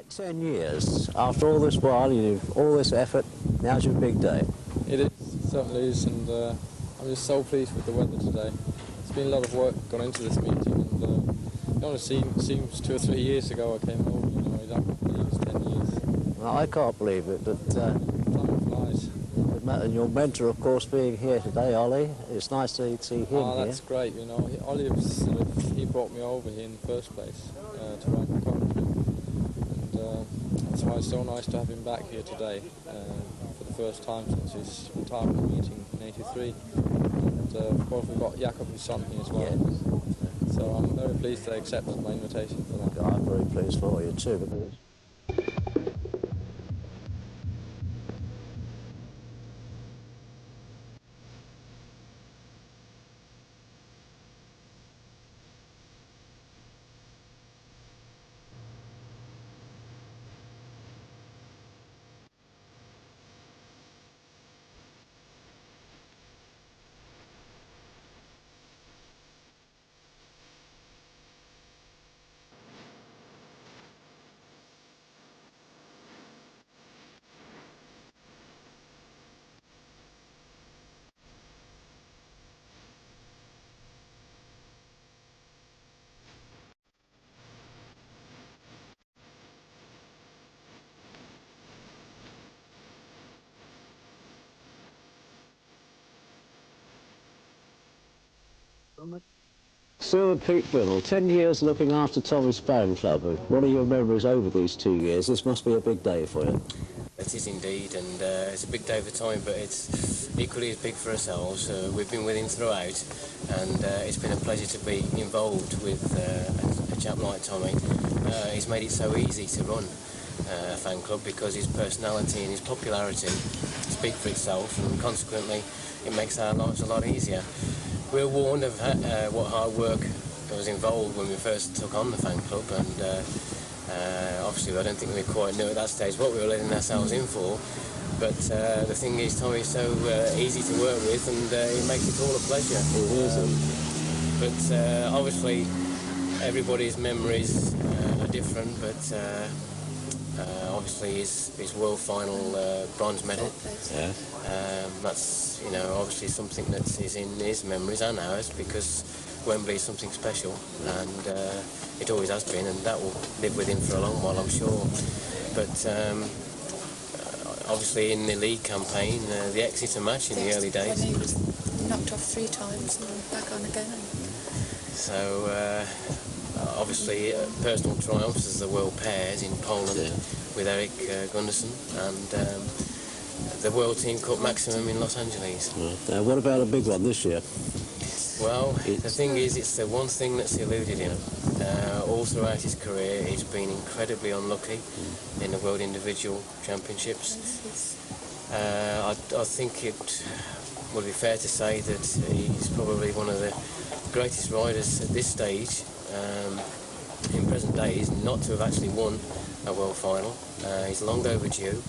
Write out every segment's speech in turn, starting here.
Like 10 years, after all this while, you've all this effort, now's your big day. It is, certainly is, and I'm just so pleased with the weather today. It's been a lot of work gone into this meeting, and it honestly seems 2 or 3 years ago I came home, you know, I don't believe it's 10 years. Well, I can't believe it, but Time flies. and your mentor, of course, being here today, Ollie, it's nice to see him Oh, that's great, you know. Ollie was he brought me over here in the first place to write the commentary. That's why it's so nice to have him back here today for the first time since his retirement meeting in '83. And of course we've got Jakob, his son, here as well. Yes. So I'm very pleased they accepted my invitation for that. I'm very pleased for you too, because Sir Pete Whittle, 10 years looking after Tommy's fan club. What are your memories over these 2 years? This must be a big day for you. It is indeed, and it's a big day for Tommy, but it's equally as big for ourselves. We've been with him throughout, and it's been a pleasure to be involved with a chap like Tommy. He's made it so easy to run a fan club because his personality and his popularity speak for itself, and consequently it makes our lives a lot easier. We were warned of what hard work was involved when we first took on the fan club, and obviously I don't think we quite knew at that stage what we were letting ourselves in for. But the thing is, Tommy's so easy to work with, and it makes it all a pleasure. It is. But obviously everybody's memories are different, but obviously his world final bronze medal, that's, you know, obviously something that is in his memories and ours, because Wembley is something special, and it always has been, and that will live with him for a long while, I'm sure. But obviously in the league campaign, the Exeter match in the early days, when he was knocked off 3 times and back on again. So obviously personal triumphs as the world pairs in Poland with Eric Knudsen, and the World Team Cup maximum in Los Angeles. Now, what about a big one this year? Well, the thing is, it's the one thing that's eluded him. All throughout his career, he's been incredibly unlucky in the World Individual Championships. I think it would be fair to say that he's probably one of the greatest riders at this stage in present days not to have actually won a world final. He's long overdue.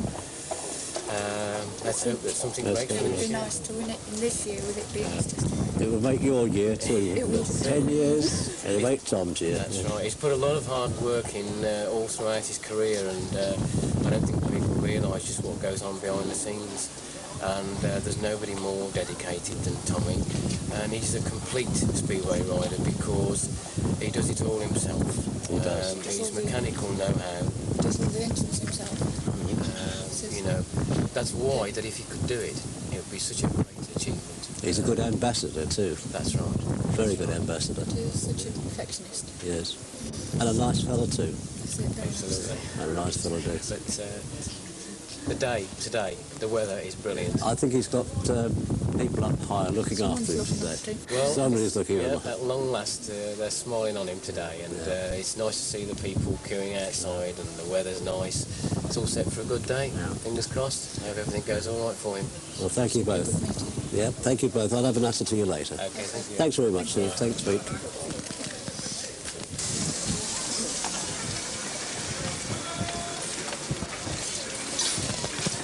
Let's hope that something great for him. It would be nice to win it in this year with it being his testimony. It would make your year too. It would. 10 years, and it'll make Tom's year. That's right. He's put a lot of hard work in all throughout his career, and I don't think people realise just what goes on behind the scenes. And there's nobody more dedicated than Tommy, and he's a complete speedway rider because he does it all himself. He does. His mechanical know-how. Does all the engines himself. You know, that's why that if he could do it, it would be such a great achievement. He's a good ambassador too. That's right. Very good ambassador. He's such a perfectionist. Yes. And a nice fellow too. Absolutely. And a nice fellow too. But the day today, the weather is brilliant. I think he's got people up higher looking after him today. Well, somebody's looking at him. At long last, they're smiling on him today, and it's nice to see the people queuing outside, and the weather's nice. It's all set for a good day. Fingers crossed. I hope everything goes all right for him. Well, thank you both. Yeah, thank you both. I'll have an answer to you later. Okay, thank you. Thanks very much, Steve. Thanks, Pete.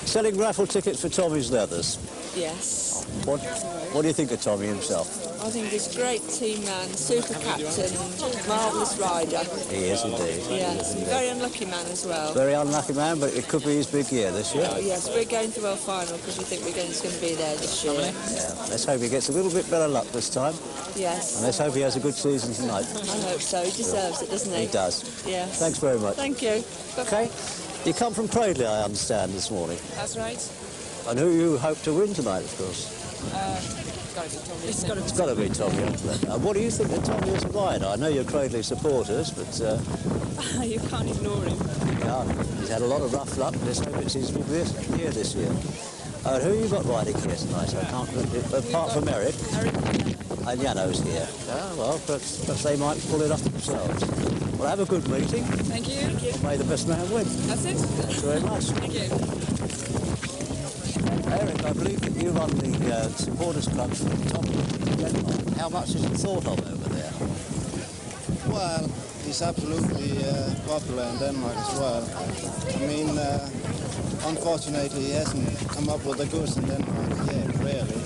Selling raffle tickets for Tommy's Leathers. Yes. What do you think of Tommy himself? I think he's a great team man, super captain, marvellous rider. He is indeed. Yes, very unlucky man as well. Very unlucky man, but it could be his big year this year. Oh, yes, we're going to our final because we think he's going to be there this year. Yeah, let's hope he gets a little bit better luck this time. Yes. And let's hope he has a good season tonight. I hope so. He deserves it, doesn't he? He does. Yes. Thanks very much. Thank you. Okay. You come from Cradley, I understand, this morning. That's right. And who you hope to win tonight, of course? It's got to be Tommy. It's got to be Tommy, hasn't it? What do you think of Tommy as a rider? I know you're Cradley supporters, but... You can't ignore him. Yeah, he's had a lot of rough luck. Let's hope it's his big year this year. Who you got riding here tonight? I can't... Apart from Eric. And Yano's here. Ah, well, perhaps they might pull it off themselves. Well, have a good meeting. Thank you. May the best man win. That's it. Thanks very much. Thank you. Eric, I believe that you run the supporters club from Denmark. How much is it thought of over there? Well, he's absolutely popular in Denmark as well. I mean, unfortunately, he hasn't come up with the goods in Denmark yet, really.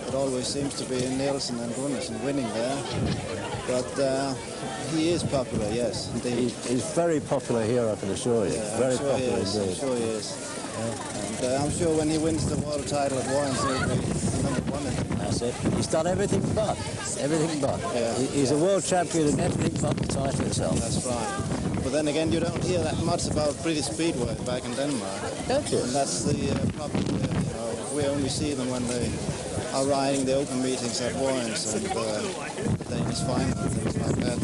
It always seems to be Nielsen and Knudsen winning there. But he is popular, yes, indeed. He's very popular here, I can assure you. Yeah, Very I'm sure popular he is. indeed. I'm sure he is. And I'm sure when he wins the world title at Warren's, he'll be number one in it. That's it. He's done everything but. Everything but. Yeah. He's a world champion in everything but the title itself. That's right. But then again, you don't hear that much about British Speedway back in Denmark. Don't you? And that's the problem there. You know, we only see them when they are riding the open meetings at Warren's and Danish final and things like that.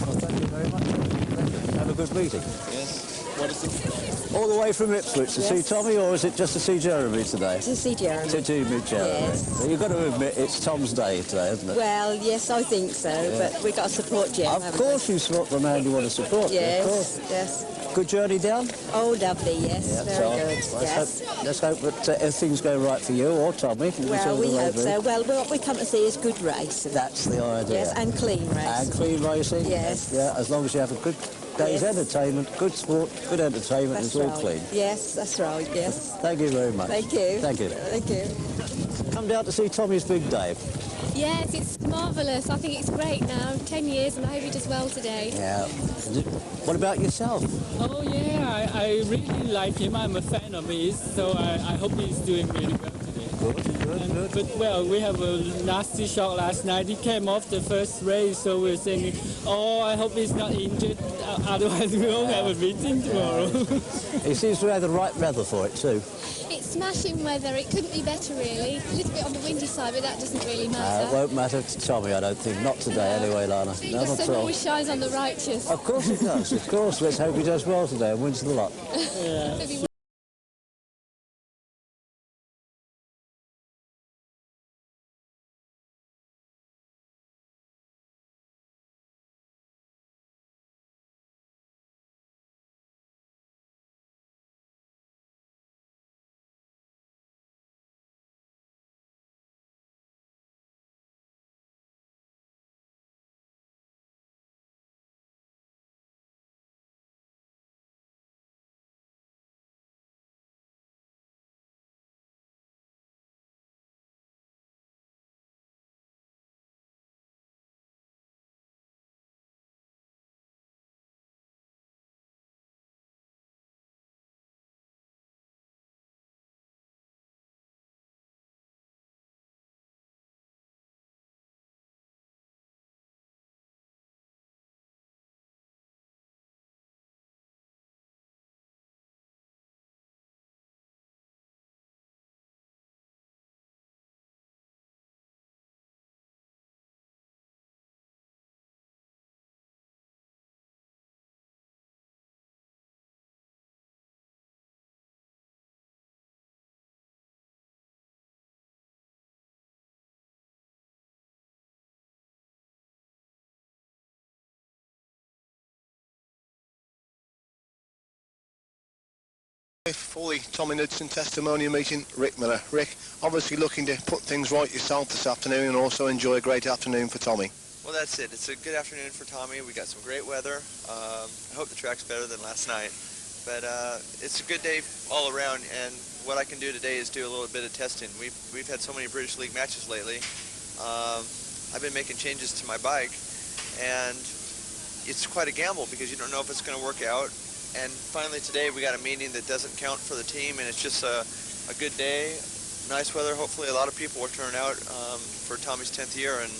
Well, thank you very much. Thank you. Have a good meeting. Yes. What is it? All the way from Ipswich to see Tommy, or is it just to see Jeremy today? To see Jeremy. To meet Jeremy. Yes. So you've got to admit it's Tom's day today, isn't it? Well, yes, I think so, but we've got to support Jem. Of course you support the man you want to support. Yes, Of course. yes. Good journey down? Oh, lovely, yes, Yeah, very so good, yes. Let's hope that everything's going right for you or Tommy. Well, we hope so. Well, what we come to see is good racing. That's the idea. Yes, and clean racing. And clean racing. Yes. Yeah, as long as you have a good day's Yes. entertainment, good sport, good entertainment, That's it's all right. clean. Yes, that's right, yes. Thank you very much. Thank you. Thank you. Thank you. Come down to see Tommy's big day. Yes, it's marvellous. I think it's great now. 10 years, and I hope he does well today. Yeah. What about yourself? Oh yeah, I really like him. I'm a fan of his, so I hope he's doing really well today. Good. But well, we have a nasty shock last night. He came off the first race, so we're saying, oh, I hope he's not injured. Otherwise, we won't have a meeting tomorrow. He seems to have the right weather for it too. It's smashing weather. It couldn't be better, really. A little bit on the windy side, but that doesn't really It matter. won't matter to Tommy, I don't think. Not today, anyway, Lana. The Not at sun all. always shines on the righteous. Of course it does. Of course. Let's hope he does well today and wins the lot. It'll be For the Tommy Knudsen testimonial meeting, Rick Miller. Rick, obviously looking to put things right yourself this afternoon and also enjoy a great afternoon for Tommy. Well, that's it. It's a good afternoon for Tommy. We got some great weather. I hope the track's better than last night. But it's a good day all around, and what I can do today is do a little bit of testing. We've had so many British League matches lately, I've been making changes to my bike, and it's quite a gamble because you don't know if it's going to work out. And finally today we got a meeting that doesn't count for the team, and it's just a good day, nice weather. Hopefully a lot of people will turn out for Tommy's 10th year, and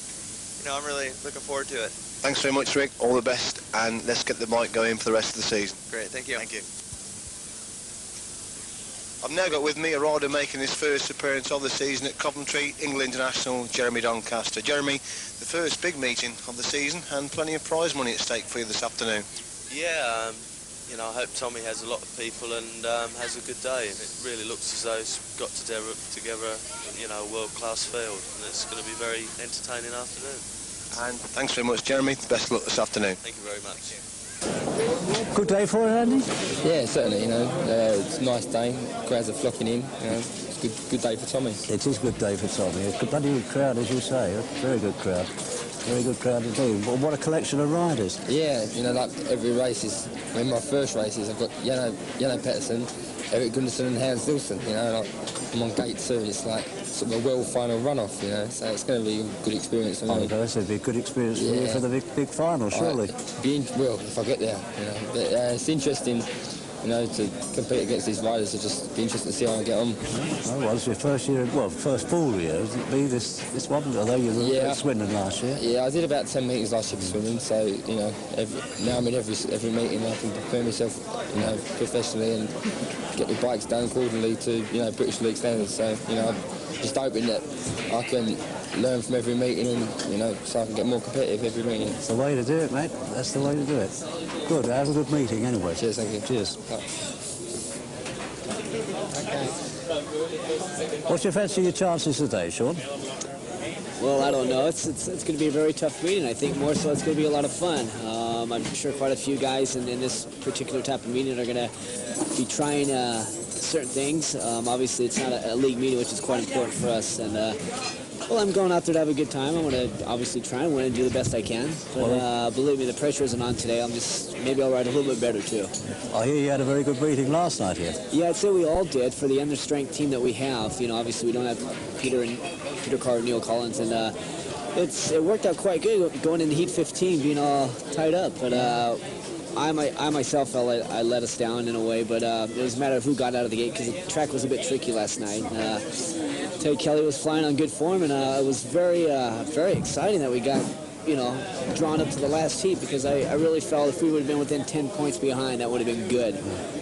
I'm really looking forward to it. Thanks very much, Rick. All the best, and let's get the bike going for the rest of the season. Great, thank you. Thank you. I've now got with me a rider making his first appearance of the season at Coventry, England International, Jeremy Doncaster. Jeremy, the first big meeting of the season and plenty of prize money at stake for you this afternoon. Yeah, I hope Tommy has a lot of people and has a good day. And it really looks as though he's got together, a world-class field, and it's going to be a very entertaining afternoon. And thanks very much, Jeremy. Best of luck this afternoon. Thank you very much. Good day for it, Andy? Yeah, certainly, it's a nice day, crowds are flocking in, it's a good day for Tommy. It is a good day for Tommy. It's a bloody good crowd, as you say, a very good crowd. Very good crowd indeed. Well, what a collection of riders. Yeah, like every race is, my first races, I've got Janno Pettersson, Erik Gundersen and Hans Nielsen, and I'm on gate 2, it's like sort of a world final runoff, so it's going to be a good experience for me. It'll be a good experience for you for the big final, surely. Well, if I get there, but it's interesting, to compete against these riders. It'll just be interesting to see how I get on. Oh, well, it's your first year, first full year, it'll be this one, although you were at Swindon last year. Yeah, I did about 10 meetings last year for Swindon, so, now I'm in every meeting, I can prepare myself, professionally and get the bikes down accordingly to, British League standards, so, I'm just hoping that I can learn from every meeting and, so I can get more competitive every meeting. That's the way to do it, mate. That's the way to do it. Good, have a good meeting anyway. Cheers, thank you. Cheers. What's your fancy your chances today, Sean? Well, I don't know. It's going to be a very tough meeting. I think more so it's going to be a lot of fun. I'm sure quite a few guys in this particular type of meeting are going to be trying certain things. Obviously, it's not a league meeting, which is quite important for us. And well, I'm going out there to have a good time. I'm going to obviously try and win and do the best I can. But believe me, the pressure isn't on today. Maybe I'll ride a little bit better too. I hear you had a very good meeting last night here. Yeah, I'd say we all did for the understrength team that we have. Obviously we don't have Peter Carr, Neil Collins, and it worked out quite good going into Heat 15, being all tied up. But I myself felt like I let us down in a way, but it was a matter of who got out of the gate because the track was a bit tricky last night. Terry Kelly was flying on good form, and it was very exciting that we got, drawn up to the last heat because I really felt if we would have been within 10 points behind, that would have been good.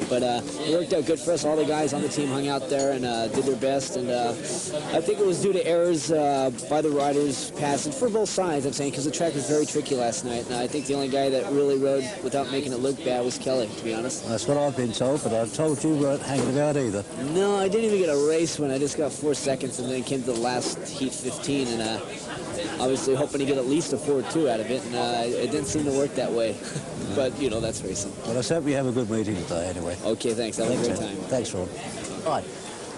But it worked out good for us. All the guys on the team hung out there and did their best, and I think it was due to errors by the riders passing for both sides, I'm saying, because the track was very tricky last night, and I think the only guy that really rode without making it look bad was Kelly, to be honest. That's what I've been told, but I've told you weren't hanging about either. No, I didn't even get a race win. I just got 4 seconds, and then it came to the last Heat 15, and obviously hoping to get at least a 4-2 out of it, and it didn't seem to work that way. But, that's racing. Well, let's hope you have a good meeting today anyway. Okay, thanks. Have a great time. Thanks, Ron. Right.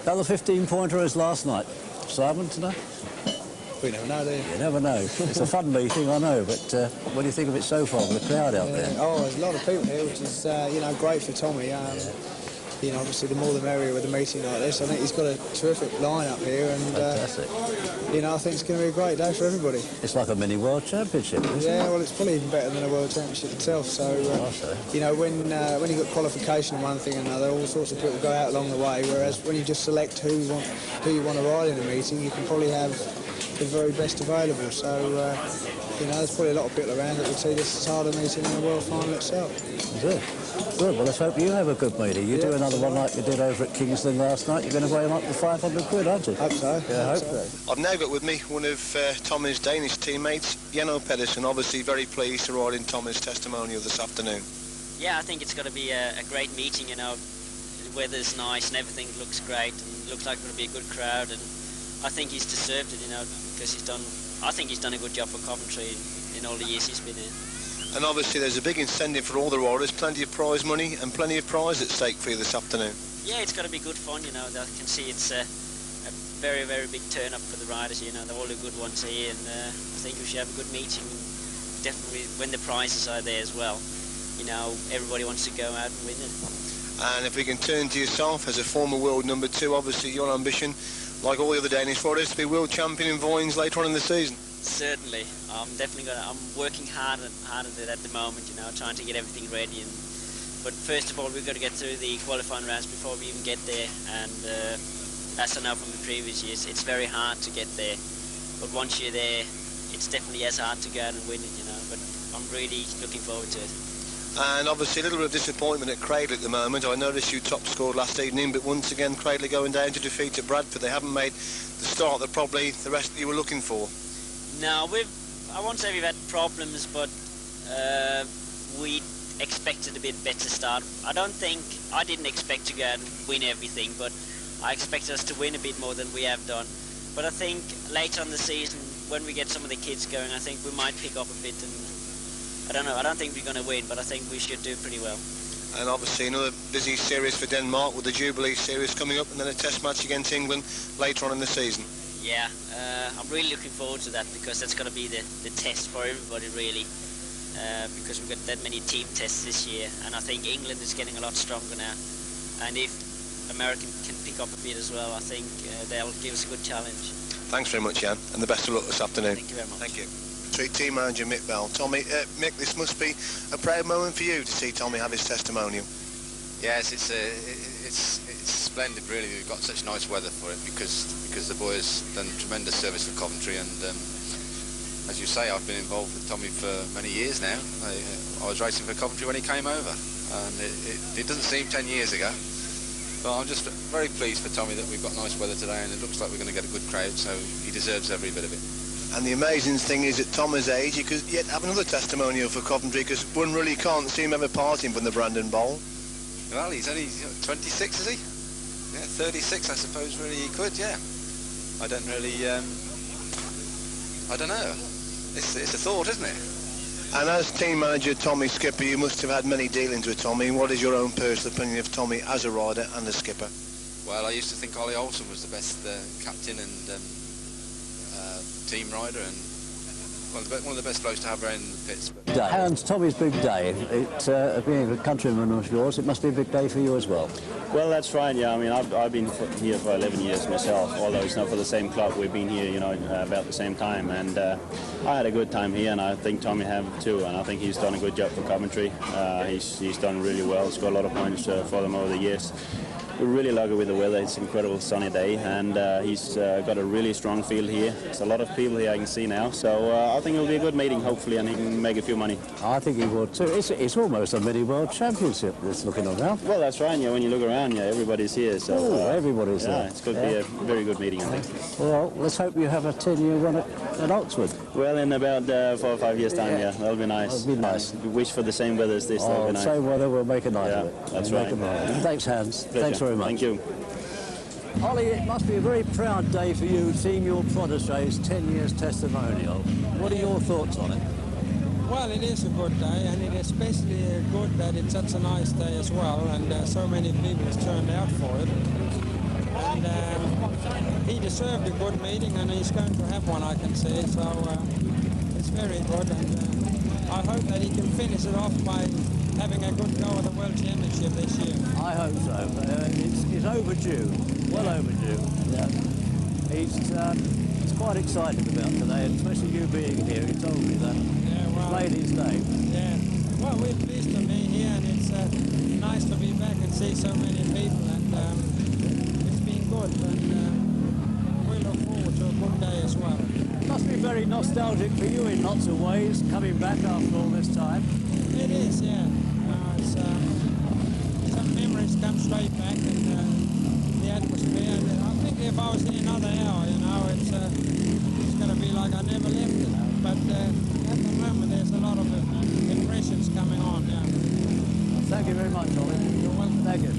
Another 15-pointer as last night. Simon, today? We never know, do you? You never know. It's a fun meeting, I know, but what do you think of it so far, with the crowd out there? Oh, there's a lot of people here, which is, great for Tommy. Obviously the more the merrier with a meeting like this. I think he's got a terrific line-up here, and fantastic. I think it's going to be a great day for everybody. It's like a mini World Championship, isn't it? Yeah, well, it's probably even better than a World Championship itself. So, when you got qualification and one thing and another, all sorts of people go out along the way. Whereas when you just select who you want to ride in a meeting, you can probably have the very best available. So, there's probably a lot of people around that would see this as harder meeting than the World Final itself. Good. Good. Well, let's hope you have a good meeting. You do another one like you did over at Kingsland last night. You're going to weigh them up to 500 quid, aren't you? Hope so. Yeah, I hope so. I've now got with me one of Tommy's Danish teammates, Janno Pettersson, obviously very pleased to ride in Tommy's Testimonial this afternoon. Yeah, I think it's going to be a great meeting, The weather's nice and everything looks great, and looks like it's going to be a good crowd, and I think he's deserved it, because I think he's done a good job for Coventry in all the years he's been here. And obviously there's a big incentive for all the riders, plenty of prize money and plenty of prize at stake for you this afternoon. Yeah, it's got to be good fun, I can see it's a very, very big turn up for the riders, all the good ones here, and I think we should have a good meeting, definitely when the prizes are there as well. Everybody wants to go out and win it. And if we can turn to yourself as a former world number 2, obviously your ambition like all the other Danish riders, to be world champion in Vojens later on in the season? Certainly. I'm definitely I'm working hard at it at the moment, you know, trying to get everything ready. But first of all, we've got to get through the qualifying rounds before we even get there. And as I know from the previous years, it's very hard to get there. But once you're there, it's definitely as hard to go out and win it, you know. But I'm really looking forward to it. And obviously a little bit of disappointment at Cradley at the moment. I noticed you top scored last evening, but once again Cradley going down to defeat at Bradford. They haven't made the start that probably the rest that you were looking for. No, I won't say we've had problems, but we expected a bit better start. I didn't expect to go out and win everything, but I expected us to win a bit more than we have done. But I think later on the season, when we get some of the kids going, I think we might pick up a bit. And I don't know, I don't think we're going to win, but I think we should do pretty well. And obviously another busy series for Denmark with the Jubilee series coming up, and then a test match against England later on in the season. Yeah, I'm really looking forward to that, because that's going to be the test for everybody, really. Because we've got that many team tests this year, and I think England is getting a lot stronger now. And if America can pick up a bit as well, I think they'll give us a good challenge. Thanks very much, Jan, and the best of luck this afternoon. Thank you very much. Thank you. Team manager Mick Bell. Tommy, Mick, this must be a proud moment for you to see Tommy have his testimonial. Yes, it's splendid, really. We've got such nice weather for it because the boys done tremendous service for Coventry, and as you say, I've been involved with Tommy for many years now. I was racing for Coventry when he came over, and it doesn't seem 10 years ago. But I'm just very pleased for Tommy that we've got nice weather today, and it looks like we're going to get a good crowd, so he deserves every bit of it. And the amazing thing is, at Tommy's age, you could yet have another testimonial for Coventry, because one really can't see him ever parting from the Brandon Bowl. Well, he's only 26, is he? Yeah, 36, I suppose, really he could, yeah. I don't really, I don't know. It's a thought, isn't it? And as team manager Tommy Skipper, you must have had many dealings with Tommy. What is your own personal opinion of Tommy as a rider and a skipper? Well, I used to think Ollie Olsen was the best captain and team rider, and one of the best blokes to have around the pits. Hans, Tommy's big day. Being a countryman of yours, it must be a big day for you as well. Well, that's right, yeah. I mean, I've been here for 11 years myself, although it's not for the same club. We've been here, you know, about the same time, and I had a good time here, and I think Tommy have too, and I think he's done a good job for Coventry. He's done really well, scored a lot of points for them over the years. We're really lucky with the weather. It's an incredible sunny day, and he's got a really strong field here. There's a lot of people here I can see now, so I think it'll be a good meeting, hopefully, and he can make a few money. I think he will too. It's almost a mini world championship that's looking around. Well, that's right, yeah. When you look around, yeah, everybody's here, so everybody's there. Yeah, it's going to be a very good meeting, I think. Well, let's hope you have a 10-year run at Oxford. Well, in about 4 or 5 years' time, yeah, that'll be nice. That'll be nice. We wish for the same weather as this. That'll be nice. Same weather, we'll make a night of it. That's right. Thanks, Hans. Pleasure. Thanks very much. Thank you. Ollie, it must be a very proud day for you seeing your protege's 10 years testimonial. What are your thoughts on it? Well, it is a good day, and it is especially good that it's such a nice day as well, and so many people have turned out for it. And he deserved a good meeting, and he's going to have one, I can see, so it's very good, and I hope that he can finish it off by having a good go at the World Championship this year. I hope so. It's overdue, well overdue. Yeah. He's quite excited about today, and especially you being here. He told me that. Yeah, well, played his day. Yeah. Well, we're pleased to be here, and it's nice to be back and see so many people, and it's been good, and we look forward to a good day as well. It must be very nostalgic for you in lots of ways, coming back after all this time. It is, yeah. Some memories come straight back, and the atmosphere. I think if I was here another hour, you know, it's going to be like I never left it. But at the moment, there's a lot of impressions coming on. Yeah. Thank you very much, Ollie. You're welcome. Thank you.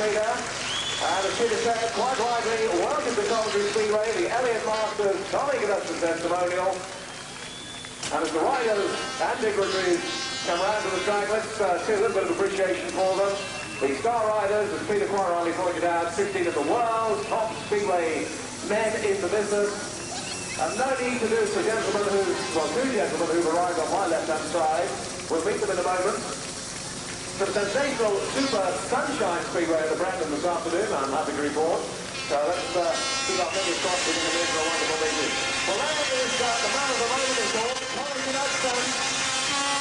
metre. And the skipper said quite widely, welcome to Coventry Speedway, the Elliott Masters Tommy Knudsen Testimonial. And as the riders and dignitaries come round to the track, let's see a little bit of appreciation for them. The star riders, as Peter Quarterly pointed out, 15 of the world's top speedway men in the business. And no need to do for gentlemen who, well, two gentlemen who've arrived on my left-hand side. We'll meet them in a moment. The sensational Super Sunshine Speedway at the Brandon this afternoon, I'm happy to report. So let's keep our fingers crossed we're going to be for a wonderful meeting. Well, there is the man of the moment, is called Tommy Knudsen,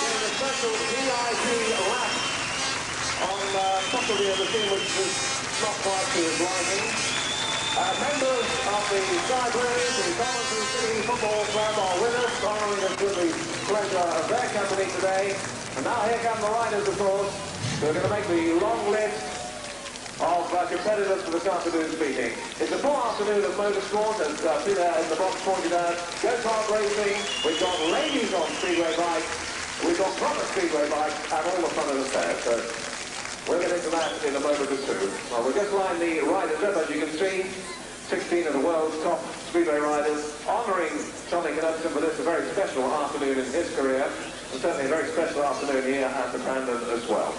getting a special VIP lap on possibly a machine which is not quite to his liking. Members of the Sky Blues, the Coventry City Football Club are with us, honouring us with the pleasure of their company today. And now here come the riders, of course, who are going to make the long list of competitors for this afternoon's meeting. It's a full afternoon of motorsport, as Peter in the box pointed out. Go-kart racing, we've got ladies on speedway bikes, we've got proper speedway bikes, and all the fun of the fair. So we'll get into that in a moment or two. Well, we'll just line the riders up, as you can see. 16 of the world's top speedway riders, honouring Tommy Knudsen for this, a very special afternoon in his career, and certainly a very special afternoon here at the Brandon as well.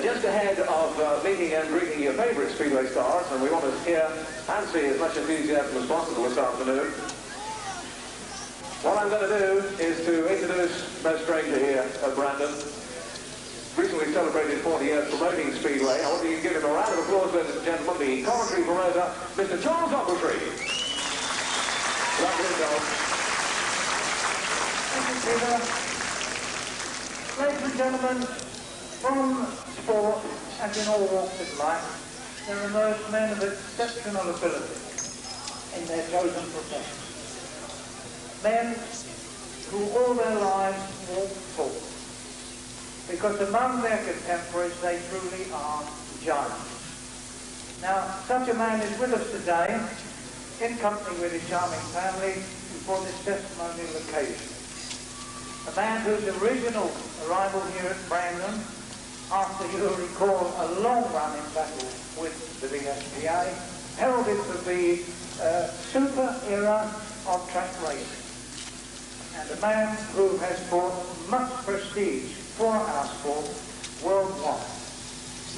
Just ahead of meeting and greeting your favourite speedway stars, and we want to hear and see as much enthusiasm as possible this afternoon. What I'm going to do is to introduce no stranger here at Brandon. Recently celebrated 40 years promoting Speedway. I want you to give him a round of applause, ladies and gentlemen, the Coventry promoter, Mr. Charles Ogletree. Lovely job. Thank you, Peter. Ladies and gentlemen, from sport, and in all walks of life, there emerge men of exceptional ability in their chosen profession. Men who all their lives walk forward, because among their contemporaries they truly are giants. Now, such a man is with us today, in company with his charming family, for this testimonial occasion. A man whose original arrival here at Brandon, after you'll recall a long-running battle with the VSPA, heralded for the super era of track racing. And a man who has brought much prestige for our sport worldwide.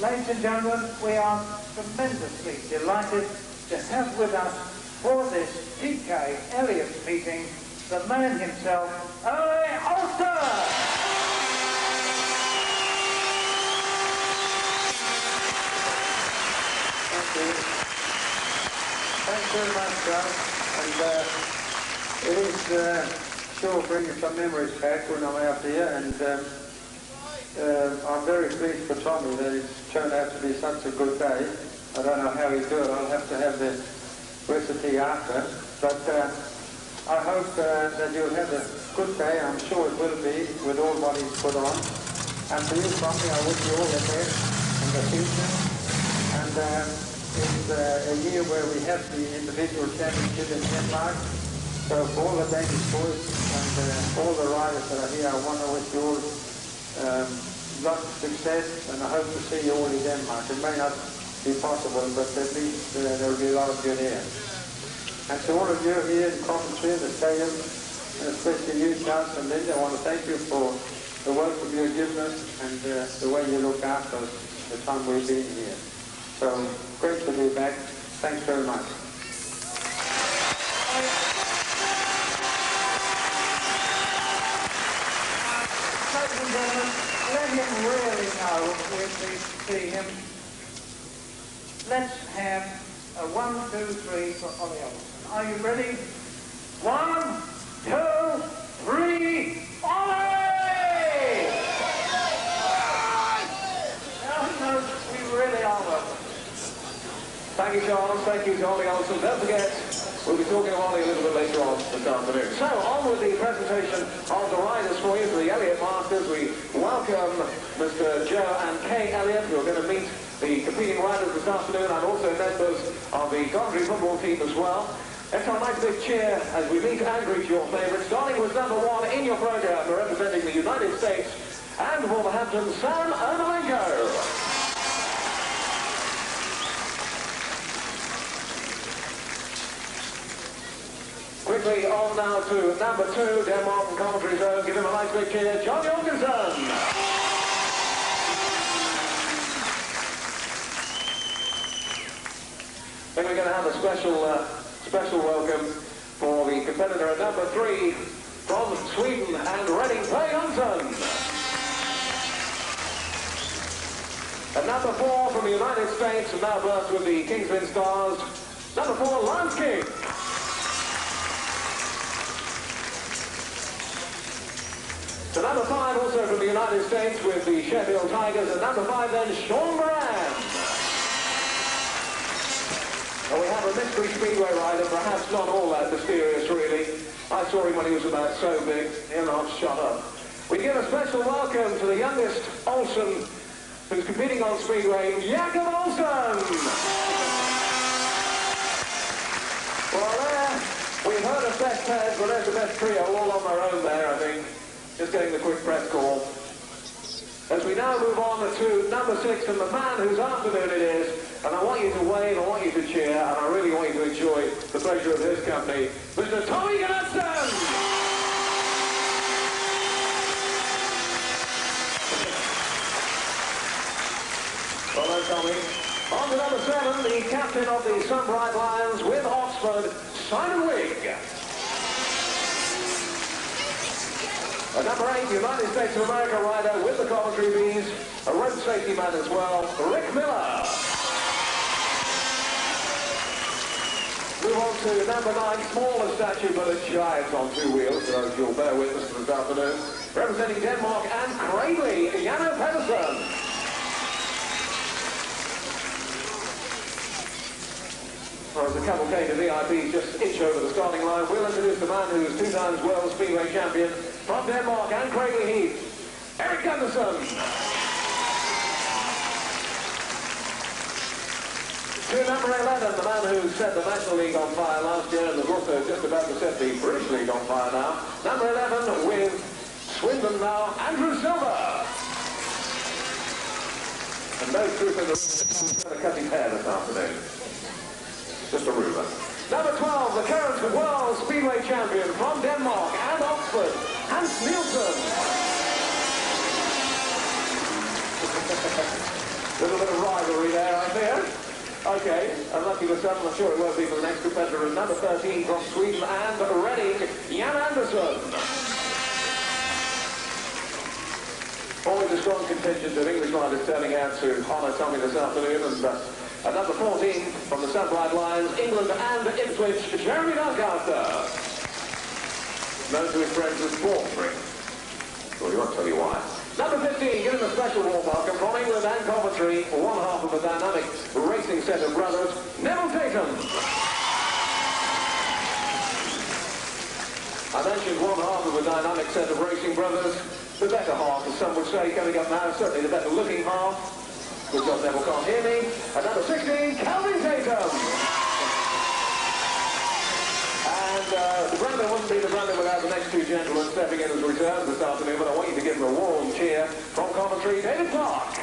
Ladies and gentlemen, we are tremendously delighted to have with us for this PK Elliott meeting the man himself, Ole Ulster! Thank you. Thanks very much, John. And it is sure bringing some memories back when I'm out here, and I'm very pleased for Tommy that it's turned out to be such a good day. I don't know how he do it. I'll have to have the recipe after. But I hope that you'll have a good day. I'm sure it will be with all what he's put on. And for you, Tommy, I wish you all the best in the future. And it's a year where we have the individual championship in Denmark. So for all the Danish boys and all the riders that are here, I want to wish you all lots of success, and I hope to see you all in Denmark. It may not be possible, but at least there will be a lot of good here. And to all of you here in Coventry, in the stadium, and especially you, Charles and Linda, I want to thank you for the welcome you've given us and the way you look after us the time we've been here. So great to be back. Thanks very much. Ladies and gentlemen, let him really know we're pleased to see him. Let's have a 1, 2, 3 for Ole Olsen. Are you ready? 1, 2, 3, Ole! Now he knows we really are welcome. Thank you, Charles. Thank you to Ole Olsen. Don't forget, we'll be talking to Ole a little bit later on this afternoon. So, on with the presentation of the riders for you for the Elliott Masters. We welcome Mr. Joe and Kay Elliott, who are going to meet the competing riders this afternoon, and also members of the Coventry football team as well. Let's have a nice big cheer as we meet and greet your favourites. Starting with number 1 in your programme, representing the United States and Wolverhampton, Sam Ermolenko. quickly on now to number 2, Denmark and commentary zone. Give him a nice big cheer, John Jorgensen. Then we're going to have a special welcome for the competitor at number 3 from Sweden and Reading, Knudsen. At number 4 from the United States, and now burst with the Kingsland Stars, number 4, Lance King. To number 5, also from the United States with the Sheffield Tigers, and number 5 then, Sean Moran. And we have a mystery speedway rider, perhaps not all that mysterious really. I saw him when he was about so big, he'll not shut up. We give a special welcome to the youngest Olsen who's competing on speedway, Jakob Olsen. Well there, we've heard of best pairs, but there's the best trio all on their own there, I think. Just getting the quick press call. As we now move on to number 6 and the man whose afternoon it is, and I want you to wave, I want you to cheer, and I really want you to enjoy the pleasure of his company, Mr. Tommy Knudsen! Well done, Tommy. On to number 7, the captain of the Sunbright Lions with Oxford, Simon Wigg. At number 8, United States of America rider with the Coventry Bees, a road safety man as well, Rick Miller. Move on to number 9, smaller statue but a giant on 2 wheels, for those you'll bear witness to this afternoon. Representing Denmark and Cradley, Janne Pedersen. As the cavalcade of VIPs just inch over the starting line, we'll introduce the man who is 2 times World Speedway Champion from Denmark and Cradley Heath, Erik Andersen. To number 11, the man who set the National League on fire last year and is also just about to set the British League on fire now. Number 11 with Swindon now, Andrew Silver. And no truth in the room, he's going to cut his hair this afternoon. Just a rumour. Number 12, the current World Speedway Champion from Denmark and Oxford, Hans Nielsen. Little bit of rivalry there, I fear. Okay, unlucky for some, I'm sure it won't be for the next competitor. And number 13 from Sweden and Reading, Jan Andersson. Always a strong contingent of English riders turning out to honour Tommy this afternoon. And at number 14 from the Sunbright Lions, England and Ipswich, Jeremy Doncaster. Known to his friends as Ballspring. Well, he won't tell you why. Number 15, giving a special warm welcome from England and Coventry, one half of a dynamic racing set of brothers, Neville Tatum. I mentioned one half of a dynamic set of racing brothers, the better half, as some would say, coming up now, certainly the better looking half. Good job, Neville can't hear me. At number 16, Calvin Tatum. And the brother wouldn't be the brother without the next 2 gentlemen stepping in as reserves this afternoon, but I want you to give them a warm cheer from Coventry, David Clark.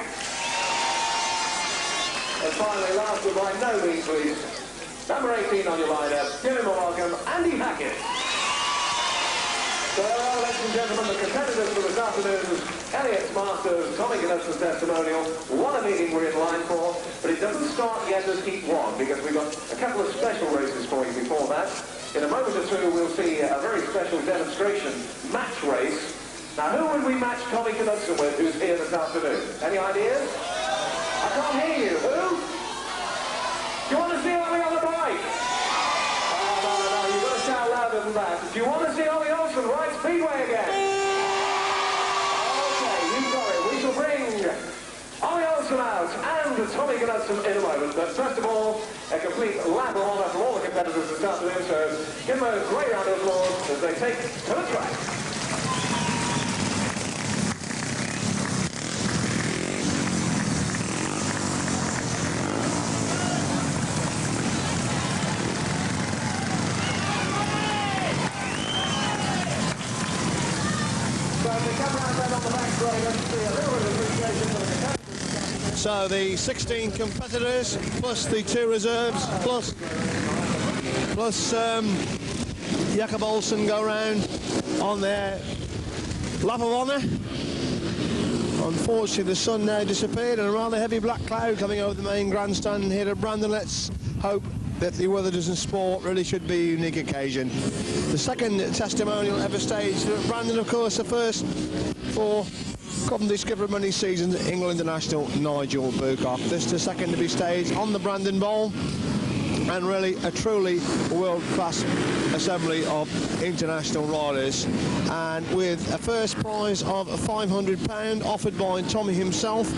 And finally, last but by no means least, number 18 on your lineup, give him a welcome, Andy Hackett. So there are, ladies and gentlemen, the competitors for this afternoon's Elliott Masters Tommy Knudsen's Testimonial. What a meeting we're in line for, but it doesn't start yet as Heat 1, because we've got a couple of special races for you before that. In a moment or two, we'll see a very special demonstration match race. Now, who would we match Tommy Knudsen with, who's here this afternoon? Any ideas? I can't hear you. Who? Do you want to see Ollie on the bike? Oh, no, you've got to shout louder than that. Do you want to see Ollie Olsen ride Speedway again? Okay, you've got it. We shall bring Ollie Olsen out and Tommy Knudsen in a moment. But first of all, a complete lap of honour from all the competitors this afternoon. So give them a great round of applause as they take to the track. So the 16 competitors plus the 2 reserves plus Jakob Olsen go round on their lap of honour. Unfortunately, the sun now disappeared and a rather heavy black cloud coming over the main grandstand here at Brandon. Let's hope that the weather doesn't spoil what really should be a unique occasion. The second testimonial ever staged at Brandon, of course, the first for Coventry skipper of many seasons, England international Nigel Bucock. This is the second to be staged on the Brandon Bowl, and really a truly world-class assembly of international riders, and with a first prize of £500 offered by Tommy himself.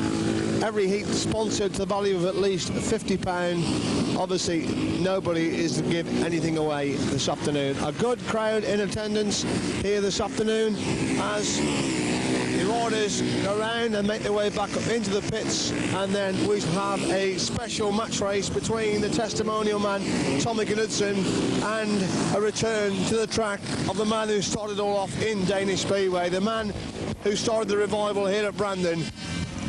Every heat sponsored to the value of at least £50. Obviously, nobody is to give anything away this afternoon. A good crowd in attendance here this afternoon as the riders go round and make their way back up into the pits, and then we have a special match race between the testimonial man Tommy Knudsen and a return to the track of the man who started all off in Danish Speedway, the man who started the revival here at Brandon,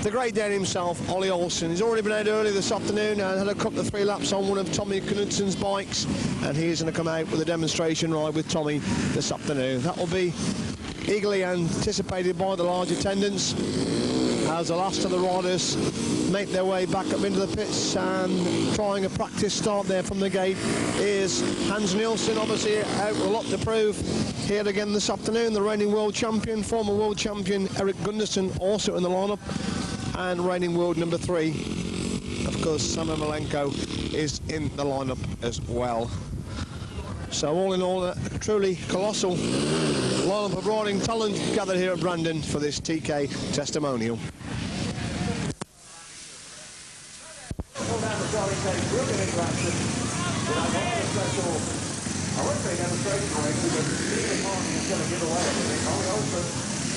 the great Dane himself, Ollie Olsen. He's already been out early this afternoon and had a couple of 3 laps on one of Tommy Knudsen's bikes, and he's going to come out with a demonstration ride with Tommy this afternoon. That will be eagerly anticipated by the large attendance as the last of the riders make their way back up into the pits, and trying a practice start there from the gate is Hans Nielsen, obviously out with a lot to prove here again this afternoon. The reigning world champion, former world champion Erik Gundersen also in the lineup, and reigning world number 3, of course, Samuel Malenko is in the lineup as well. So all in all, a truly colossal lineup of riding talent gathered here at Brandon for this TK testimonial.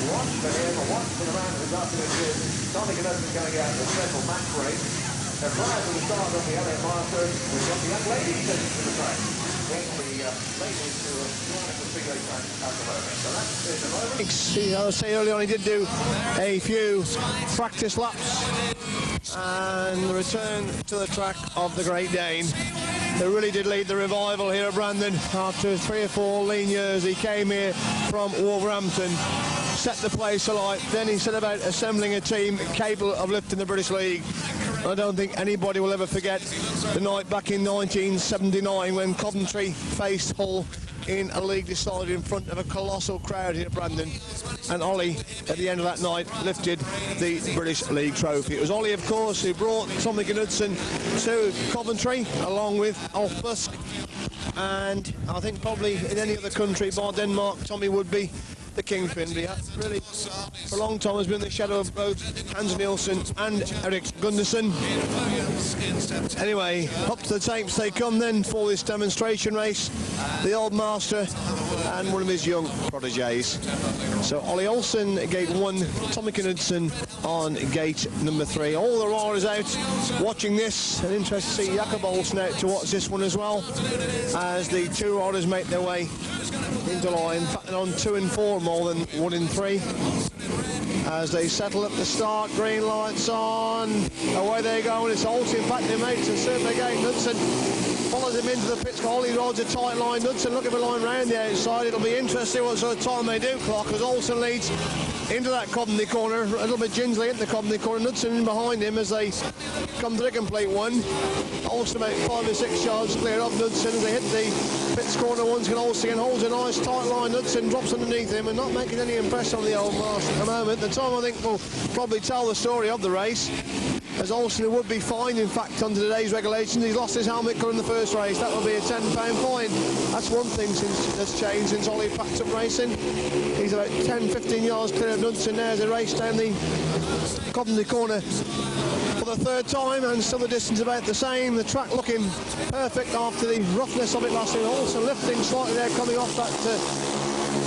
Watch for him, or watch for the man who's up to it. Tommy Knudsen's going to get the special match race. And prior to the start of the Elliott Masters, we've got the young ladies taking to the track. The ladies who are joining the Speedway track at the moment. So that's it at the moment. I was saying earlier on, he did do a few practice laps and return to the track of the Great Dane, who really did lead the revival here at Brandon. After 3 or 4 lean years, he came here from Wolverhampton, set the place alight. Then he set about assembling a team capable of lifting the British League. I don't think anybody will ever forget the night back in 1979 when Coventry faced Hull in a league decided in front of a colossal crowd here at Brandon, and Ollie at the end of that night lifted the British League trophy. It was Ollie, of course, who brought Tommy Knudsen to Coventry along with Alf Busk, and I think probably in any other country bar Denmark, Tommy would be the kingpin. But he really for a long time has been in the shadow of both Hans Nielsen and Erik Gundersen. Anyway, up to the tapes they come then for this demonstration race, the old master and one of his young proteges. So Ollie Olsen gate 1, Tommy Knudsen on gate number 3. All the riders out watching this, and interested to see Jakob Olsen out to watch this one as well, as the 2 riders make their way into line, batting on 2 and 4 more than 1 and 3. As they settle at the start, green lights on, away they go, and it's Olsen back their mates, and certainly again Knudsen follows him into the pits. Ollie rides a tight line, Knudsen looking for a line round the outside. It'll be interesting what sort of time they do clock, as Olsen leads into that Coventry corner, a little bit gingerly into the Coventry corner, Knudsen in behind him as they come to the complete one. Olsen about 5 or 6 yards clear of Knudsen as they hit the pits corner once again. Olsen holds a nice tight line, Knudsen drops underneath him and not making any impression on the old master at the moment. The time I think will probably tell the story of the race, as Olsen would be fined, in fact, under today's regulations. He's lost his helmet colour in the first race. That will be a £10 fine. That's one thing that's changed since Ollie packed up racing. He's about 10-15 yards clear of Knudsen now as they race down the Coventry corner for the 3rd time, and still the distance about the same. The track looking perfect after the roughness of it last year. Also lifting slightly there, coming off that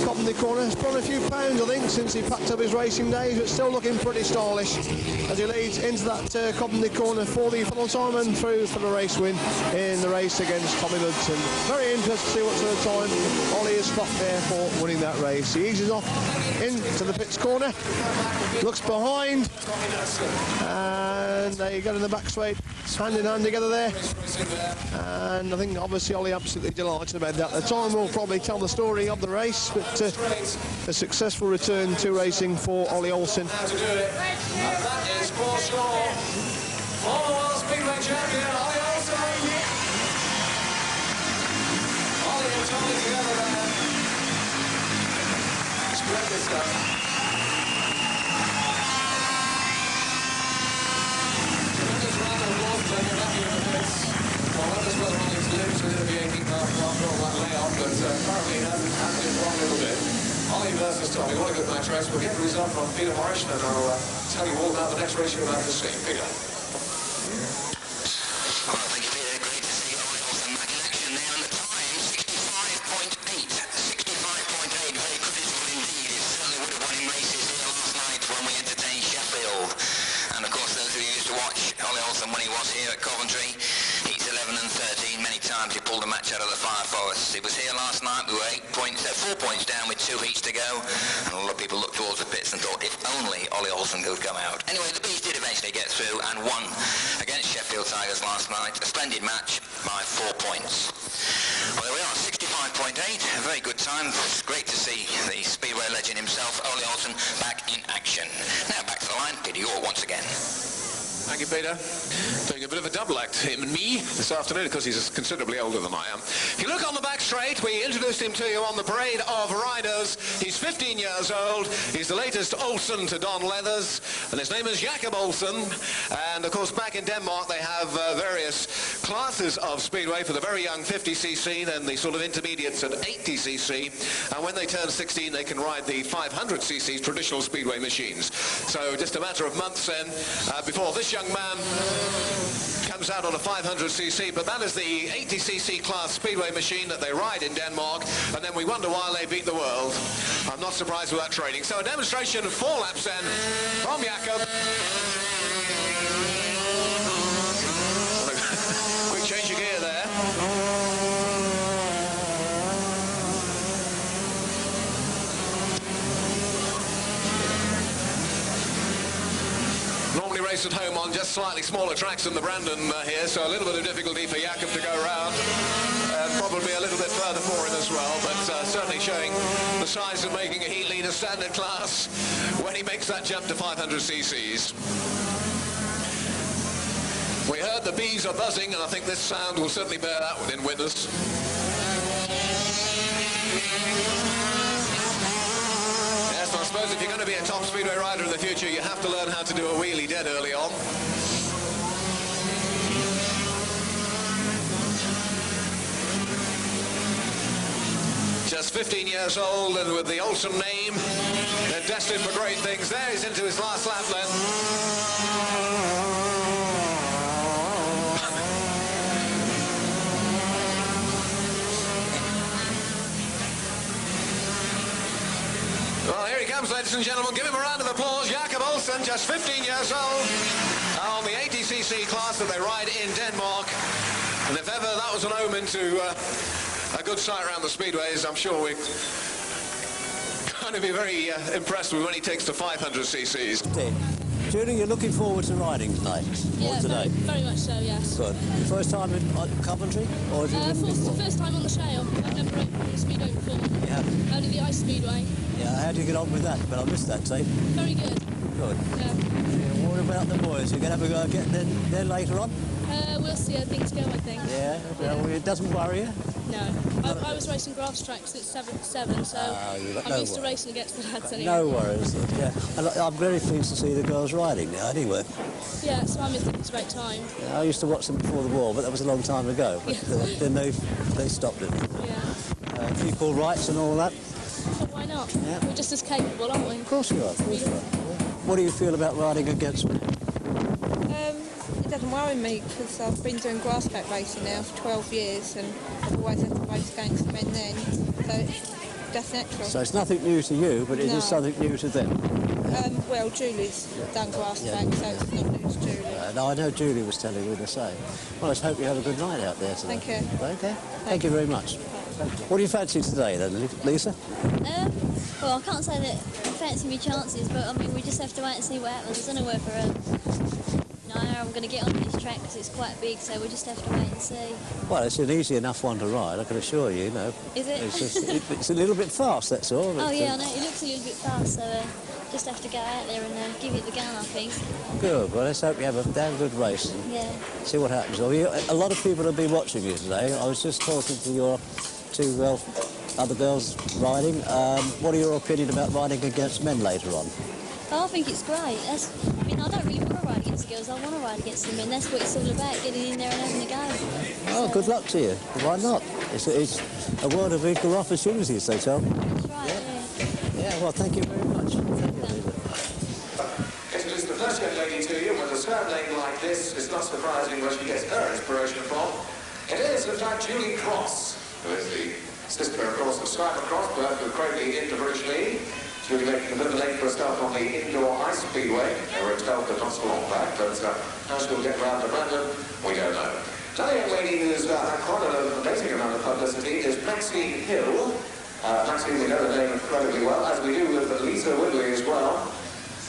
Coventry corner. He's put on a few pounds, I think, since he packed up his racing days, but still looking pretty stylish as he leads into that Coventry corner for the final time and through for the race win in the race against Tommy Knudsen. Very interested to see what sort of time Ollie has got there for winning that race. He eases off into the pits corner, looks behind, and they get in the back straight, hand in hand together there. And I think obviously Ollie absolutely delighted about that. The time will probably tell the story of the race, but a successful return to racing for Ollie Olsen. How to do it. That is for sure. Former World Speedway champion Ollie Olsen. Ollie and Tommy together there. Splendid stuff. Tremendous round of applause to take it back here in the pits. Well, that is whether Ollie's limbs are going to be aching after all that layoff, but apparently it hasn't happened for a little bit. Ollie versus Tommy, what a good match race. We'll get the result from Peter Morris and I'll tell you all about the next race you're about to see. Peter. Well, thank you, Peter. Great to see Ollie Olsen back in action there, and the time, 65.8. 65.8, very critical indeed. It certainly would have won in races here last night when we entertained Sheffield. And of course, those of you who used to watch Ollie Olsen when he was here at Coventry, heats 11 and 13, many times he pulled a match out of the fire for us. He was here last night, we were 4 points down with 2 heats to go, and a lot of people looked towards the pits and thought, if only Ollie Olsen could come out. Anyway, the Bees did eventually get through and won against Sheffield Tigers last night. A splendid match by 4 points. Well, there we are, 65.8, a very good time. It's great to see the Speedway legend himself, Ollie Olsen, back in action. Now back to the line, Peter York once again. Thank you, Peter. Doing a bit of a double act, him and me, this afternoon, because he's considerably older than I am. If you look on the back straight, we introduced him to you on the Parade of Riders. He's 15 years old. He's the latest Olsen to Don Leathers, and his name is Jakob Olsen. And, of course, back in Denmark, they have various classes of speedway for the very young 50cc, then the sort of intermediates at 80cc. And when they turn 16, they can ride the 500cc traditional speedway machines. So just a matter of months then, before this young man comes out on a 500cc, but that is the 80cc class speedway machine that they ride in Denmark, and then we wonder why they beat the world. I'm not surprised with that training. So a demonstration of 4 laps then from Jakob. Quick change of gear there. Normally race at home on just slightly smaller tracks than the Brandon here, so a little bit of difficulty for Jakob to go round. Probably a little bit further for him as well, but certainly showing the size of making a heat leader standard class when he makes that jump to 500cc's. We heard the bees are buzzing, and I think this sound will certainly bear that within witness. Yes, I suppose if you're going to be a top speedway rider in the future, you have to learn how to do a wheelie dead early on. Just 15 years old, and with the Olsen name, they're destined for great things. There he's into his last lap then. Well, here he comes, ladies and gentlemen. Give him a round of applause. Jakob Olsen, just 15 years old, on the 80cc class that they ride in Denmark. And if ever that was an omen to a good sight around the speedways, I'm sure we're going to be very impressed with when he takes to 500cc's. Judy, you're looking forward to riding tonight? Yeah, or today? Very much so, yes. Good. First time in Coventry? Or have you been First time on the trail. I've never ridden the speedway before. You haven't? Only the ice speedway. Yeah, how do you get on with that? But I missed that tape. Very good. Good. Yeah. What about the boys? You're going to have a go at getting there later on? We'll see how things go, I think. Yeah? Well, it doesn't worry you? No. I was racing grass tracks at 7, so I'm used to racing against the lads anyway. No worries. Yeah. I'm very pleased to see the girls riding now, anyway. Yeah, so I'm thinking it's a great time. I used to watch them before the war, but that was a long time ago. But then they stopped it. Yeah. Equal rights and all that. But why not? Yeah. We're just as capable, aren't we? Of course you are. Of course you are. What do you feel about riding against me? It doesn't worry me because I've been doing grass track racing now for 12 years and I've always had to race against men then. So That's natural. So it's nothing new to you, but it No. is something new to them. Well, Julie's done grass track, so it's not new to Julie. No, I know Julie was telling me the same. Well, let's hope you have a good night out there today. Thank you. Okay. Thank you very much. What do you fancy today then, Lisa? Well, I can't say that I fancy my chances, but I mean, we just have to wait and see what happens. I don't know whether I'm going to get on this track because it's quite big, so we'll just have to wait and see. Well, it's an easy enough one to ride, I can assure you, Is it? It's, just, it's a little bit fast, that's all. Oh yeah, I know, it looks a little bit fast, so just have to go out there and give it the gun, I think. Good, well, let's hope you have a damn good race. Yeah. See what happens. Well, a lot of people have been watching you today. I was just talking to your two other girls riding. What are your opinion about riding against men later on? Oh, I think it's great. I mean, I don't really want to ride against the girls. I want to ride against the men. That's what it's all about, getting in there and having a go. Oh, good luck to you. Why not? It's a world of equal opportunities, they tell me. That's right, Yeah, well, thank you very much. Thank you, Lisa. Introduce the first young lady to you with a surname like this. It's not surprising where she gets her inspiration from. It is, in fact, Julie Cross, who is the sister, of course, of Skyler Cross, but who Craigie in the British League. She'll be making a bit of late for a start on the indoor ice speedway. They were expelled but not so long back, but how she'll get round to Brandon, we don't know. Another young lady who's had quite an amazing amount of publicity is Maxine Hill. Maxine, we know the name incredibly well, as we do with Lisa Whitley as well.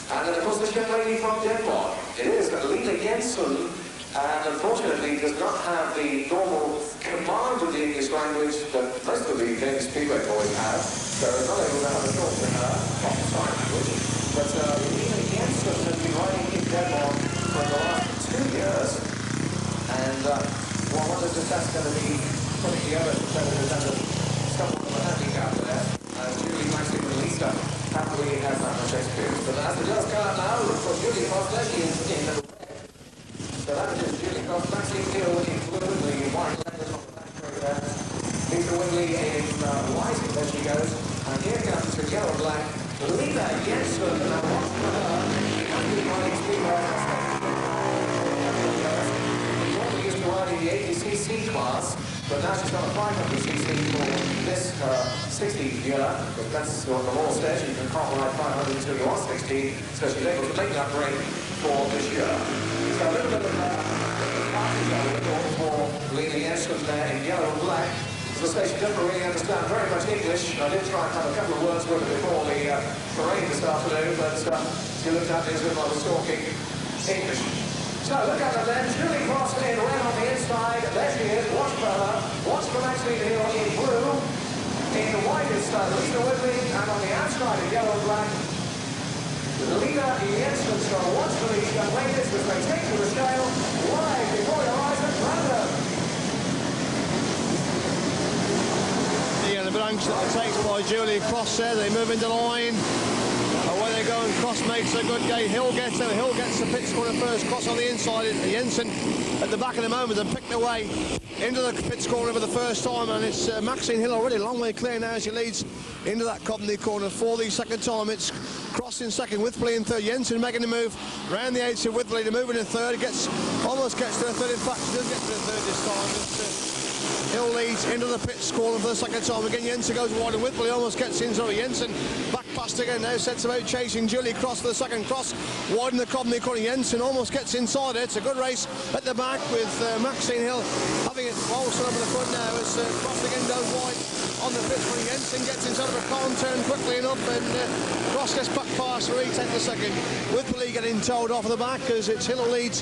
And then, of course, this young lady from Denmark. It is Lena Jensen, and unfortunately does not have the normal command of the English language that most of the Danish Speedway boys have. So they're not able to have a talk to her off the sign language. But Lena Jensen has been riding in Denmark for the last 2 years. And well, what is the test going to be putting together competitors under someone of a handicap there? Julie, Maxine and Lisa happily has that much experience. But as the girls come out now, look for Julie Cross, there she is in the red. So that is Julie Cross, Maxine Hill in blue, the white letters on the back row there. Lisa Whitley in white, there she goes. And here comes the yellow and black. Lena Jensen, now watch for her. She has been riding speedway. She used to ride in the 80cc class, but now she's got a 500cc for this 60-year. But that's what the law says. You can't ride 500 until you are 60, so she's able to make that break for this year. So a little bit of party going for Lena Jensen there in yellow and black. As I say, she doesn't really understand very much English. I did try and have a couple of words with her before the parade this afternoon, but she looked at me as if I was talking English. So look at her then, Julie Cross in red on the inside. There she is, watch for her. Watch for Maxine Hill in blue. In the whitest Lisa Whitley, and on the outside in yellow and black. Lena Jensen, so watch for these young ladies as they take to the scale. Live before your eyes at Brandon. Yeah, the bit anxious that takes by Julie Cross there. They move into line. Away they go, and Cross makes a good gate. Hill gets there. Hill gets the pit corner first. Cross on the inside. Jensen at the back of the moment and picked their way into the pit corner for the first time. And it's Maxine Hill already a long way clear now. She leads into that Copney corner for the second time. It's Cross in second, Whitley in third. Jensen making the move round the eighth to Whitley to move in third. Almost gets to the third. In fact, she does get to the third this time. Hill leads into the pit corner for the second time. Again, Jensen goes wide and Whitley almost gets in. So Jensen back past again now, sets about chasing Julie Cross for the second. Cross wide in the Cobney corner. Jensen almost gets inside it. It's a good race at the back with Maxine Hill having it waltzing over the front now as Cross again goes wide on the pit corner. Jensen gets inside of a corn turn quickly enough and Cross gets back past for retake the second. Whitley getting towed off the back as it's Hill leads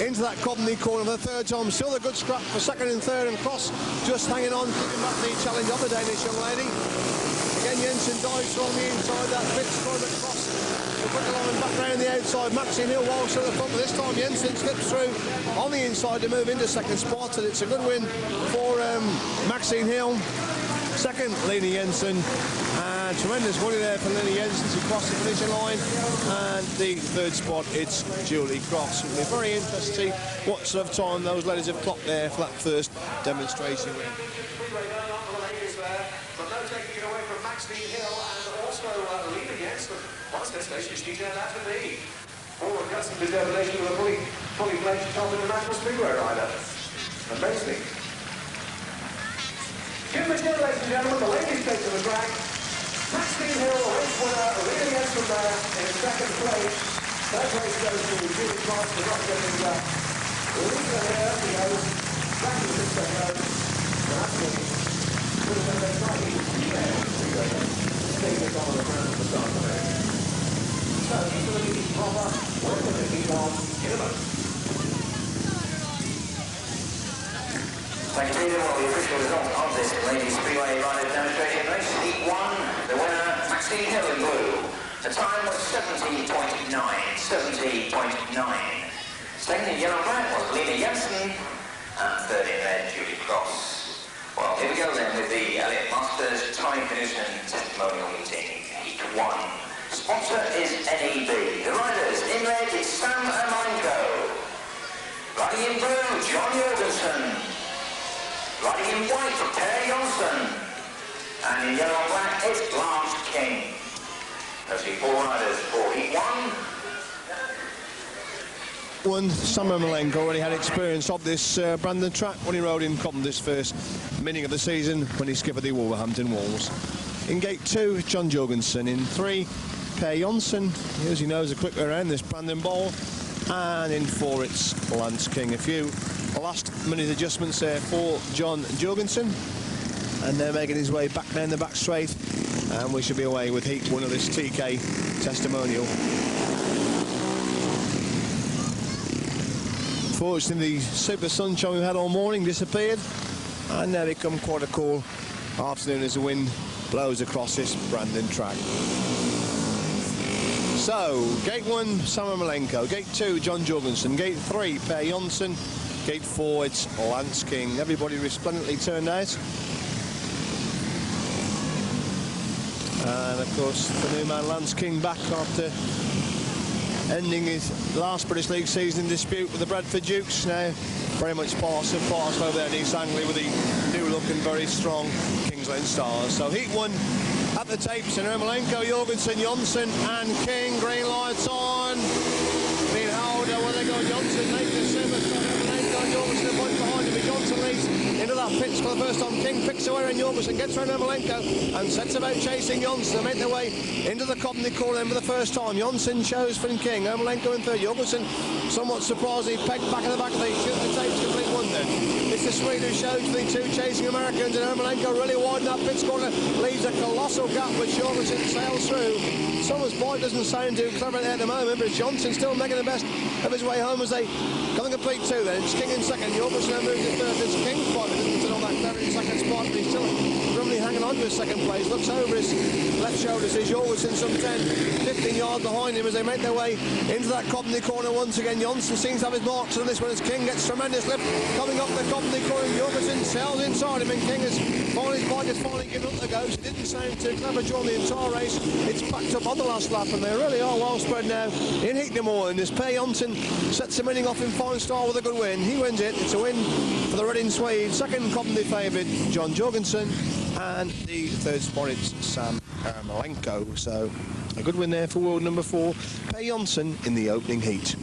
into that Cobney corner for the third time. Still a good scrap for second and third, and Cross just hanging on, keeping back the challenge of the Danish young lady. Again, Jensen dives from the inside, that pit corner Cross will quick along and back round the outside. Maxine Hill walks to the front, but this time Jensen slips through on the inside to move into second spot, and it's a good win for Maxine Hill. Second, Lena Jensen, and tremendous money there for Lena Jensen to cross the finishing line. And the third spot, it's Julie Cross. It'll be very interesting to see what sort of time those ladies have clocked there for that first demonstration win. But no taking it away from Maxine Hill and also Lena Jensen. Once that station, she turned out to be. Forward Knudsen determination with a fully fledged top international speedway rider. Amazing. Give the cheer, ladies and gentlemen, the ladies take to the track. Hill, race winner, leading Jensen there in second place. Third place goes to Julie Clark, the not getting leader here. He goes back to the 6 seconds. And that's the exciting statement on the ground at the start of the race. So he's going to be proper. We're going to keep on in a moment. Thank you, Peter. Well, the official result of this ladies freeway rider demonstration race, Heat 1, the winner, Knudsen in blue. The time was 70.9. Second in yellow and black was Lena Jensen, and third in red, Julie Cross. Well, here we go then with the Elliott Masters Tommy Knudsen testimonial meeting, Heat 1. Sponsor is NEB. The riders in red is Sam Ermolenko. Riding in blue, John Jorgensen. Riding in white, Per Jonsson. And in yellow and black, it's Lance King. Those are 4 riders for Heat 1. Sam Ermolenko already had experience of this Brandon track when he rode in Cobham this first meeting of the season when he skipped the Wolverhampton Wolves. In gate 2, John Jorgensen. In 3, Per Jonsson. As he knows, a quick way around this Brandon Bowl. And in 4, it's Lance King. A few last-minute adjustments there for John Jorgensen. And they're making his way back down the back straight. And we should be away with Heat 1 of this TK testimonial. Unfortunately, the super sunshine we've had all morning disappeared. And now become quite a cool afternoon as the wind blows across this Brandon track. So, gate 1, Sam Ermolenko. Gate 2, John Jorgensen. Gate 3, Per Jonsson. Gate 4, it's Lance King. Everybody resplendently turned out. And, of course, the new man Lance King back after ending his last British League season in dispute with the Bradford Dukes. Now, very much parcel over there in East Anglia with the new-looking, very strong Kings Lane Stars. So, Heat 1 at the tapes, and Ermolenko, Jorgensen, Jonsson and King. Green lights on. Being held, where they go, Jonsson making a super start. Ermolenko, Jorgensen a point behind him. Jonsson leads into that pitch for the first time. King picks away and Jorgensen gets around Ermolenko and sets about chasing Jonsson. They make their way into the Cobham corner then for the first time. Jonsson shows from King. Ermolenko in third. Jorgensen somewhat surprised. He pegged back in the back of the shoot the tapes complete one then. It's the Swede who shows for the 2 chasing Americans, and Ermolenko really widen that pitch corner, leaves a colossal gap which Jorgensen sails through. Someone's bike doesn't sound too clever there at the moment, but Jonsson still making the best of his way home as they go and complete 2 then. It's King in second. Jorgensen moves in third. It's King spot. It doesn't turn on that clever in second spot, but he's still firmly hanging on to his second place. Looks over his left shoulder, sees Jorgensen some 10, 15 yards behind him as they make their way into that Cobham corner once again. Jonsson seems to have his marks on this one as King gets tremendous lift coming up the Cobham corner. Jorgensen sails inside him, and King has finally, his bike has finally given up the ghost. It didn't sound too clever during the entire race. It's backed up on the last lap, and they really are well spread now in Heat number 1 as Per Jonsson sets the winning off in fine style with a good win. He wins it. It's a win for the Reading Swede. Second Cobham favourite, John Jorgensen, and the third spot it's Sam Ermolenko. So a good win there for world number 4, Per Jonsson in the opening heat.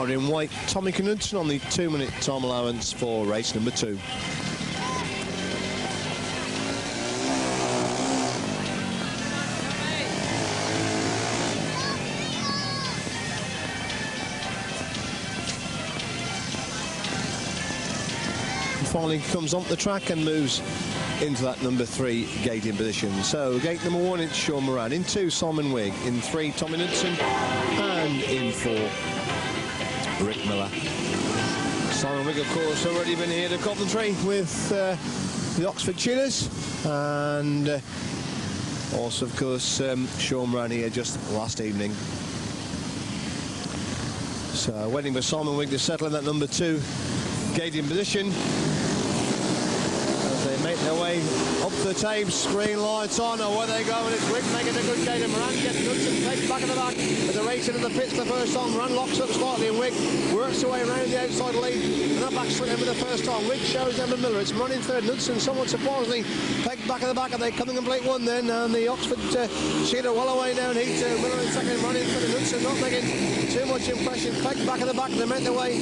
In white, Tommy Knudsen on the 2-minute time allowance for race number 2. And finally comes on the track and moves into that number 3 gate in position. So gate number 1 it's Sean Moran, in 2 Simon Wigg, in 3 Tommy Knudsen, and in 4 Rick Miller. Simon Wigg, of course, already been here to Coventry with the Oxford Cheetahs, and also, of course, Sean ran here just last evening. So, waiting for Simon Wigg to settle in that number 2 gate in position as they make their way Up the tapes, green lights on, away they go, and it's Wick making a good gain, and Moran gets Knudsen takes back at the back. As a race into the pits the first time, Moran locks up slightly, and Wick works away around the outside lead, and that back swing for the first time. Wick shows them to Miller, it's Moran in third, Knudsen somewhat surprisingly pegged back at the back, and they come in complete one then, and the Oxford cheater well away down heat to Miller in second, Moran in third, Knudsen not making too much impression, pegged back at the back, they make their way.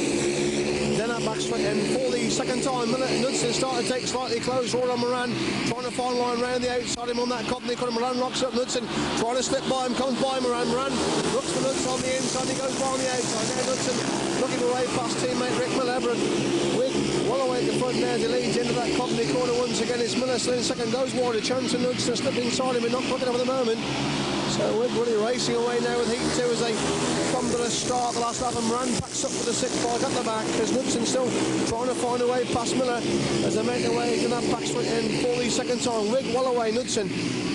Then that back swing, and for the second time, Knudsen started to take slightly close forward on Moran, trying to find line round the outside him on that Coveney corner. Moran locks up Knudsen, trying to slip by him, comes by Moran. Moran looks for Knudsen on the inside, he goes by on the outside. Now Knudsen looking away past teammate Rick Miller, but Wick well away at the front there, leads into that Coveney corner once again. It's Miller still in second, goes wide, a chance of Knudsen slipping inside him, and not quick enough at the moment. So Wick really racing away now with heat 2 as they come to the start. The last lap, and Moran backs up for the 6 bike at the back, as Knudsen still trying to find a way past Miller as they make their way to that back swing in for the second time. Wick well away, Knudsen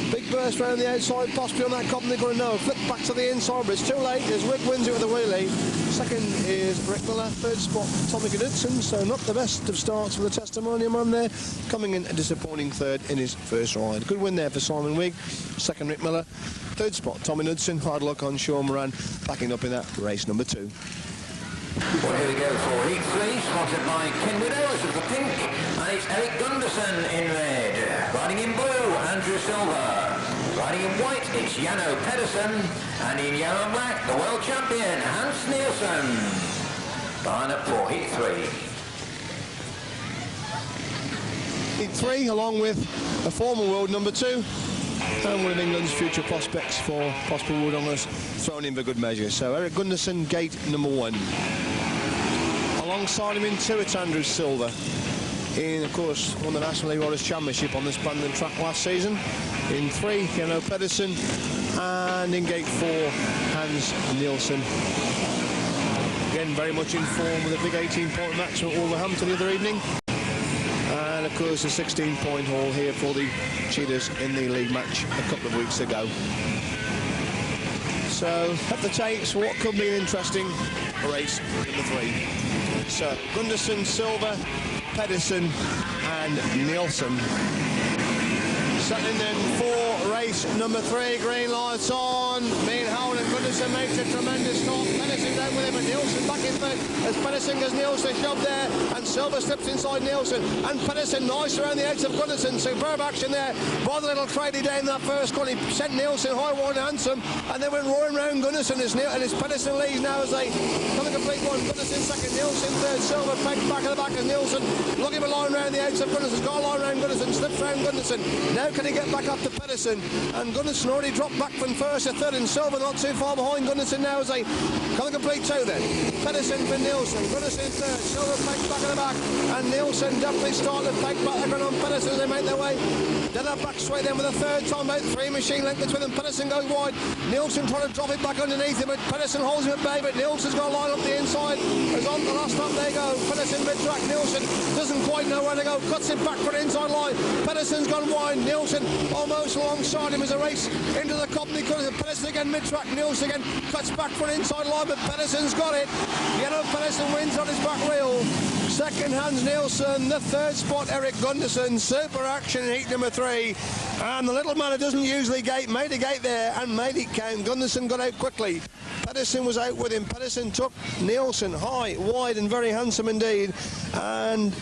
big burst round the outside, possibly on that Coveney corner. No, flip back to the inside, but it's too late as Wick wins it with a wheelie. Second is Rick Miller, third spot Tommy Knudsen, so not the best of starts for the Testimonial man there, coming in a disappointing third in his first ride. Good win there for Simon Wigg, second Rick Miller, third spot Tommy Knudsen, hard luck on Sean Moran, backing up in that race number 2. Well, here we go for heat 3, spotted by Ken Widows of the pink, and it's Eric Gunderson in red. Riding in blue, Andrew Silver. Riding in white, it's Jano Pedersen, and in yellow and black, the world champion, Hans Nielsen. Line up for heat 3. Heat 3, along with a former world number 2, and one of England's future prospects for possible world honours thrown in for good measure. So Eric Gunderson, gate number 1. Alongside him in 2, it's Andrew Silver. In, of course, won the National League Riders' Championship on this Brandon track last season. In 3, Jano Pedersen, and in gate 4, Hans Nielsen. Again, very much in form with a big 18-point match at Wolverhampton the other evening. And of course a 16-point haul here for the Cheetahs in the league match a couple of weeks ago. So at the tapes, what could be an interesting race number 3. So Gunderson, Silver, Pedersen and Nielsen. Settling then for race number 3, green lights on. Being Howell and Gunderson makes a tremendous stop. Pedersen down with him, and Nielsen back in third as Pedersen goes Nielsen shoved there, and Silver slips inside Nielsen, and Pedersen nice around the edge of Gunderson. Superb action there by the little tradie down that first corner. He sent Nielsen high, wide and handsome, and then went roaring round Gunderson as Pedersen leads now as they come a complete one. Gunderson second, Nielsen third, Silver pegged back at the back as Nielsen looking for a line round the edge of Gunderson. Got a line round Gunderson, slips round Gunderson. Now can he get back up to Pedersen? And Gunderson already dropped back from first to third, and Silver not too far behind Gunderson now as they come a complete 2 then. Pedersen for Nielsen, Gunderson third, Silver pegged back at the back, and Nielsen definitely started to peg back on Pedersen as they make their way. Then that back sway then with a third time out, 3 machine length between them. Pedersen goes wide, Nielsen trying to drop it back underneath him, but Pedersen holds him at bay, but Nielsen's got to line up the inside as on the last lap they go. Pedersen mid-track, Nielsen doesn't quite know where to go, cuts it back for an inside line. Pedersen's gone wide, Nielsen almost alongside him as a race into the Coveney corner. Pedersen again mid-track, Nielsen again cuts back for an inside line, but Pedersen's got it. Jano Pedersen wins on his back wheel. Second, Hans Nielsen. The third spot, Eric Gunderson. Super action in heat number 3. And the little man who doesn't usually gate made a gate there and made it count. Gunderson got out quickly. Pedersen was out with him. Pedersen took Nielsen high, wide and very handsome indeed. And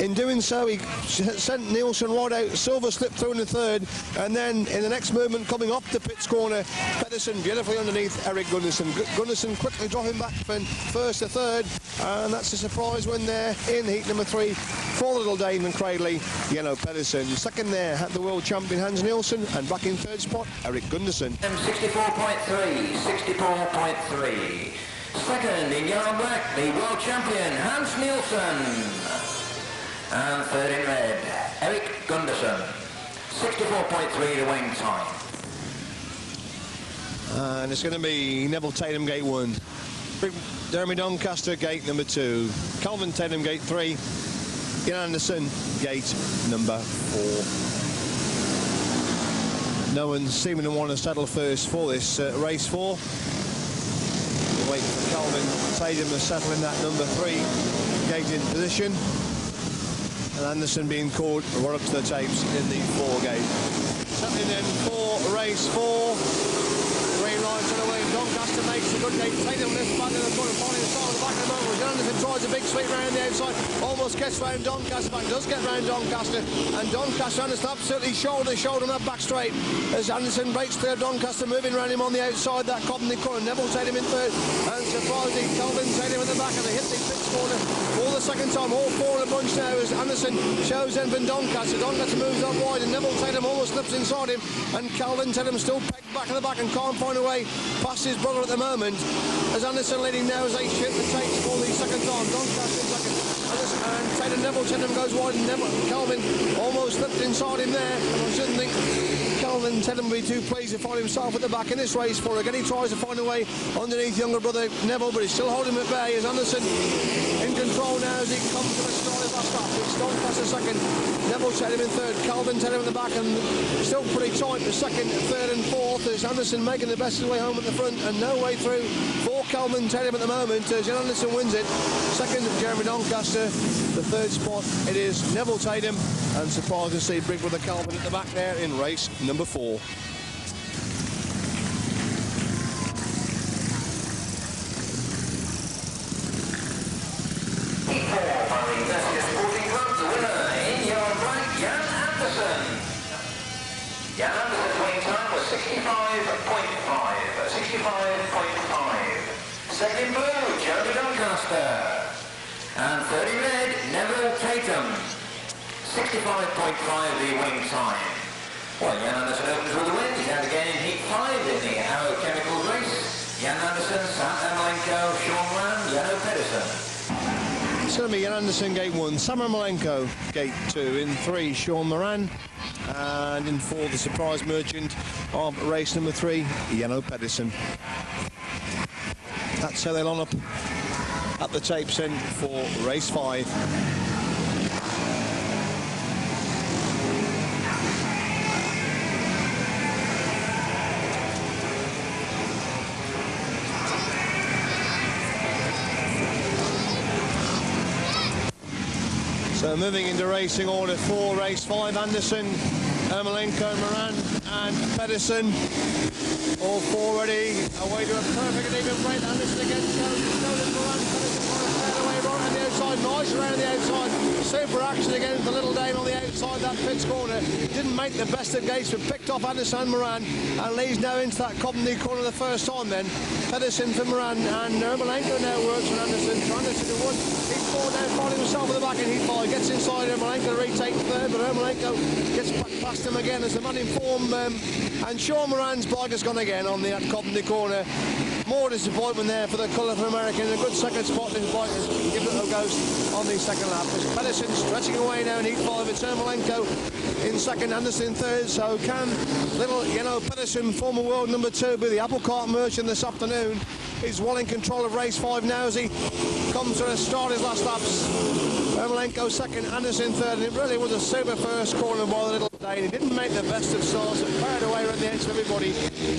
in doing so, he sent Nielsen right out. Silver slipped through in the third, and then in the next movement, coming off the pits corner, Pedersen beautifully underneath Eric Gunderson. Gunderson quickly dropping back from first to third, and that's a surprise win there in heat number 3 for the little Dane and Cradley, Jano Pedersen. Second there had the world champion Hans Nielsen, and back in third spot, Eric Gunderson. 64.3, 64.3. Second in yellow and black, the world champion Hans Nielsen. And third in red, Eric Gunderson. 64.3 the wing time. And it's going to be Neville Tatum gate 1. Jeremy Doncaster gate number 2. Calvin Tatum gate 3. Ian Anderson gate number 4. No one seeming to want to settle first for this race 4. Wait for Calvin Tatum to settle in that number 3 gate in position. and Anderson being called right up to the tapes in the 4 gate. Something then for race 4. Green lights on the way. Doncaster makes a good gate. Tatum lifts back in the corner, finding the start of the back of the motor. Anderson tries a big sweep round the outside, almost gets round Doncaster, but does get round Doncaster, and Doncaster Anderson absolutely shoulder to shoulder on that back straight as Anderson breaks through Doncaster, moving round him on the outside, that Cobden corner. Neville Tatum in third, and surprisingly Kelvin Tatum in the back, and they hit the pits corner for the second time. All 4 in a bunch now as Anderson shows then from Doncaster. Doncaster moves up wide, and Neville Tatum almost slips inside him, and Kelvin Tatum still pegged back in the back and can't find a way past his brother at the moment, as Anderson leading now as they shoot the tapes for the second time. Doncaster in second, and Tatum, Neville Tatum goes wide, and Kelvin almost slipped inside him there, and I shouldn't think Kelvin Tatum will be too pleased to find himself at the back in this race for again. He tries to find a way underneath younger brother Neville, but he's still holding him at bay as Anderson in control now as he comes to a solid last lap. It's Doncaster second, Neville Tatum in third, Kelvin Tatum in the back, and still pretty tight for second, third and fourth as Anderson making the best of his way home at the front, and no way through for Kelvin Tatum at the moment as Anderson wins it. Second, Jeremy Doncaster. The third spot, it is Neville Tatum, and surprised to see big brother Kelvin at the back there in race number 4. Jan Anderson's winning time was 65.5. 65.5. Second in blue, Jeremy Doncaster. And third in red, Neville Tatum. 65.5 the winning time. Well, Jan Anderson opens with the win. He's out again in heat 5 in the Arrow Chemicals race. Jan Anderson, Sam Ermolenko, Sean Moran, Jano Pedersen. It's going to be Jan Anderson gate 1, Sam Ermolenko gate 2, in 3 Sean Moran, and in 4 the surprise merchant of race number 3, Jano Pedersen. That's how they line up at the tapes end for race 5. So moving into racing order for race 5, Anderson, Ermolenko, Moran and Pedersen. All 4 ready, away to a perfect and even break. Anderson again shows Moran, Pedersen on a fairway right on the outside, nice around the outside. Super action against the little dame on the outside, that pits corner. Didn't make the best of gates, but picked off Anderson and Moran, and leads now into that Cobden corner the first time then. Pedersen for Moran, and Ermolenko now works for Anderson. Anderson to 1. Heat 4 now finding himself at the back in heat 5. Gets inside Ermolenko to retake third, but Ermolenko gets back past him again as the man in form. And Sean Moran's bike has gone again on the Cobden corner. More disappointment there for the colourful American. A good second spot in his bike has given it a ghost on the second lap. As Pedersen stretching away now in heat 5. It's Ermolenko in second, Anderson in third. So can little Pedersen, former world number 2, be the apple cart merchant this afternoon? He's well in control of race 5 now as he comes to start his last laps. Ermolenko second, Anderson third, and it really was a super first corner by the little Dane. He didn't make the best of starts, but fired away at the edge of everybody,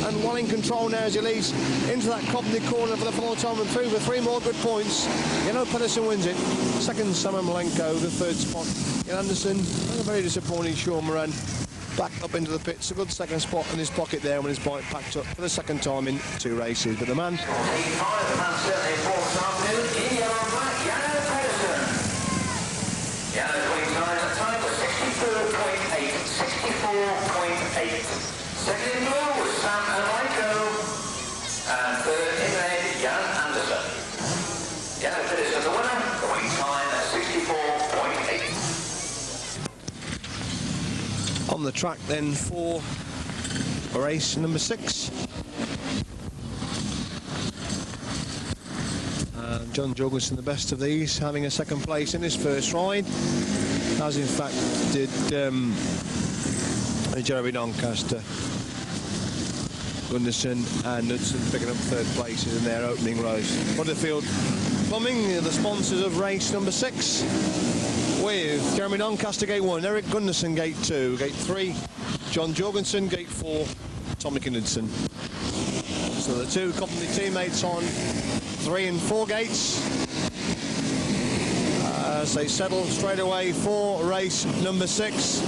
and well in control now as he leads into that Cobden corner for the final time and through for 3 more good points. Pedersen wins it. Second, Sam Ermolenko. The third spot, Anderson. And a very disappointing Sean Moran. Back up into the pits, a good second spot in his pocket there when his bike packed up for the second time in 2 races. But the man... The man certainly in form this afternoon, in yellow and black, Jano Pedersen. Jano's winning time was 64.8. 64.8. Second in blue was Sam Ermolenko, and third in red, Jan Anderson. Jano Pedersen the winner, the winning time at 64.8. On the track then for race number 6. John Jorgensen, the best of these, having a second place in his first ride, as in fact did Jeremy Doncaster. Gunderson and Knudsen picking up third places in their opening rows. Butterfield Plumbing, the sponsors of race number 6, with Jeremy Doncaster gate 1, Eric Gunderson gate 2, gate 3, John Jorgensen gate 4, Tommy Knudsen. So the 2 company teammates on 3 and 4 gates. as they settle straight away for race number 6.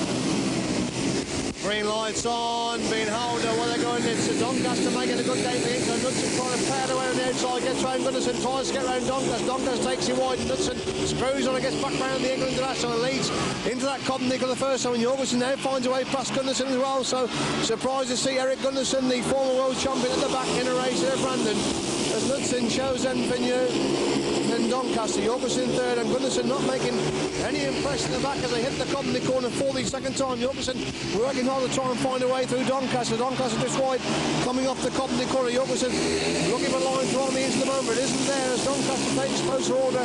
Green lights on, being held where they're going. It's Doncaster making a good game for England. Knudsen trying to pad away on the outside, gets round Gunnarsson, tries to get round Doncaster. Doncaster takes him wide, Knudsen screws on and gets back round the England International and leads into that Cobden for the first time. And Jorgensen now finds a way past Gunnarsson as well. So surprised to see Eric Gunnarsson, the former world champion, at the back in a race there, Brandon. As Knudsen shows them Vigneault, then Doncaster, Jorgensen third, and Gunnarsson not making any impression in the back as they hit the Cobden corner for the second time. Jorgensen working hard to try and find a way through Doncaster. Doncaster just wide, coming off the Cobden corner. Jorgensen looking for line through on the into the moment. It isn't there as Doncaster takes closer order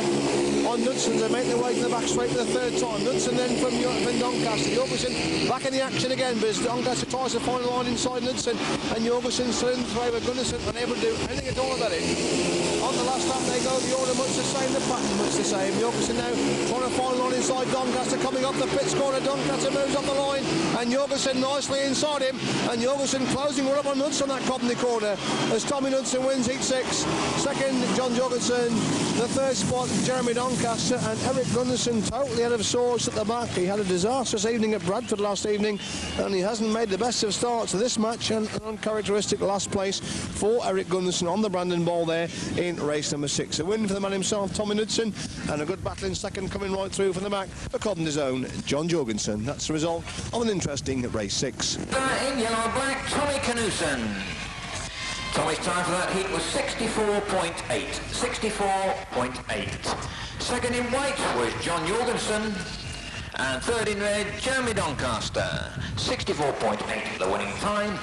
on Knudsen. They make their way to the back straight for the third time. Knudsen then from Doncaster. Jorgensen back in the action again, but as Doncaster tries to find a line inside Knudsen, and Jorgensen still in play with Gunnarsson, unable to do anything at all about it. On the last lap they go, the order much the same, the pattern much the same. Jorgensen now trying to find a line inside Doncaster, coming up the pits corner. Doncaster moves up the line, and Jorgensen nicely inside him, and Jorgensen closing one up on Knudsen on that Cobden corner as Tommy Knudsen wins heat 6. Second, John Jorgensen. The third spot, Jeremy Doncaster, and Eric Gunnarsson totally out of sorts at the back. He had a disastrous evening at Bradford last evening, and he hasn't made the best of starts to this match, and an uncharacteristic last place for Eric Gunnarsson on the Brandon Ball there in race number 6. A win for the man himself, Tommy Knudsen, and a good battle in second coming right through from the back for Cobden's own John Jorgensen. That's the result of an interesting race 6. In yellow black, Tommy Knudsen. Tommy's time for that heat was 64.8. 64.8. Second in white was John Jorgensen. And third in red, Jeremy Doncaster. 64.8 the winning time.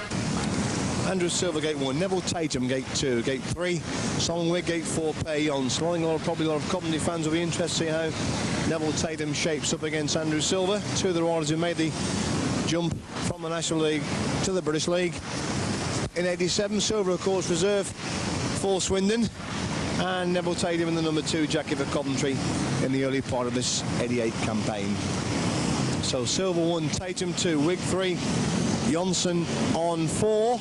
Andrew Silver, gate 1, Neville Tatum, gate 2, gate 3, Simon Wigg, gate 4, Per Jonsson. I think probably a lot of Coventry fans will be interested to see how Neville Tatum shapes up against Andrew Silver. Two of the riders who made the jump from the National League to the British League in '87. Silver, of course, reserve for Swindon, and Neville Tatum in the number 2 jacket for Coventry in the early part of this '88 campaign. So Silver 1, Tatum 2, Wigg 3, Jonsson on 4.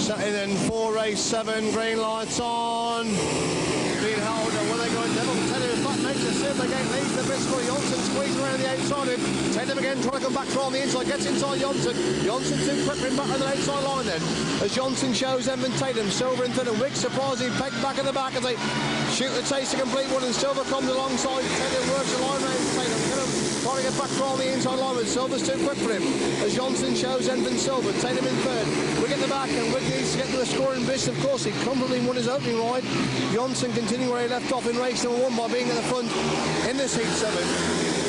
And then 4 race 7, green lights on. Being held, and where they go, Neville Tatum in fact makes a Silver again, leads the physical. Jonsson squeezes around the outside of him. Tatum again trying to come back through on the inside, gets inside Jonsson. Jonsson too quick for him back on the outside line then. As Jonsson shows Evan Tatum, Silver in third, and Wigg surprisingly pegged back at the back as they shoot the chase to complete one, and Silver comes alongside. Tatum works the line round Tatum. Trying to get back through on the inside line, but Silver's too quick for him. As Jonsson shows Evan Silver, Tatum in third. Wigg at the back, and Wigg needs to get to a scoring boost. Of course, he comfortably won his opening ride. Jonsson continuing where he left off in race number 1 by being at the front in this heat 7.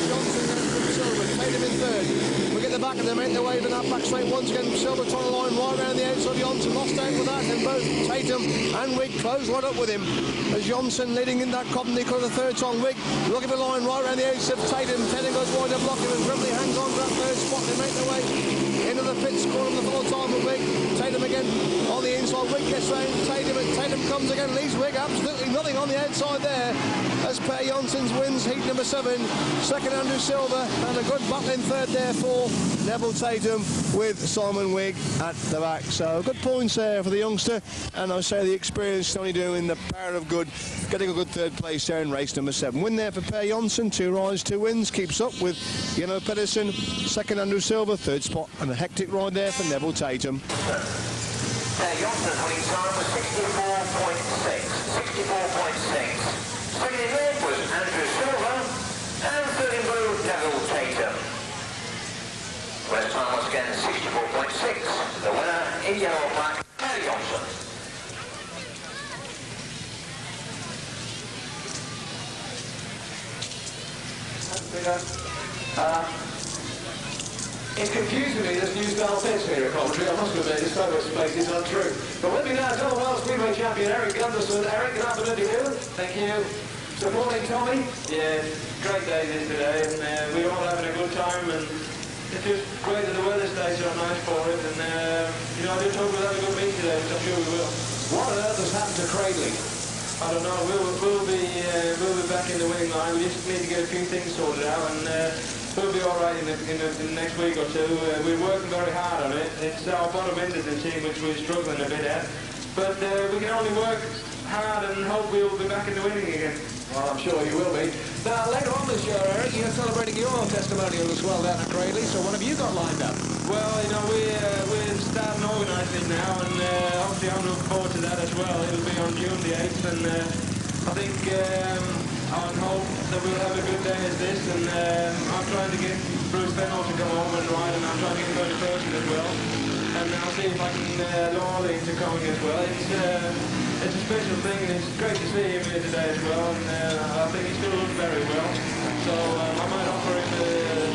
Jonsson and Silver, Tatum in third. Wigg at the back, and they make their way to that back straight once again. Silver trying to line right around the outside. Jonsson lost out with that, and both Tatum and Wigg close right up with him. As Jonsson leading in that Cobden for the third time. Wigg looking for a line right around the outside of Tatum. Tatum goes wide and blocking, and Grimley hangs on to that third spot. They make their way into the pits corner of the full time with Wigg. Tatum again on the inside. Wigg gets round Tatum, and Tatum comes again, leaves Wigg absolutely nothing on the outside there. As Per Jonsson wins heat number 7. Second, Andrew Silver, and a good battle in third there for Neville Tatum with Simon Wigg at the back. So good points there for the youngster, and I say the experience Tony doing the power of good, getting a good third place there in race number 7. Win there for Per Jonsson, 2 rides, 2 wins, keeps up with Yellow Pedersen. Second, Andrew Silver, third spot, and a hectic ride there for Neville Tatum. Per Jonsson's winning time was 64.6. 64.6. Second in red was Andrew Silver, and third in blue, Neville Tatum. First time once again 64.6. The winner in yellow black, Per Jonsson. It's confusing me, this new style test here at Coventry. I must admit, this photo space is untrue. But with me now is the World Speedway Champion Eric Gunnarsson. Eric, good afternoon to you. Thank you. Good morning, Tommy. Yeah, great day this today, and we're all having a good time, and it's just great that the weather stays so nice for it, and you know, I just hope we'll have a good meet today, which I'm sure we will. What on earth has happened to Cradley? I don't know, we'll be back in the winning line. We just need to get a few things sorted out, and we'll be all right in the next week or two. We're working very hard on it. It's our bottom end of the team which we're struggling a bit at, but we can only work hard and hope we'll be back in the winning again. Well, I'm sure you will be. Now, later on this year, Eric, you're celebrating your testimonial as well down at Cradley, so what have you got lined up? Well, you know, we're starting organising it now, and obviously I'm looking forward to that as well. It'll be on June the 8th, and I think I would hope that we'll have a good day as this, and I'm trying to get Bruce Fennell to come over and ride, and I'm trying to get 30 person as well. And I'll see if I can lure Lee into coming as well. It's a special thing, and it's great to see him here today as well, and I think he's still looking very well. So I might offer him,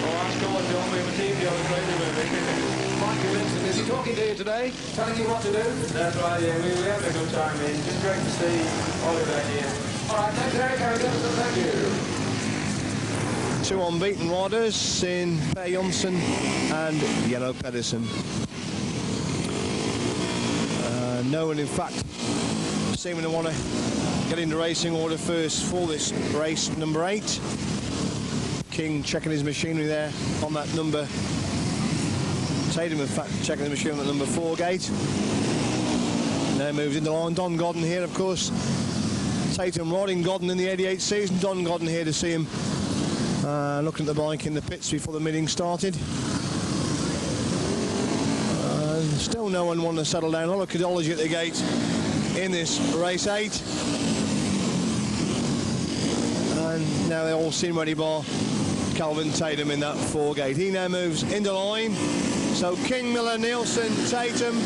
or ask Gordon to offer him a team deal with Crazy maybe. Michael Knudsen, is he talking to you today, telling you what to do? That's right, yeah, we're having a good time. It's just great to see Oliver here. All right, thanks, Eric. Thank you. Two unbeaten riders in Per Jonsson and Yellow Pedersen. No one, in fact, seeming to want to get into racing order first for this race, number 8. King checking his machinery there on that number. Tatum, in fact, checking the machinery on the number 4 gate. Now moves into line. Don Godden here, of course. Tatum riding Godden in the 88 season. Don Godden here to see him looking at the bike in the pits before the meeting started. Still no one wanting to settle down. A lot of caudology at the gate in this race 8. And now they all seem ready bar Calvin Tatum in that 4 gate. He now moves into line. So King, Miller, Nielsen, Tatum.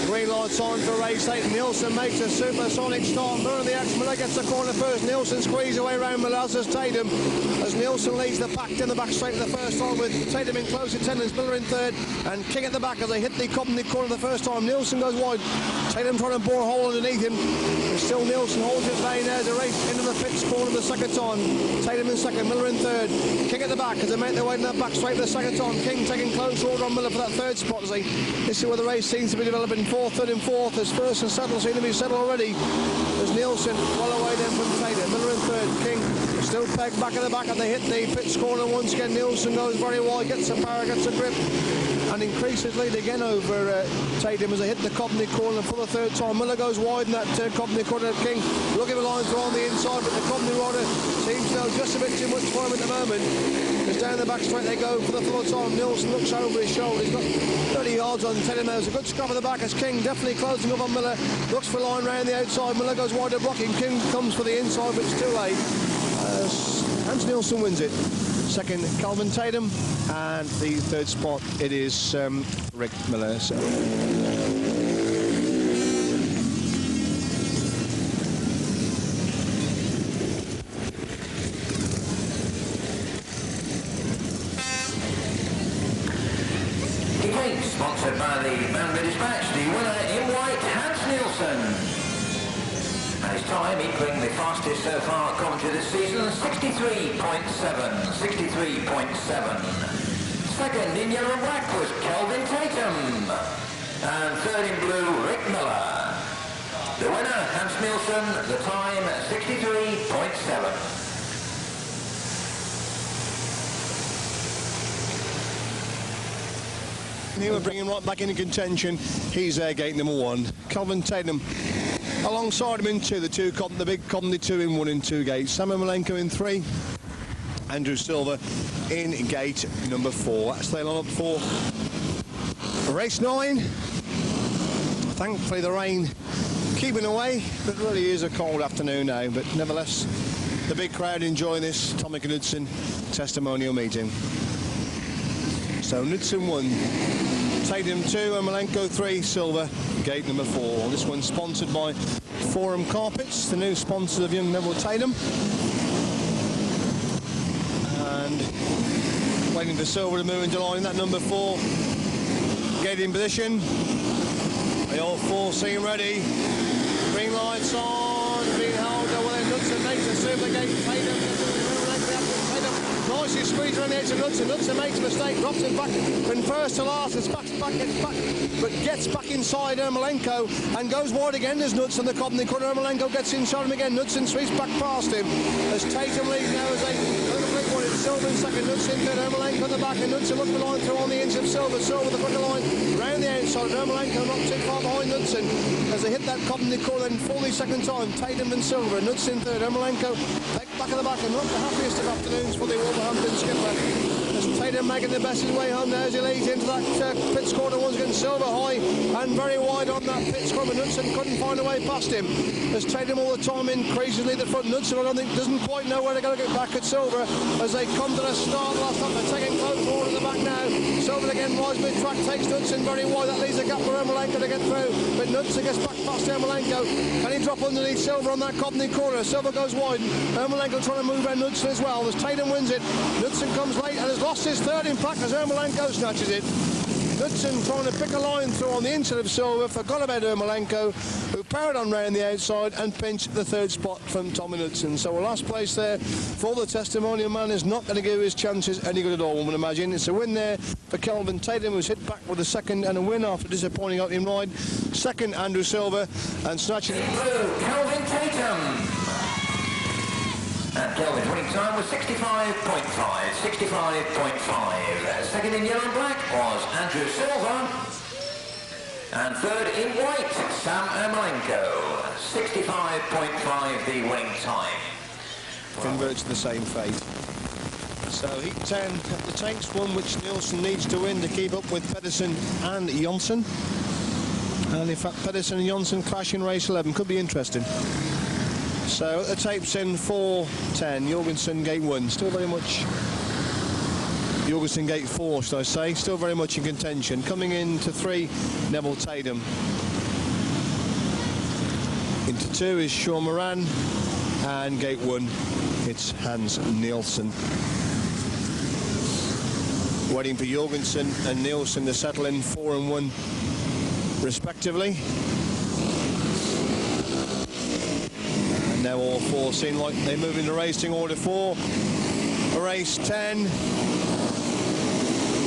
Green lights on for race 8. Nielsen makes a supersonic start. Miller in the action. Miller gets the corner first. Nielsen squeezes away around Miller as Tatum. As Nielsen leads the pack in the back straight for the first time with Tatum in close attendance. Miller in third and King at the back as they hit the Cobden corner the first time. Nielsen goes wide. Tatum trying to bore a hole underneath him. And still Nielsen holds his lane as they race into the pits corner the second time. Tatum in second. Miller in third. King at the back as they make their way in that back straight for the second time. King taking close order on Miller for that third spot as this is where the race seems to be developing. Third and fourth as first and settled seem to be settled already. As Nielsen well away then from Tatum. Miller in third. King still pegged back at the back and they hit the pits corner once again. Nielsen goes very wide, gets the power, gets a grip and increases lead again over Tatum as they hit the Cobden corner for the third time. Miller goes wide in that Cobden corner. King looking for lines are on the inside, but the Cobden rider seems to know just a bit too much for him at the moment. As down the back straight they go for the fourth time. Nielsen looks over his shoulder. He's got 30 yards on Tatum. There's a good scrap at the back as King definitely closing up on Miller. Looks for a line round the outside. Miller goes wide of blocking. King comes for the inside, but it's too late. Hans Nielsen wins it. Second, Calvin Tatum, and the third spot, it is Rick Miller. So. Sponsored by the Banbury Dispatch, the winner in white, Hans Nielsen. And his time equaling the fastest so far commentary this season, 63.7. Second in yellow and black was Kelvin Tatum. And third in blue, Rick Miller. The winner, Hans Nielsen, the time 63.7. Here we're bringing right back into contention. He's gate number 1. Calvin Tatum alongside him in 2. The big Cobden 2 in 1 in 2 gates. Samuel Malenko in 3. Andrew Silver in gate number 4. That's the line up for race 9. Thankfully the rain keeping away, but it really is a cold afternoon now. But nevertheless, the big crowd enjoying this Tommy Knudsen testimonial meeting. So Knudsen 1, Tatum 2 and Malenko 3, Silver, gate number 4. This one's sponsored by Forum Carpets, the new sponsor of young Neville Tatum. And waiting for Silver to move into line in that number 4. Gate in position. They all 4 seem ready. Green lights on, being held away. Knudsen makes a super gate. Tatum. Nicely squeezed around the edge of Knudsen. Knudsen makes a mistake, drops it back from first to last, gets back, but gets back inside Ermolenko and goes wide again as Knudsen. The Cobden corner, Ermolenko gets inside him again. Knudsen sweeps back past him as Tatum leads now as they quick one. It's Silver in second, Knudsen third, Ermolenko at the back, and Knudsen looked the line through on the inch of Silver. Silver with the quicker line round the outside. Ermolenko not too far behind Knudsen as they hit that Coventry corner then for the second time. Tatum and Silver, Knudsen third, Ermolenko back at the back, and not the happiest of afternoons for the Wolverhampton skipper. As Tatum making the best his way home now as he leads into that pits corner once again. Silver high and very wide on that pits corner. Knudsen couldn't find a way past him. As Tatum all the time increases lead the front. Knudsen, I don't think, doesn't quite know where they're going to get back at Silver as they come to the start last time. They're taking close forward at the back now. Silver again rides mid-track, takes Knudsen very wide. That leaves a gap for Ermolenko to get through. But Knudsen gets back past Ermolenko. Can he drop underneath Silver on that Coventry corner? Silver goes wide. Ermolenko trying to move around Knudsen as well. As Tatum wins it, Knudsen comes late and has lost his third impact as Ermolenko snatches it. Knudsen trying to pick a line through on the inside of Silver, forgot about Ermolenko, who powered on round the outside and pinched the third spot from Tommy Knudsen. So a last place there for the Testimonial man is not going to give his chances any good at all, one would imagine. It's a win there for Kelvin Tatum, who's hit back with a second and a win after disappointing opening ride. Second, Andrew Silver, and snatching it. Kelvin Tatum. And Kelvin's winning time was 65.5. Second in yellow and black was Andrew Silver. And third in white, Sam Ermolenko. 65.5 the winning time. Converts to the same fate. So heat 10 at the tanks, one which Nielsen needs to win to keep up with Pedersen and Jonsson. And in fact, Pedersen and Jonsson clash in race 11. Could be interesting. So the tape's in 4-10, Jorgensen gate 1, still very much, Jorgensen gate 4 should I say, still very much in contention. Coming into 3, Neville Tatum. Into 2 is Sean Moran, and gate 1, it's Hans Nielsen. Waiting for Jorgensen and Nielsen to settle in 4 and 1 respectively. Now all 4 seem like they move into racing order 4. Race 10.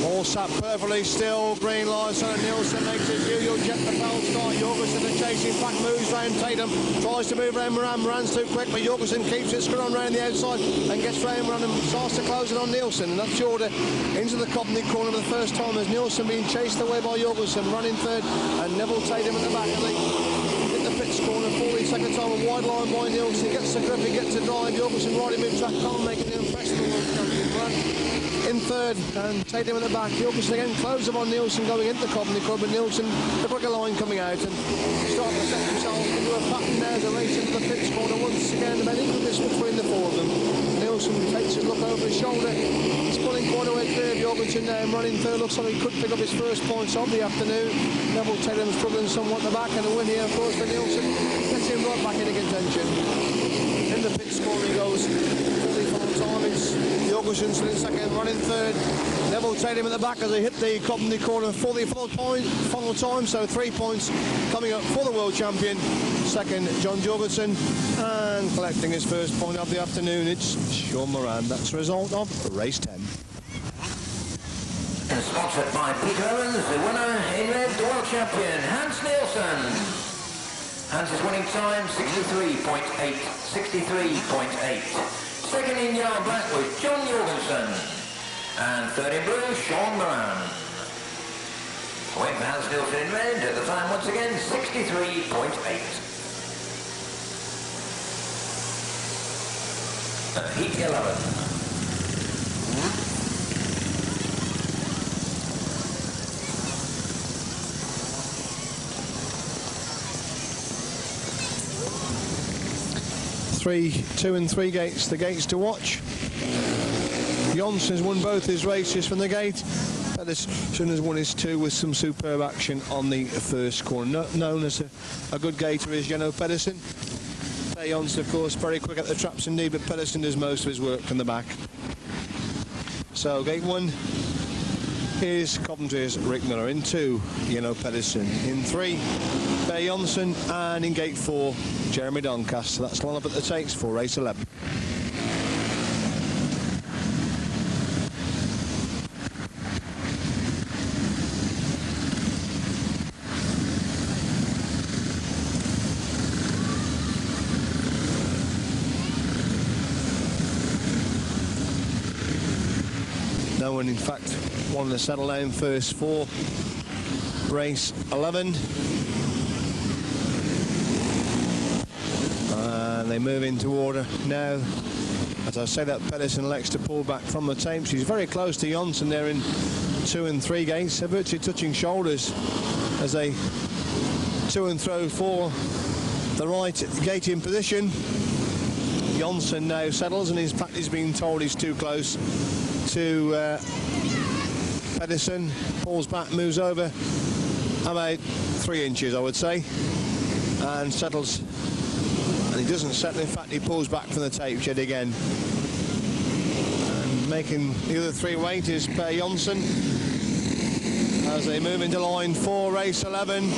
All sat perfectly still. Green lights on. Nielsen makes his usual jet propelled start. Jorgensen the chasing back, moves round Tatum. Tries to move round Moran. Moran's too quick, but Jorgensen keeps it screwed on round the outside and gets round Moran and starts to close it on Nielsen. And that's the order into the Coventry corner for the first time as Nielsen being chased away by Jorgensen. Running third and Neville Tatum at the back. And they hit the pits corner for the second time. A wide line by Nielsen. He gets the grip, he gets the drive. Jorgensen riding mid-track, can't make an impression on the champion run. In third, and Tatum at the back. Jorgensen again close up on Nielsen going into the Coventry Club, but Nielsen, the quicker line coming out and start to set themselves into a pattern now as a race into the pits corner once again. About equal distance between the 4 of them. Nielsen takes his look over his shoulder. He's pulling quite a way clear of Jorgensen now and running third. Looks like he could pick up his first points of the afternoon. Neville Tatum struggling somewhat at the back, and a win here of course for Nielsen. Gets him right back into contention. In the pits corner he goes. Time it's Jorgensen in second, running third. Neville Tatum at the back as they hit the Coventry corner for the final time. So 3 points coming up for the world champion. Second, John Jorgensen, and collecting his first point of the afternoon, it's Sean Moran. That's the result of race 10. And sponsored by Peter Owens, the winner in red, the world champion Hans Nielsen. Hans' winning time 63.8. 63.8. Second in yellow and black was John Jorgensen. And third in blue, Sean Moran. Went for Hans Nielsen in red at the time once again, 63.8. Heat 11. Two and three gates, the gates to watch. Jonsson's won both his races from the gate. Pedersen has won his 2 with some superb action on the first corner. Known as a good gator is Jeno Pedersen. Jonsson, of course, very quick at the traps indeed, but Pedersen does most of his work from the back. So gate 1 is Coventry's Rick Miller. In 2, Jeno Pedersen. In 3, Jonsson, and in gate 4, Jeremy Doncaster. That's line up at the takes for race 11. now, and in fact one of the settle down first for race 11. And they move into order now. As I say that, Pedersen elects to pull back from the tape. She's very close to Knudsen there in 2 and 3 gates. They're virtually touching shoulders as they to and fro for the right gate in position. Knudsen now settles, and in fact he's been told he's too close to Pedersen. Pulls back, moves over about 3 inches, I would say, and settles. And he doesn't settle, in fact he pulls back from the tape shed again. And making the other 3 wait is Per Knudsen as they move into line 4, race 11.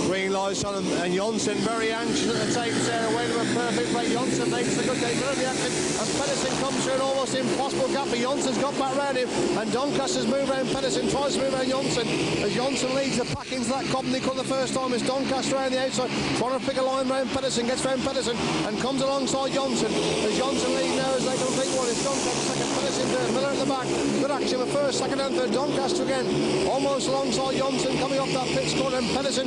Green lights on him, and Knudsen very anxious at the tape there, away from a perfect break. Knudsen makes a good day, early action as Pedersen comes through an almost impossible gap, but Knudsen's got back round him, and Doncaster's moved round Pedersen, tries to move round Knudsen, as Knudsen leads the pack into that Cobney Cup the first time, as Doncaster around the outside, trying to pick a line round Pedersen, gets round Pedersen, and comes alongside Knudsen, as Knudsen leads now as they complete one. It's Doncaster second, Pedersen third, Miller at the back, good action with first, second and third. Doncaster again, almost alongside Knudsen, coming off that pit score, and Pedersen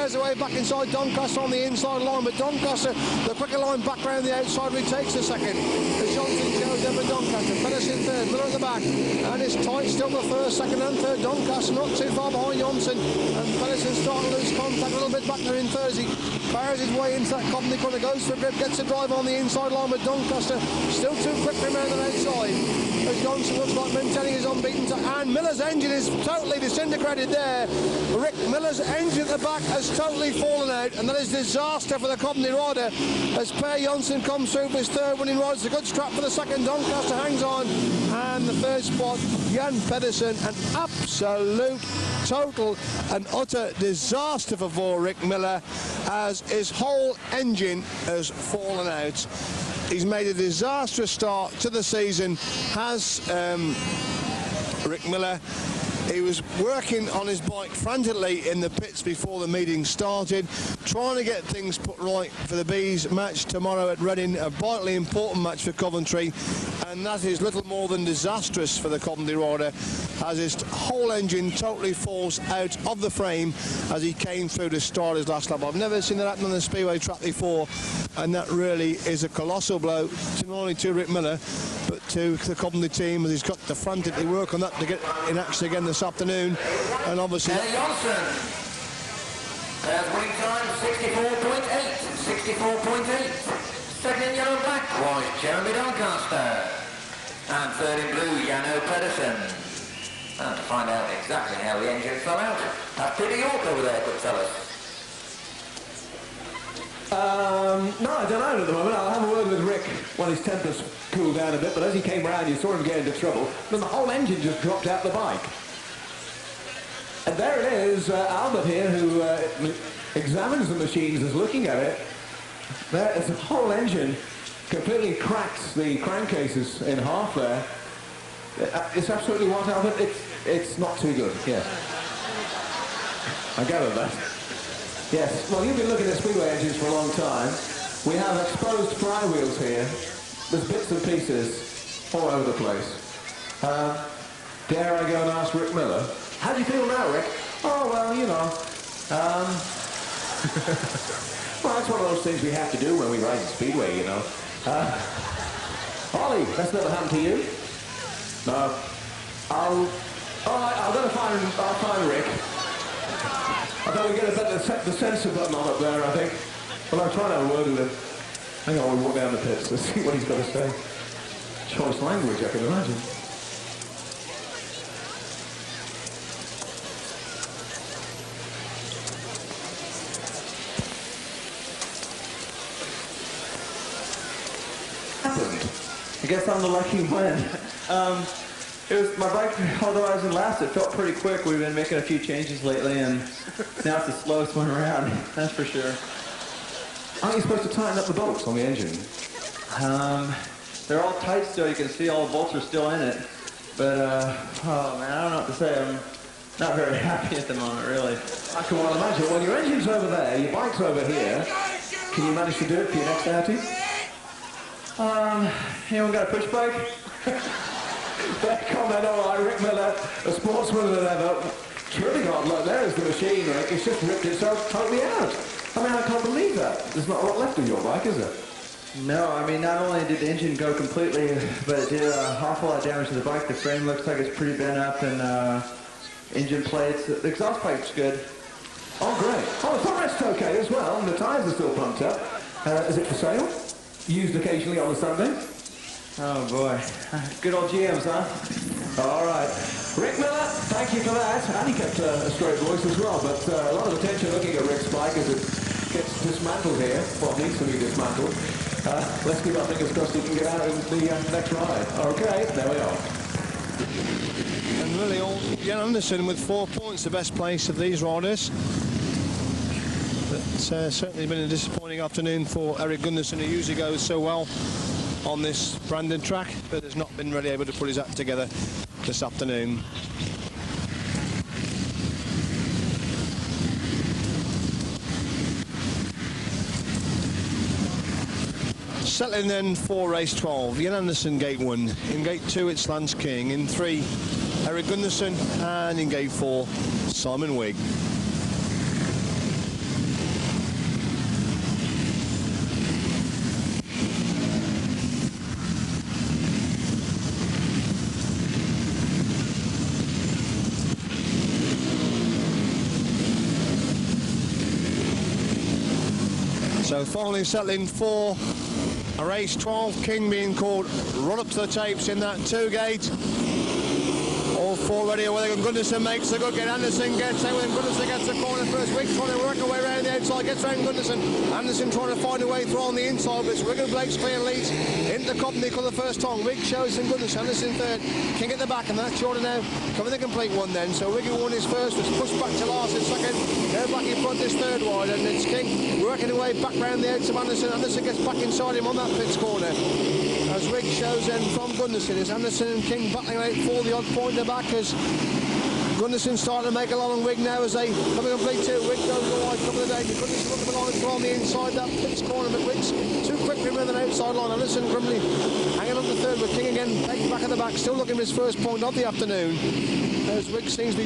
away back inside Doncaster on the inside line, but Doncaster, the quicker line back round the outside, retakes the second. As Johnson goes over Doncaster, Pedersen third, Miller at the back, and it's tight still for first, second and third. Doncaster not too far behind Knudsen, and Pedersen starting to lose contact a little bit back there in third as he fires his way into that Cobney corner, goes for a grip, gets a drive on the inside line, but Doncaster still too quick for him around the outside. As Johnson looks like maintaining his unbeaten, and Miller's engine is totally disintegrated there. Rick Miller's engine at the back has totally fallen out, and that is disaster for the Cobney rider as Per Knudsen comes through for his third winning ride. It's a good strap for the second. Doncaster hangs on, and the third spot, Jan Pedersen, an absolute, total and utter disaster for Rick Miller as his whole engine has fallen out. He's made a disastrous start to the season, has Rick Miller. He was working on his bike frantically in the pits before the meeting started, trying to get things put right for the Bees match tomorrow at Reading, a vitally important match for Coventry, and that is little more than disastrous for the Coventry rider as his whole engine totally falls out of the frame as he came through to start his last lap. I've never seen that happen on the Speedway track before, and that really is a colossal blow to not only to Rick Miller but to the Coventry team, as he's got to frantically work on that to get in action again this afternoon. And obviously Johnson has winning time 64.8. Second in yellow and black was Jeremy Doncaster, and third in blue Jano Pedersen. And to find out exactly how the engine fell out, Peter York over there could tell us. No, I don't know at the moment. I'll have a word with Rick when his temper's cooled down a bit, but as he came round you saw him get into trouble, then the whole engine just dropped out the bike. And there it is, Albert here, who examines the machines, is looking at it. There is the whole engine completely cracks the crankcases in half there. It's absolutely what, Albert? It's not too good, yes. I gather that. Yes, well, you've been looking at Speedway engines for a long time. We have exposed flywheels here. There's bits and pieces all over the place. Dare I go and ask Rick Miller? How do you feel now, Rick? Oh, well, you know. Well, that's one of those things we have to do when we ride the Speedway, you know. Ollie, that's never happened to you? No. I'll find Rick. I thought we'd get the sensor button on up there, I think. Well, I'm trying to have a word with him. Hang on, we'll walk down the pits. Let's see what he's got to say. Choice language, I can imagine. I guess I'm the lucky one. It was my bike, although I was in last, it felt pretty quick. We've been making a few changes lately, and now it's the slowest one around. That's for sure. Aren't you supposed to tighten up the bolts on the engine? They're all tight still. You can see all the bolts are still in it. But oh man, I don't know what to say. I'm not very happy at the moment, really. I can well imagine. Well, your engine's over there, your bike's over here. Can you manage to do it for your next outing? Anyone got a push bike? Well, on then, all right, Rick Miller, a sportsman than ever. Terrific hard luck. There is the machine, Rick. It's just ripped itself totally out. I mean, I can't believe that. There's not a lot left of your bike, is there? No, I mean, not only did the engine go completely, but it did an awful lot of damage to the bike. The frame looks like it's pretty bent up, and engine plates. The exhaust pipe's good. Oh, great. Oh, the rest's okay as well, and the tyres are still pumped up. Is it for sale? Used occasionally on a Sunday? Oh, boy. Good old GMs, huh? All right. Rick Miller, thank you for that. And he kept a straight voice as well, but a lot of attention looking at Rick's bike as it gets dismantled here. Well, needs to be dismantled. Let's keep our fingers crossed he can get out in the next ride. Okay, there we are. And really all Jan Andersen with 4 points, the best place of these riders. It's certainly been a disappointing afternoon for Eric Gundersen, who usually goes so well on this Brandon track, but has not been really able to put his act together this afternoon. Settling then for race 12, Jan Andersen gate 1. In gate 2 it's Lance King. In 3 Eric Gundersen, and in gate 4 Simon Wigg. So finally settling for a race 12, King being called right up to the tapes in that 2 gate. All 4 ready. Whether Gundersen makes a good get. Andersen gets out when Gundersen gets the corner first. Wigg trying to work away around the outside, gets around Gundersen. Andersen trying to find a way through on the inside, but it's Wigg and Blake's clear leads into the company for the first time. Wigg shows him Gundersen, Andersen third, King at the back, and that's Jordan now coming the complete one then. So Wigg, who won his first, was pushed back to last in second. They're back in front this third wide, and it's King working away back round the outs of Andersen. Andersen gets back inside him on that pits corner. As Wigg shows then from Gundersen, is Andersen and King battling out for the odd point back as Gundersen starting to make a lot on Wigg now as they come in complete 2. Wigg goes the wide, couple of days. Gundersen looking along the inside that pits corner, but Wigg's too quick for him on the outside line. Andersen Grumley hanging on the third, but King again takes back at the back, still looking for his first point of the afternoon. As Wigg seems to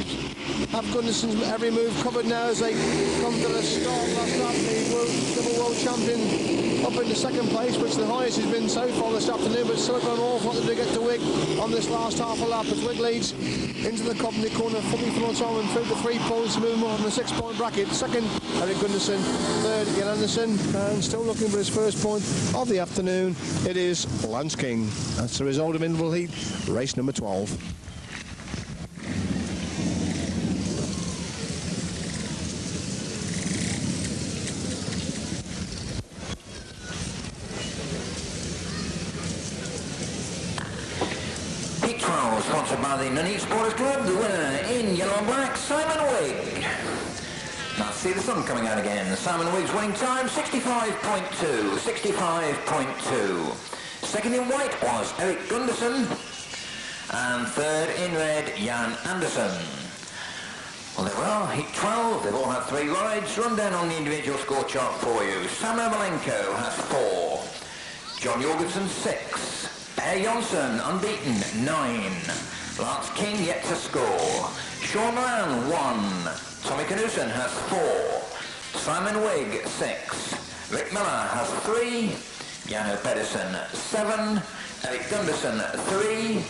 have Gundersen's every move covered now as they come to the start last lap. The double world champion up in the second place, which the highest has been so far this afternoon, but still got an awful lot to get to Wigg on this last half a lap as Wigg leads into the company corner, fully full time and through the 3 points to move on in the 6-point bracket. Second, Eric Gundersen. Third, Jan Andersen, and still looking for his first point of the afternoon. It is Lance King. That's the result of Interval Heat, race number 12. Sponsored by the Nuneaton Supporters Club, the winner in yellow and black, Simon Wigg. Now see the sun coming out again. Simon Wigg's winning time, 65.2, 65.2. Second in white was Eric Gundersen, and third in red, Jan Andersen. Well, there we are, heat 12, they've all had 3 rides. Run down on the individual score chart for you. Sam Ermolenko has 4, John Jorgensen 6, Per Jonsson, unbeaten, 9. Lance King yet to score. Sean Moran, 1. Tommy Knudsen has 4. Simon Wigg, 6. Rick Miller has 3. Janno Pedersen, 7. Eric Gundersen, 3.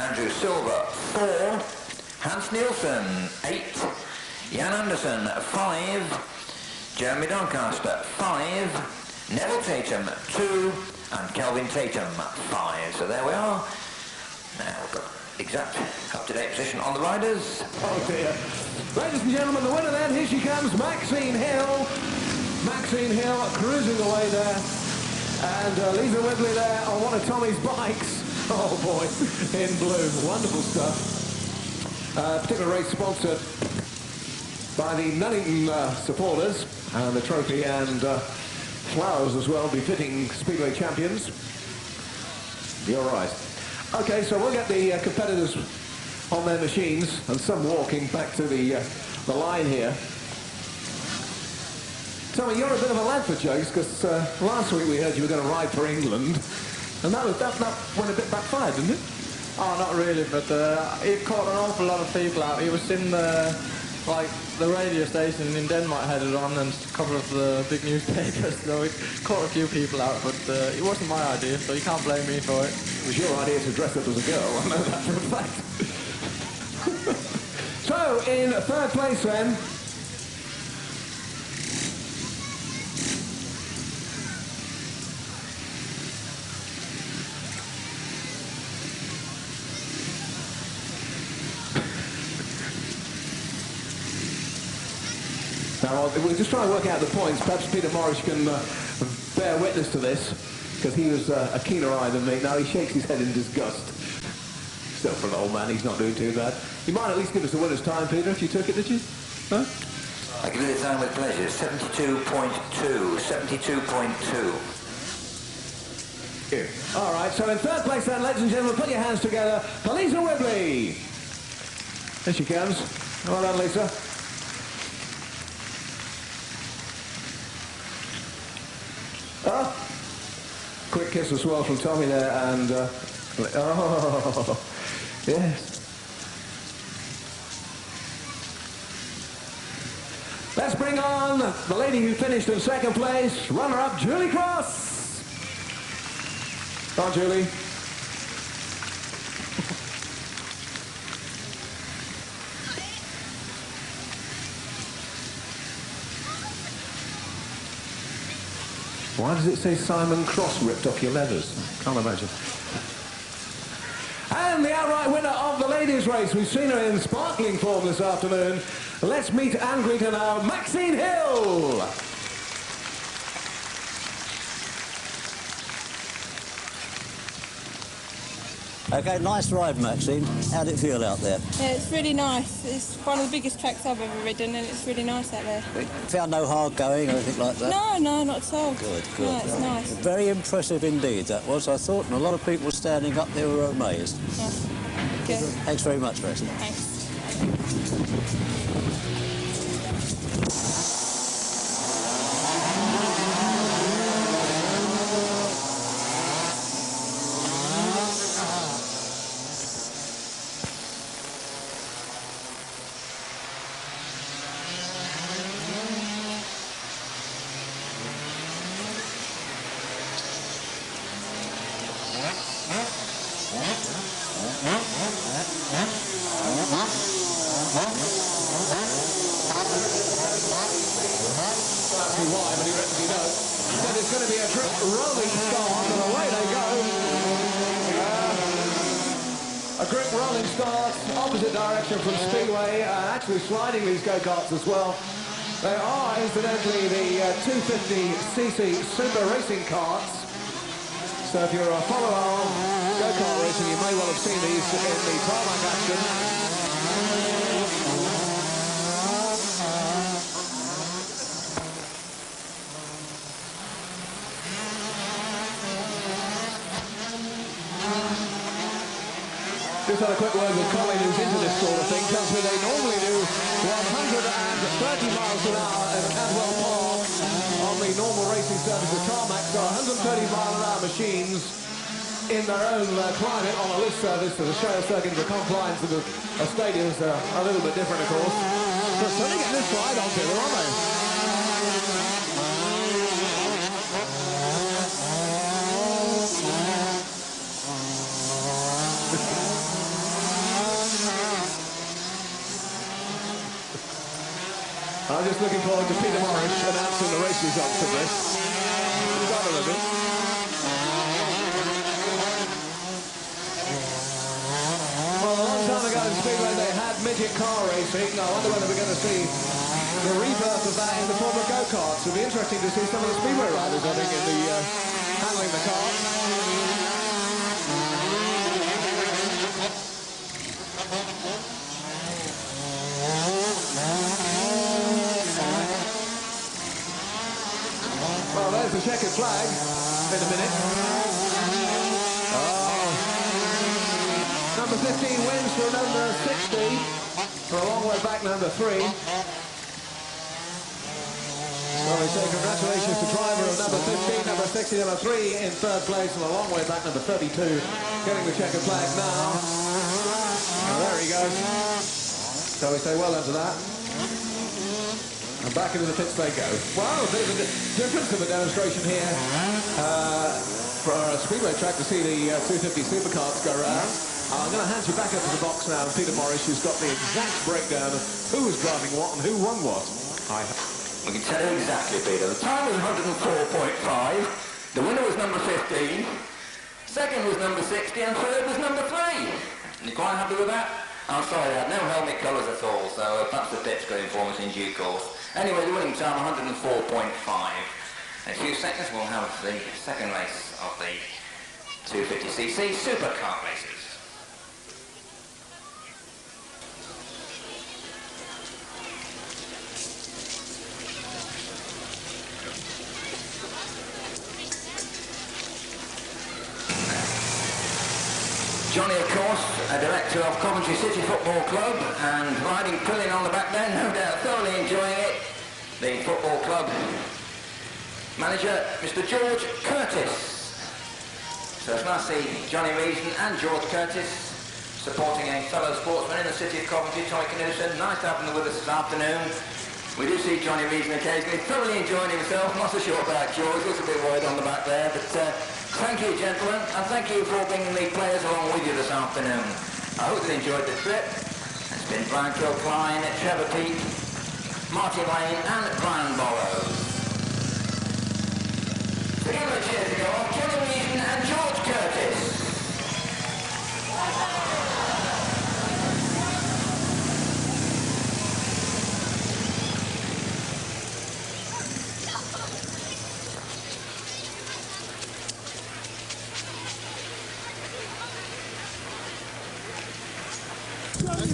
Andrew Silver, 4. Hans Nielsen, 8. Jan Andersen, 5. Jeremy Doncaster, 5. Neville Tatum, 2. And Kelvin Tatum, 5. So there we are. Now we've got exact up-to-date position on the riders. Oh dear. Ladies and gentlemen, the winner then, here she comes, Maxine Hill. Maxine Hill cruising away there. And Lisa Whibley there on one of Tommy's bikes. Oh boy, in blue. Wonderful stuff. Particular race sponsored by the Nuneaton supporters and the trophy and flowers as well, befitting Speedway champions. You're right. Okay, so we'll get the competitors on their machines and some walking back to the line here. Tommy, you're a bit of a lad for jokes because last week we heard you were going to ride for England, and that went a bit backfired, didn't it? Oh, not really, but it caught an awful lot of people out. He was in the radio station in Denmark had it on, and a couple of the big newspapers, so it caught a few people out, but it wasn't my idea, so you can't blame me for it. It was your idea to dress up as a girl, I know that for a fact. So, in third place then, now, we're just trying to work out the points. Perhaps Peter Morris can bear witness to this, because he was a keener eye than me. Now he shakes his head in disgust. Still, for an old man, he's not doing too bad. You might at least give us the winner's time, Peter, if you took it, did you? No? I give you the time with pleasure. 72.2. 72.2. Here. All right, so in third place then, ladies and gentlemen, put your hands together for Lisa Whibley. There she comes. Well done, Lisa. Quick kiss as well from Tommy there, and oh, yes. Let's bring on the lady who finished in second place, runner-up Julie Cross. Come on, Julie. Why does it say Simon Cross ripped off your leathers? Can't imagine. And the outright winner of the ladies' race, we've seen her in sparkling form this afternoon. Let's meet and greet her now, Maxine Hill. Okay, nice ride, Maxine. How'd it feel out there? Yeah, it's really nice. It's one of the biggest tracks I've ever ridden, and it's really nice out there. Found no hard going or anything like that? No, not at all. Good. No, it's nice. Very impressive indeed, that was, I thought, and a lot of people standing up there were amazed. Yes. Okay. Thanks very much, Maxine. Thanks. From Speedway, actually sliding these go-karts as well. They are, incidentally, the 250cc super racing karts. So if you're a follower of go-kart racing, you may well have seen these in the tarmac action. Just had a quick word with Colin, who's into this sort of thing. Tells me they normally do 130 miles an hour at Cadwell Park on the normal racing service of tarmac. So 130 mile an hour machines in their own climate on a lift service. So the show circuit, the compliance of a stadium is a little bit different, of course. But certainly getting this ride on together, aren't they? I'm just looking forward to Peter Morris announcing the race results of this. Got a bit. Well, a long time ago in Speedway they had midget car racing. I wonder whether we're going to see the rebirth of that in the form of go-karts. It'll be interesting to see some of the Speedway riders, I think, in the handling the car. Well, there's the checkered flag in a minute. Oh. Number 15 wins for number 60. For a long way back, number 3. Well, we say congratulations to driver of number 15, number 60, number 3 in third place, and a long way back, number 32, getting the checkered flag now. And there he goes. So we say well done to that. And back into the pits they go. Wow, a bit of a difference of a demonstration here for a speedway track to see the 250 supercars go around. I'm going to hand you back up to the box now, and Peter Morris, who's got the exact breakdown of who was driving what and who won what. We can tell you exactly, Peter. The time was 104.5. The winner was number 15. Second was number 60, and third was number 3. You quite happy with that? I'm sorry, I had no helmet colours at all, so perhaps the pit's going for us in due course. Anyway, the winning time 104.5. In a few seconds, we'll have the second race of the 250cc supercar races. Johnny, of course, a director of Coventry City Football Club, and riding Prilling on the back there, no doubt thoroughly enjoying it. The football club manager, Mr. George Curtis. So it's nice to see Johnny Reason and George Curtis supporting a fellow sportsman in the city of Coventry, Tommy Knudsen. Nice to have them with us this afternoon. We do see Johnny Reason occasionally, thoroughly enjoying himself. Not so sure about George, looks a bit worried on the back there, but thank you, gentlemen, and thank you for bringing the players along with you this afternoon. I hope you enjoyed the trip. It's been Brian Kilcline, Trevor Peake, Martin Lane, and Brian Borrows. So give them a cheer to go on, Johnny Reason and George Curtis.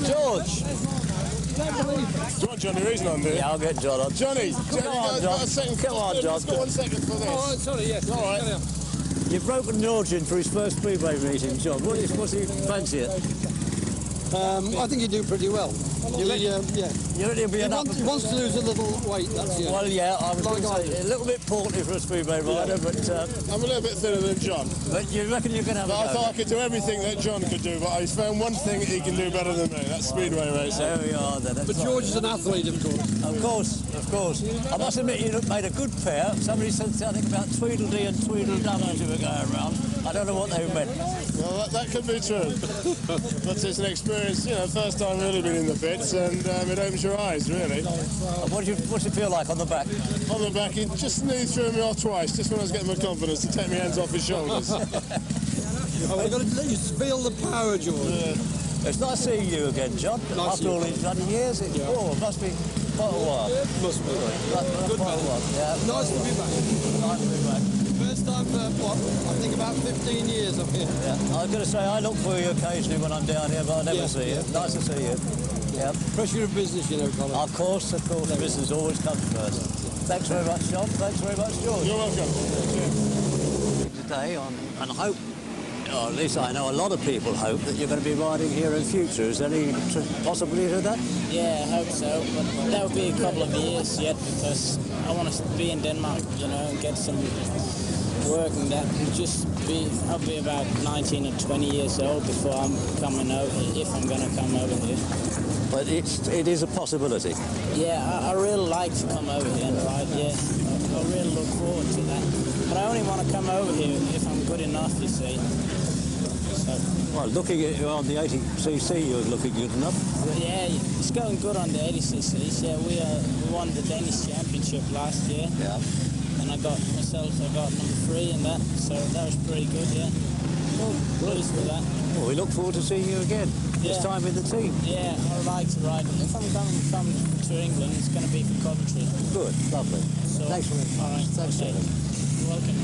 George! Do you want Johnny Reason on there? Yeah, I'll get John on. Johnny, come on, John. Come on, John. Just got 1 second for this. Oh, sorry, yes. All right. You've broken George in for his first speedway meeting, John. What's he fancy it? I think you do pretty well. He wants to lose a little weight, that's it. Well, yeah, I was going to say, a little bit portly for a speedway rider, but... I'm a little bit thinner than John. But you reckon you can have a go? I thought I could do everything that John could do, but I found one thing that he can do better than me. That's speedway racing. There we are, then. But George is an athlete, of course. Of course, of course. I must admit, you made a good pair. Somebody said something about Tweedledee and Tweedledum as you were going around. I don't know what they meant. Well, that could be true. But it's an experience, first time really been in the pits, and it opens your eyes, really. What's it feel like on the back? On the back, he just nearly threw me off twice, just when I was getting my confidence to take my hands off his shoulders. I've got to let you feel the power, George. It's nice seeing you again, John. After all these bloody years, it must be quite a while. Must be. Good quite a while. Yeah. Nice to be back. Nice to be back. First time, I think about 15 years up here. Yeah. I was going to say, I look for you occasionally when I'm down here, but I never see you. Nice to see you. Yeah. Pressure of business, Colin. Of course. Business always comes first. Thanks very much, John. Thanks very much, George. You're welcome. Today, and I hope, or at least I know a lot of people hope, that you're going to be riding here in future. Is there any possibility of that? Yeah, I hope so, but that will be a couple of years yet, because I want to be in Denmark, and get some work, and that will just be, I'll be about 19 or 20 years old before I'm coming over, if I'm going to come over here. But it is a possibility. Yeah, I really like to come over here and ride, yeah. I really look forward to that. But I only want to come over here if I'm good enough, you see. So. Well, looking at you on the 80cc, you're looking good enough. Yeah, it's going good on the 80cc. Yeah, we won the Danish Championship last year. Yeah. And I got number 3 in that, so that was pretty good, yeah. Pleased with that. Well, we look forward to seeing you again, this time in the team. Yeah, I'd like to ride. If I'm coming to England, it's going to be for Coventry. Good, lovely. So, thanks for it. All right, thanks okay. You're welcome.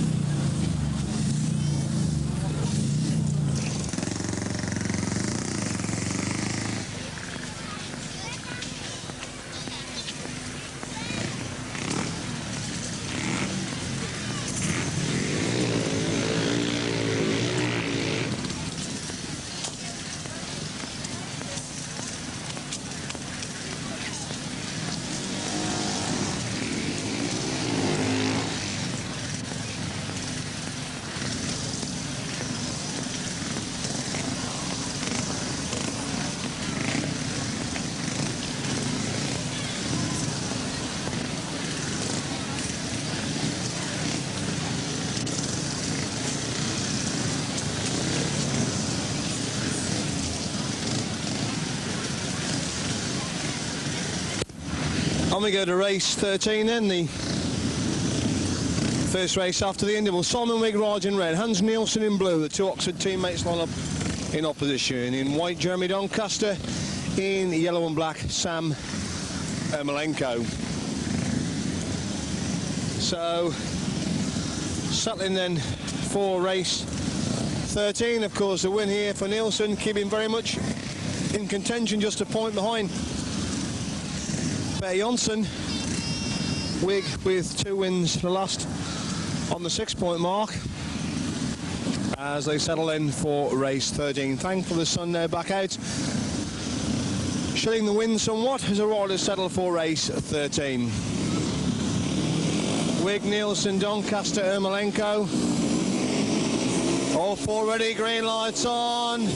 On we go to race 13 then, the first race after the interval. Simon Wigg rides in red, Hans Nielsen in blue. The two Oxford teammates line up in opposition. In white, Jeremy Doncaster. In yellow and black, Sam Ermolenko. So, settling then for race 13. Of course, the win here for Nielsen, keeping very much in contention, just a point behind Per Jonsson. Wigg with 2 wins the last on the 6-point mark as they settle in for race 13. Thankful the sun now back out, shutting the wind somewhat as the riders settle for race 13. Wigg, Nielsen, Doncaster, Ermolenko. All 4 ready, green lights on.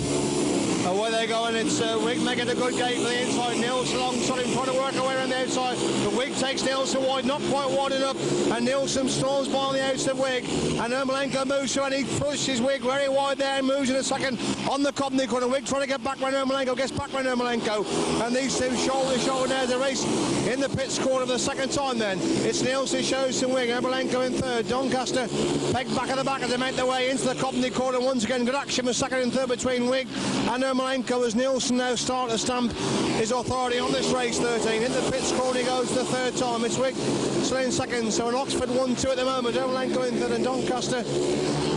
Away they're going. It's Wigg making a good gate for the inside. Nielsen alongside him, trying to work away around the outside. But Wigg takes Nielsen wide, not quite wide enough. And Nielsen storms by on the outside of Wigg. And Ermolenko moves through and he pushes Wigg very wide there and moves in a second on the Cobney corner. Wigg trying to get back when Ermolenko gets back when Ermolenko. And these two shoulder to shoulder now. The race in the pits corner for the second time then. It's Nielsen shows to Wigg. Ermolenko in third. Doncaster pegged back at the back as they make their way into the Cobney corner. Once again, good action for second and third between Wigg and Ermolenko as Nielsen now start to stamp his authority on this race 13. In the pits corner he goes the third time. It's Wigg still in second, so an Oxford 1-2 at the moment. Ermolenko in third and Doncaster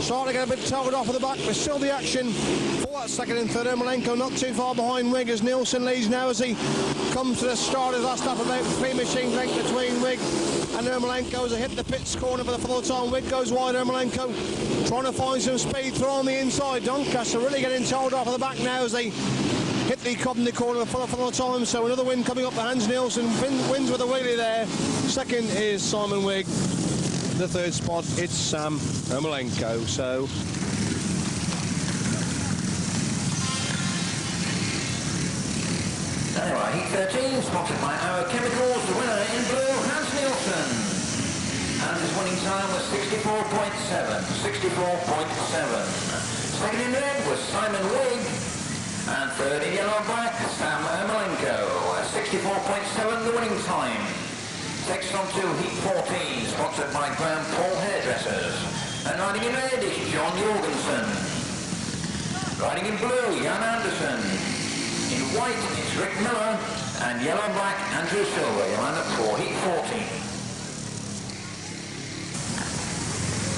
starting to get a bit tailed off at the back, but still the action for that second and third. Ermolenko not too far behind Wigg as Nielsen leads now as he comes to the start of the last lap, about 3 machine length between Wigg and Ermolenko as they hit the pits corner for the full time. Wigg goes wide, Ermolenko trying to find some speed through on the inside. Doncaster really getting tailed off at the back now as they hit the Cobney corner for the time. So another win coming up for Hans Nielsen. Wins with a wheelie there. Second is Simon Wigg. The third spot, it's Sam Ermolenko. So anyway, heat 13, spotted by our chemicals. The winner in blue, Hans Nielsen. And his winning time was 64.7. 64.7. Second in red was Simon Wigg. And third in yellow and black, Sam Ermolenko. 64.7 the winning time. Takes on to heat 14, sponsored by Graham Paul Hairdressers. And riding in red is John Jorgensen. Riding in blue, Jan Anderson. In white, it's Rick Miller. And yellow and black, Andrew Silver. You'll line up for heat 14.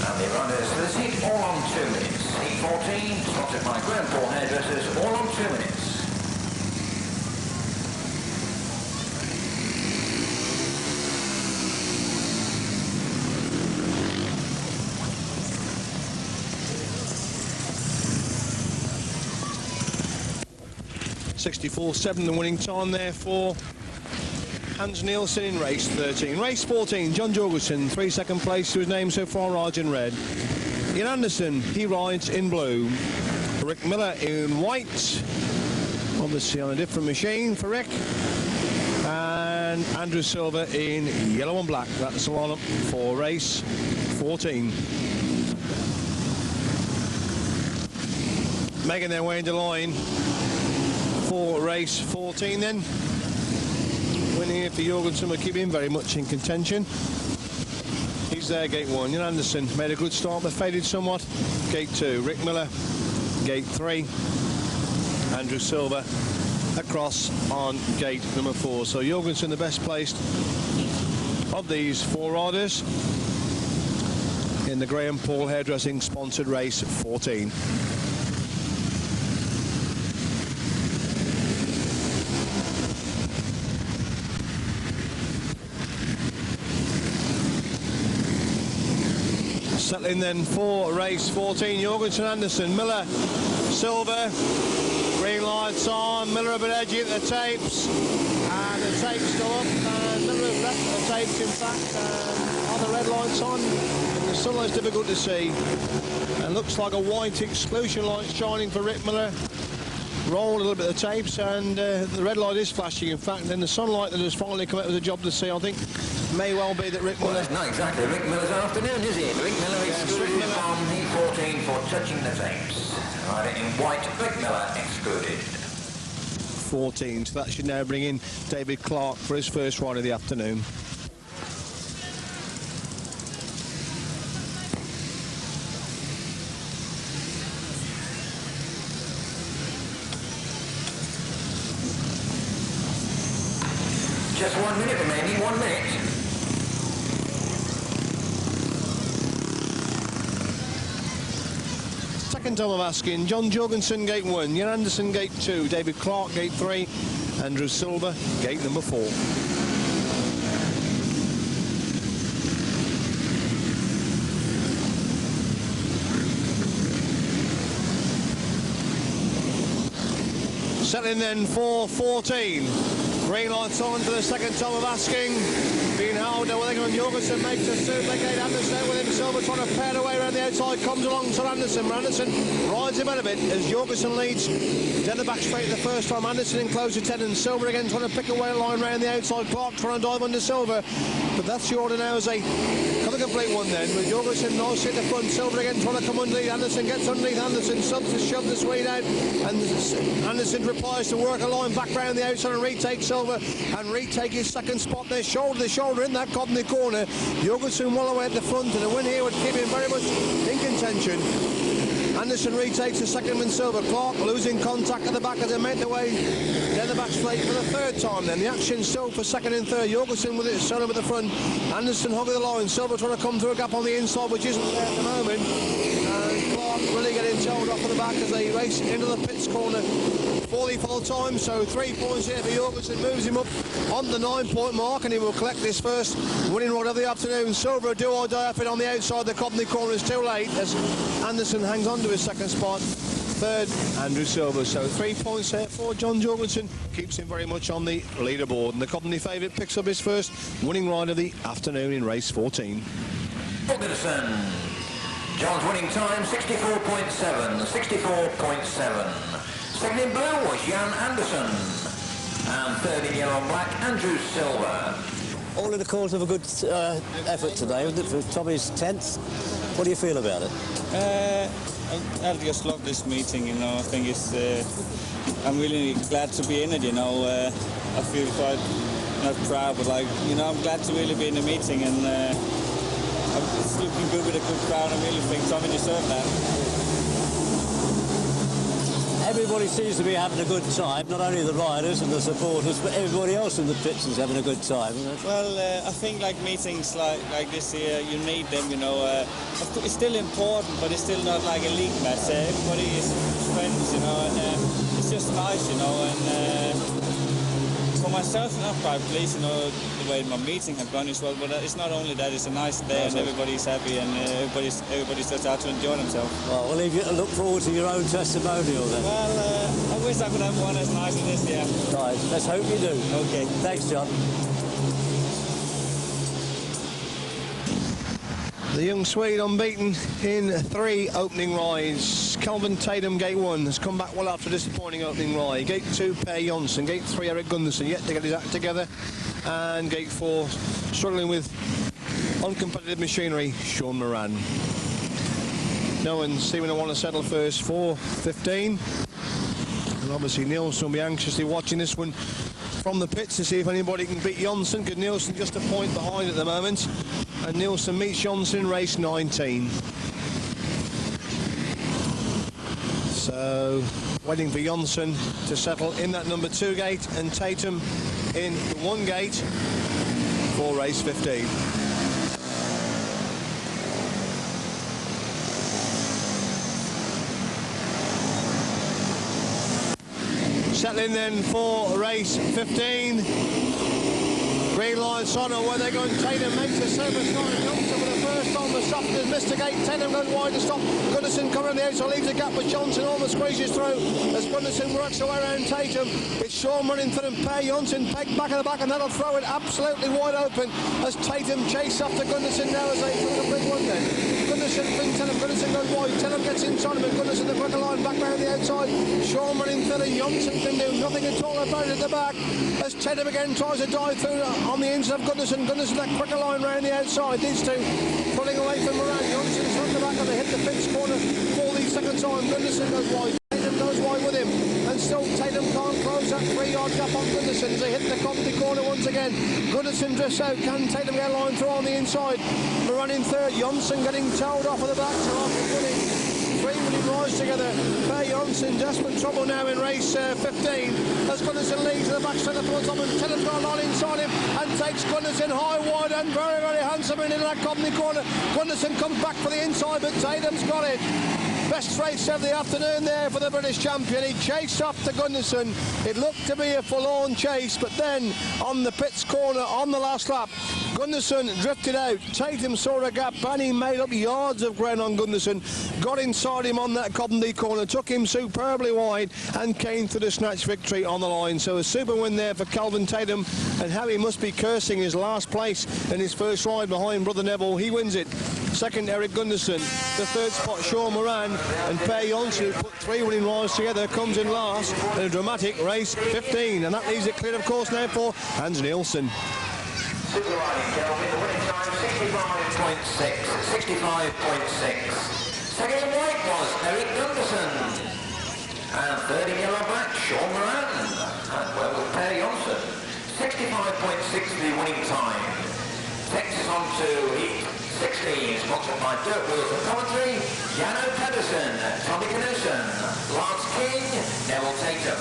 And the riders for this heat all on 2 minutes. Heat 14, sponsored by Graham Paul Hairdressers, all on 2 minutes. .64.7 the winning time there for Hans Nielsen in race 13. Race 14, John Jorgensen, 3 second place to his name so far, rides in red. Ian Anderson, he rides in blue. Rick Miller in white, obviously on a different machine for Rick. And Andrew Silver in yellow and black. That's the lineup for race 14. Making their way into line for race 14 then. Winning here for Jorgensen, will keep him very much in contention. He's there, gate 1. Jan Anderson made a good start but faded somewhat. Gate 2, Rick Miller. Gate 3, Andrew Silver across on gate number 4. So Jorgensen the best placed of these 4 riders in the Graham Paul Hairdressing sponsored race 14. Settling then for race 14, Jorgensen, Anderson, Miller, Silver, green lights on, Miller a bit edgy at the tapes, and the tapes go up, and Miller has left the tapes in fact, and are the red lights on, and the sunlight's difficult to see, and looks like a white exclusion light shining for Rick Miller. Roll a little bit of the tapes, and the red light is flashing in fact, and then the sunlight that has finally come out with a job to see, I think. May well be that Rick Miller... Well, not exactly Rick Miller's afternoon, is it? Rick Miller excluded from heat 14 for touching the tapes. Rider in white, Rick Miller excluded. 14. So that should now bring in David Clark for his first ride of the afternoon. Just 1 minute remaining, 1 minute. Second time of asking, John Jorgensen, gate 1, Jan Anderson, gate 2, David Clark, gate 3, Andrew Silver, gate number 4. Settling then for 14. Green lights on for the second time of asking. Being held with England, Jorgensen makes a super gate. Anderson with him, Silver trying to pare away around the outside, comes along to Anderson. Anderson rides him out of it as Jorgensen leads down the back straight the first time. Anderson in close to 10 and Silver again trying to pick away a line around the outside. Clark trying to dive under Silver, but that's the order now as a complete one then, with Jorgensen nicely at the front. Silver again trying to come underneath. Anderson gets underneath Anderson, subs to shove the Swede out, and Anderson replies to work a line back round the outside and retake Silver and retake his second spot there, shoulder to shoulder in that Cobney corner. Jorgensen well away at the front, and a win here would keep him very much in contention. Anderson retakes the second win. Silver. Clark losing contact at the back as they make their way down the back straight for the third time then. The action still for second and third. Jorgensen with it, Silver at the front. Anderson hogging the line. Silver trying to come through a gap on the inside, which isn't there at the moment. And Clark really getting told off at the back as they race into the pits corner for the full time. So 3 points here for Jorgensen, moves him up on the 9-point mark, and he will collect his first winning ride of the afternoon. Silver a do or die effort on the outside. The Cobney corner is too late as Anderson hangs on to his second spot. Third, Andrew Silver. So 3 points here for John Jorgensen. Keeps him very much on the leaderboard. And the Cobney favourite picks up his first winning ride of the afternoon in race 14. Jorgensen. John's winning time, 64.7. 64.7. Second in blue was Jan Anderson. And third in yellow and black, Andrew Silver. All in the cause of a good effort today, wasn't it, for Tommy's 10th? What do you feel about it? I just love this meeting, you know. I think it's, I'm really glad to be in it, you know. I feel quite, not proud, but like, you know, I'm glad to really be in the meeting, and it's looking good with a good crowd. I really think Tommy deserved that. Everybody seems to be having a good time, not only the riders and the supporters, but everybody else in the pits is having a good time, isn't it? Well, I think like meetings like this here, you need them, you know. It's still important, but it's still not like a league match. Everybody is friends, you know, and it's just nice, you know. And for myself, I'm quite pleased, you know, the way my meeting have gone as well. But it's not only that; it's a nice day, and everybody's happy, and everybody's just out to enjoy themselves. Well, we'll leave you to look forward to your own testimonial then. Well, I wish I could have one as nice as this, yeah. Right, let's hope you do. Okay. Thanks, John. The young Swede unbeaten in 3 opening rides. Calvin Tatum, gate 1, has come back well after a disappointing opening ride. Gate 2, Per Jonsson. Gate 3, Eric Gunderson, yet to get his act together. And gate 4, struggling with uncompetitive machinery, Sean Moran. No one seeming to want to settle first for 15. And obviously Nielsen will be anxiously watching this one from the pits to see if anybody can beat Jonsson, because Nielsen just a point behind at the moment. And Nielsen meets Jonsson in race 19. So waiting for Jonsson to settle in that number 2 gate, and Tatum in the 1 gate for race 15. Settling then for race 15. Green lights on, and where they're going, Tatum makes a service line. Jonsson with the first on the stop has missed the gate. Tatum goes wide to stop. Gunderson coming on the outside, leaves a gap, but Jonsson almost squeezes through as Gunderson works the way around Tatum. It's Sean running for them. Per Jonsson pegged back at the back, and that'll throw it absolutely wide open as Tatum chases after Gunderson now as they put a big one then. Gunderson brings Tatum, Gunderson goes wide. Tatum gets inside him, and Gunderson the quicker line back round the outside. Sean running through, Jonsson can do nothing at all about it at the back as Tatum again tries to dive through on the inside of Gunderson. Gunderson that quicker line round the outside. These two pulling away from Moran. Jonsson's on the back and they hit the pits corner for the second time. Gunderson goes wide. Tatum goes wide with him, and still Tatum can't close close that 3-yard gap on Gunderson as they hit the Coventry corner once again. Gunderson drifts out, can take them get a line through on the inside. Moran in third, Jonsson getting towed off at the back, so off is winning. 3 winning rides together. Per Jonsson, desperate trouble now in race 15. As Gunderson leads to the back centre towards Tom and Tatum's got a line inside him and takes Gunderson high, wide and very, very handsome into that Coventry corner. Gunderson comes back for the inside, but Tatum's got it. Best race of the afternoon there for the British champion. He chased after Gunderson. It looked to be a forlorn chase, but then on the pits corner on the last lap, Gunderson drifted out. Tatum saw a gap and he made up yards of ground on Gunderson. Got inside him on that Coventry corner, took him superbly wide and came to the snatch victory on the line. So a super win there for Kelvin Tatum, and how he must be cursing his last place in his first ride behind brother Neville. He wins it. Second, Eric Gunderson. The third spot, Sean Moran. And Per Jonsson, who put 3 winning rides together, comes in last in a dramatic race 15. And that leaves it clear, of course, now for Hans Nielsen. Super riding, Kelvin. The winning time, 65.6. Second in white was Eric Gunderson. And third in yellow-black, Sean Moran. And well with Per Jonsson. 65.6 the winning time. Takes us on to heat 16, sponsored by Dirt Wheels of Coventry, Jano Pedersen, Tommy Knudsen, Lance King, Neville Tatum.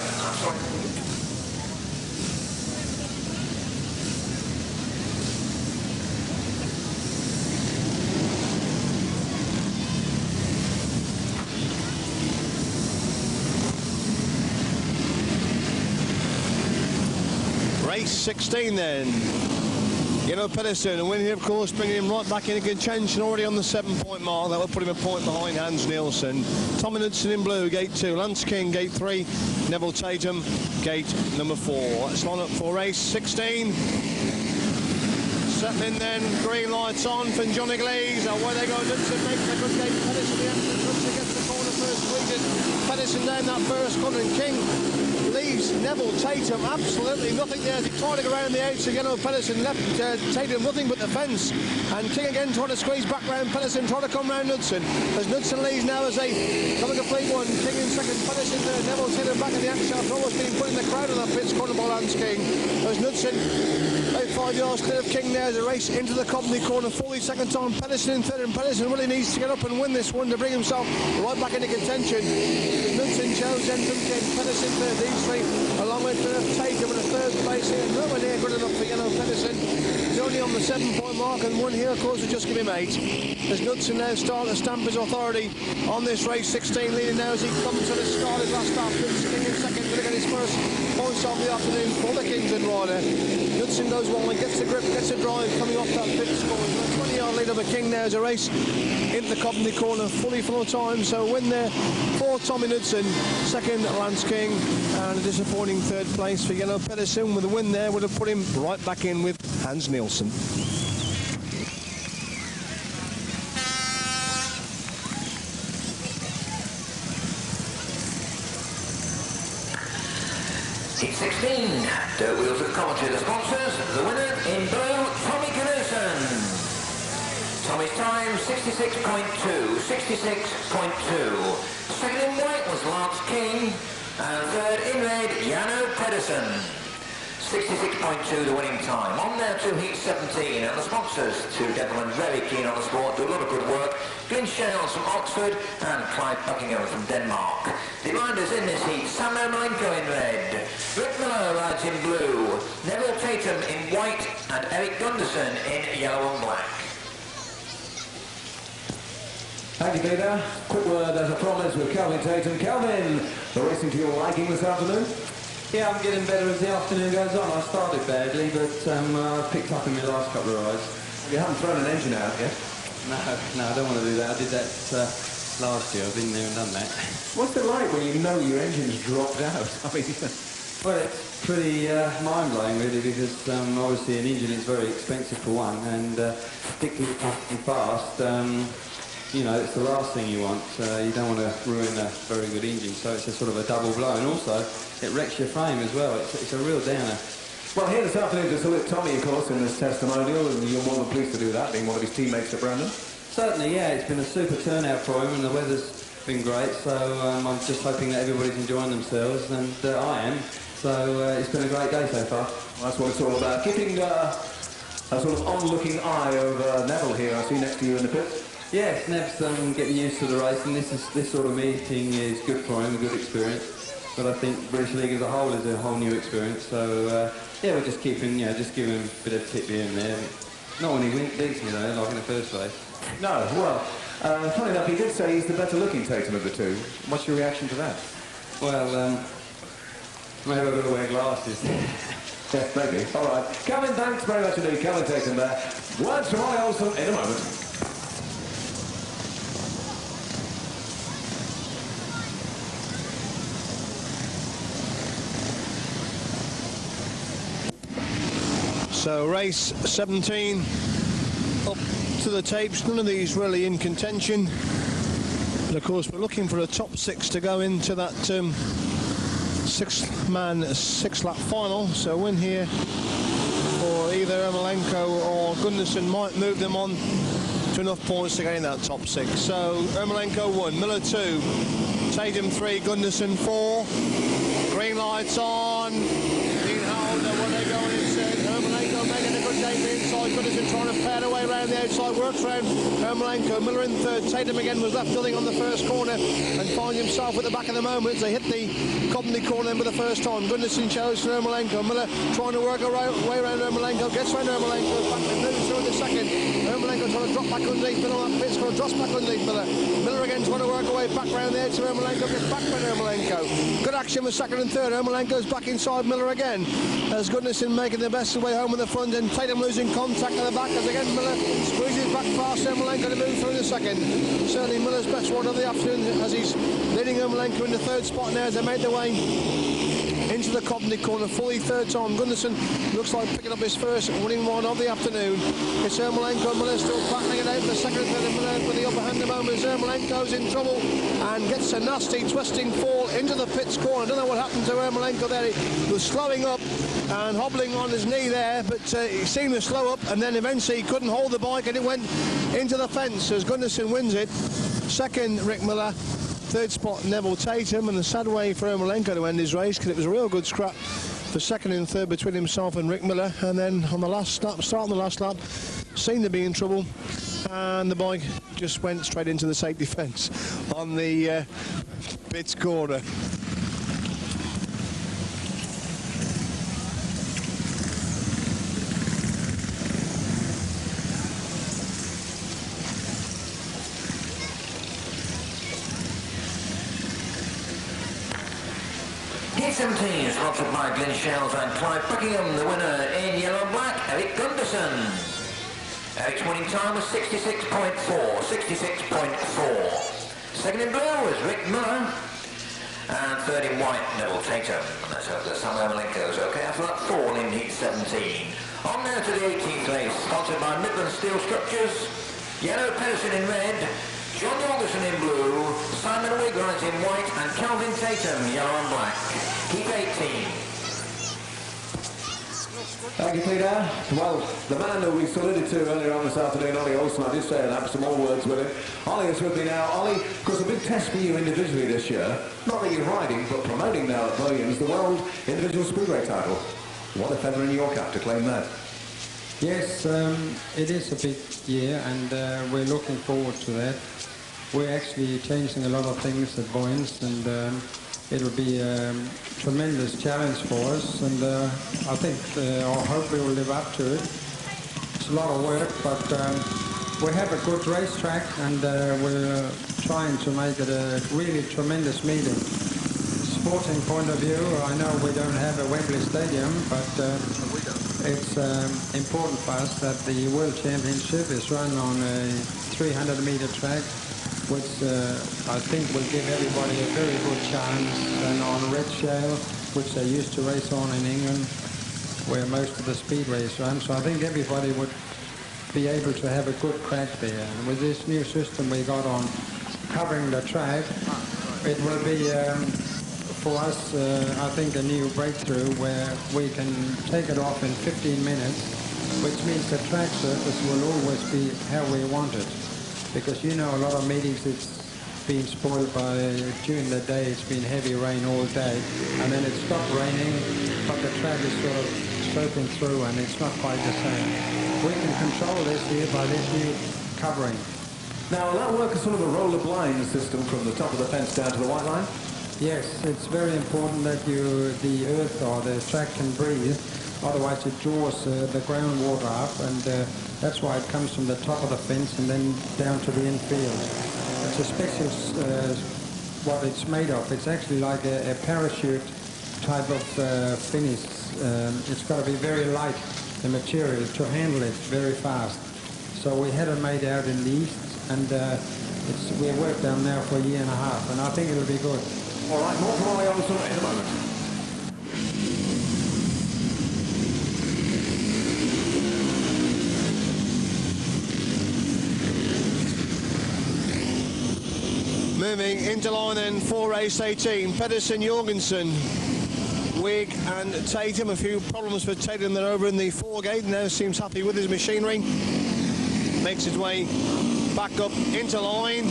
Race 16 then. Jano Pedersen, a win here, of course, bringing him right back into contention already on the 7-point mark. That will put him a point behind Hans Nielsen. Tommy Knudsen in blue, gate 2. Lance King, gate 3. Neville Tatum, gate number 4. That's line up for race 16. Settling then, green lights on for Johnny Glees. Away they go, Knudsen makes a good gate. Pedersen, the end. Knudsen gets the corner first, squeezes Pedersen down that first corner, and King leaves Neville Tatum absolutely nothing there. He tried to go around the outs again. Pedersen left Tatum nothing but the fence, and King again trying to squeeze back round Pedersen, trying to come round Knudsen. As Knudsen leads now as they come a complete one. King in second, Pedersen there. Neville Tatum back in the action after almost being put in the crowd on that pitch corner by Lance King. As Knudsen about 5 yards clear of King now as a race into the Coventry corner. 42nd time, Pedersen in third, and Pedersen really needs to get up and win this one to bring himself right back into contention. Knudsen shows then from King, Pedersen third, these three along with Tatum in a third place here. Nowhere near good enough for Jano Pedersen. He's only on the 7-point mark, and one here, of course, will just give him 8. As Knudsen now starting to stamp his authority on this race 16, leading now as he comes to the start of his last lap. King in second, going to get his first points of the afternoon for the Kingsland rider. Knudsen goes wide, gets the grip, gets the drive, coming off that fifth score. 20-yard lead over King now as a race into the Coventry corner, fully full of time. So a win there for Tommy Knudsen, second Lance King, and a disappointing third place for Jano Pedersen. With a win there would have put him right back in with Hans Nielsen. Heat 16, Dirt Wheels of Coventry, the sponsors. The winner in blue, Tommy Knudsen. Tommy's time, 66.2. Second in white was Lance King, and third in red, Jano Pedersen. 66.2 the winning time. On there to heat 17, and the sponsors, two gentlemen very keen on the sport, do a lot of good work. Glyn Shales from Oxford and Clive Buckingham from Denmark. The riders in this heat, Sam Ermolenko in red, Rick Miller rides in blue, Neville Tatum in white, and Eric Gunderson in yellow and black. Thank you, Peter. Quick word as I promised with Kelvin Tatum. Kelvin, the racing to your liking this afternoon? Yeah, I'm getting better as the afternoon goes on. I started badly, but I've picked up in my last couple of rides. You haven't thrown an engine out yet? No, I don't want to do that. I did that last year. I've been there and done that. What's it like when you know your engine's dropped out? I mean, well, it's pretty mind-blowing, really, because obviously an engine is very expensive for one, and particularly fast. You know, it's the last thing you want. You don't want to ruin a very good engine, so it's a sort of a double blow, and also it wrecks your frame as well. It's a real downer. Well, here this afternoon to salute Tommy, of course, in this testimonial, and you're more than pleased to do that, being one of his teammates at Brandon. Certainly, yeah, it's been a super turnout for him, and the weather's been great, so I'm just hoping that everybody's enjoying themselves, and I am. So it's been a great day so far. Well, that's what it's all about. Keeping a sort of on-looking eye over Neville here, I see next to you in the pits. Yes, Nev's getting used to the race, and this sort of meeting is good for him, a good experience. But I think British League as a whole is a whole new experience. So yeah, we're just keeping, just giving him a bit of tip here and there. Not when he beats me though, like in the first race. No, well, funny enough, he did say he's the better-looking Tatum of the two. What's your reaction to that? Well, maybe I've got to wear glasses. Yeah, maybe. All right. Calvin, thanks very much indeed. Calvin Tatum there. Words from Ollie Olsen in a moment. So race 17 up to the tapes. None of these really in contention. But of course we're looking for a top 6 to go into that six-man, six-lap final. So a win here for either Ermolenko or Gundersen might move them on to enough points to get in that top 6. So Ermolenko 1, Miller 2, Tatum 3, Gundersen 4. Green lights on. Dean Howelder, where they going inside. Ermolenko making a good day for inside. Gundersen trying to pad away around the outside. Works round Ermolenko. Miller in third. Tatum again was left nothing on the first corner and finds himself at the back of the moment. They hit the Cobney corner for the first time. Gundersen shows to Ermolenko. Miller trying to work way around Ermolenko. Gets round Ermolenko. Back and moves through in the second. Ermolenko trying to drop back underneath Miller. That pit's going to drop back underneath Miller. Miller again trying to work away back round the edge of Ermolenko. Gets back round Ermolenko. Good action for second and third. Ermolenko's back inside Miller again. As Gundersen making the best of the way home in the front and Tatum losing contact at the back as again Miller squeezes back past Ermolenko to move through in the second. Certainly Miller's best one of the afternoon as he's leading Ermolenko in the third spot now as they make their way into the Cobney corner, fully third time. Gundersen looks like picking up his first winning one of the afternoon. It's Ermolenko. Miller still battling it out for the second and third. Miller with the upper hand at the moment. Ermolenko's in trouble and gets a nasty twisting fall into the pits corner. I don't know what happened to Ermolenko there. He was slowing up and hobbling on his knee there, but he seemed to slow up and then eventually he couldn't hold the bike and it went into the fence as Gundersen wins it. Second, Rick Miller. Third spot, Neville Tatum, and a sad way for Ermolenko to end his race because it was a real good scrap for second and third between himself and Rick Miller. And then on the last lap, starting the last lap, seemed to be in trouble, and the bike just went straight into the safety fence on the pits corner. Heat 17 is sponsored by Glenn Shells and Clive Buckingham. The winner in yellow and black, Eric Gundersen. Eric's winning time was 66.4. Second in blue was Rick Miller. And third in white, Neville Tatum. Let's hope that Sam Ermolenko's okay after that fall in Heat 17. On now to the 18th race, sponsored by Midland Steel Structures. Yellow Pedersen in red. John Jorgensen in blue, Simon Wigwright in white, and Calvin Tatum, yellow and black. Heat 18. Thank you, Peter. Well, the man that we saluted to earlier on this afternoon, Ollie Olsen, I did say I'd have some more words with him. Ollie is with me now. Ollie, of course, a big test for you individually this year. Not that you're riding, but promoting now at Williams, the World Individual Speedway title. What a feather in your cap to claim that. Yes, it is a big year, and we're looking forward to that. We're actually changing a lot of things at Boyens, and it'll be a tremendous challenge for us, and I think, or hopefully we'll live up to it. It's a lot of work, but we have a good racetrack, and we're trying to make it a really tremendous meeting. Sporting point of view, I know we don't have a Wembley Stadium, but it's important for us that the World Championship is run on a 300-meter track, which I think will give everybody a very good chance, and on red shale, which they used to race on in England, where most of the speedways run. So I think everybody would be able to have a good crack there. And with this new system we got on covering the track, it will be for us, I think, a new breakthrough where we can take it off in 15 minutes, which means the track surface will always be how we want it. Because, you know, a lot of meetings it's been spoiled by, during the day it's been heavy rain all day, and then it stopped raining, but the track is sort of soaking through and it's not quite the same. We can control this here by this new covering. Now, will that work as sort of a roller blind system from the top of the fence down to the white line? Yes, it's very important that the earth or the track can breathe, otherwise it draws the groundwater up, and that's why it comes from the top of the fence and then down to the infield. It's a special, what it's made of. It's actually like a parachute type of finish. It's got to be very light, the material, to handle it very fast. So we had it made out in the east, and we've worked on now for a year and a half, and I think it'll be good. All right, more from Ollie Olsen in a moment. Moving into line then for race 18, Pedersen, Jorgensen, Wigg and Tatum. A few problems for Tatum. They're over in the foregate. Now seems happy with his machinery. Makes his way back up into line.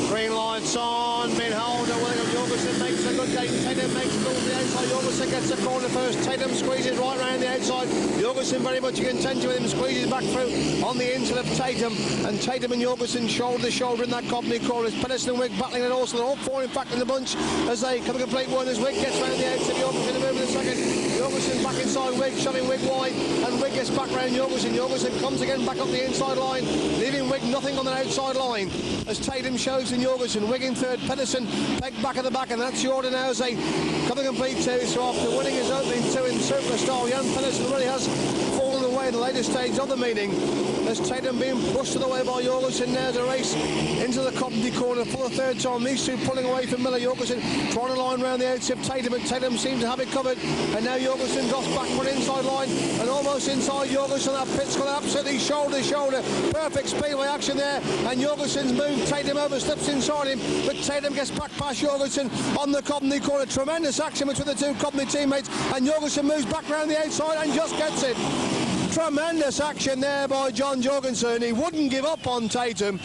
Green lights on, been holder, William Jorgensen makes a good gate, Tatum makes it all to the outside, Jorgensen gets the corner first, Tatum squeezes right round the outside, Jorgensen very much in contention with him, squeezes back through on the inside of Tatum, and Tatum and Jorgensen shoulder to shoulder in that Cobney corner. Pedersen and Wigg battling it also, they're all four in fact in the bunch as they come a complete one as Wigg gets round the outside, Jorgensen to move in a second, Jorgensen back inside Wigg, shoving Wigg wide, and Wigg gets back round Jorgensen, Jorgensen comes again back up the inside line, leaving Wigg nothing on the outside line, as Tatum shows in Jorgensen, Wigg in third, Pedersen pegged back at the back, and that's Jordan now as they come a complete two. So after winning his opening two in superstar, Jan Pedersen really has fallen away in the later stage of the meeting. As Tatum being pushed to the way by Jorgensen now to race into the Coventry corner for the third time. These two pulling away from Miller. Jorgensen trying to line round the outside of Tatum, but Tatum seems to have it covered. And now Jorgensen drops back for an inside line and almost inside Jorgensen. That pit's gone absolutely shoulder to shoulder. Perfect speedway action there. And Jorgensen's moved Tatum over, slips inside him, but Tatum gets back past Jorgensen on the Cobney corner. Tremendous action between the two Cobney teammates, and Jorgensen moves back round the outside and just gets it. Tremendous action there by John Jorgensen. He wouldn't give up on Tatum.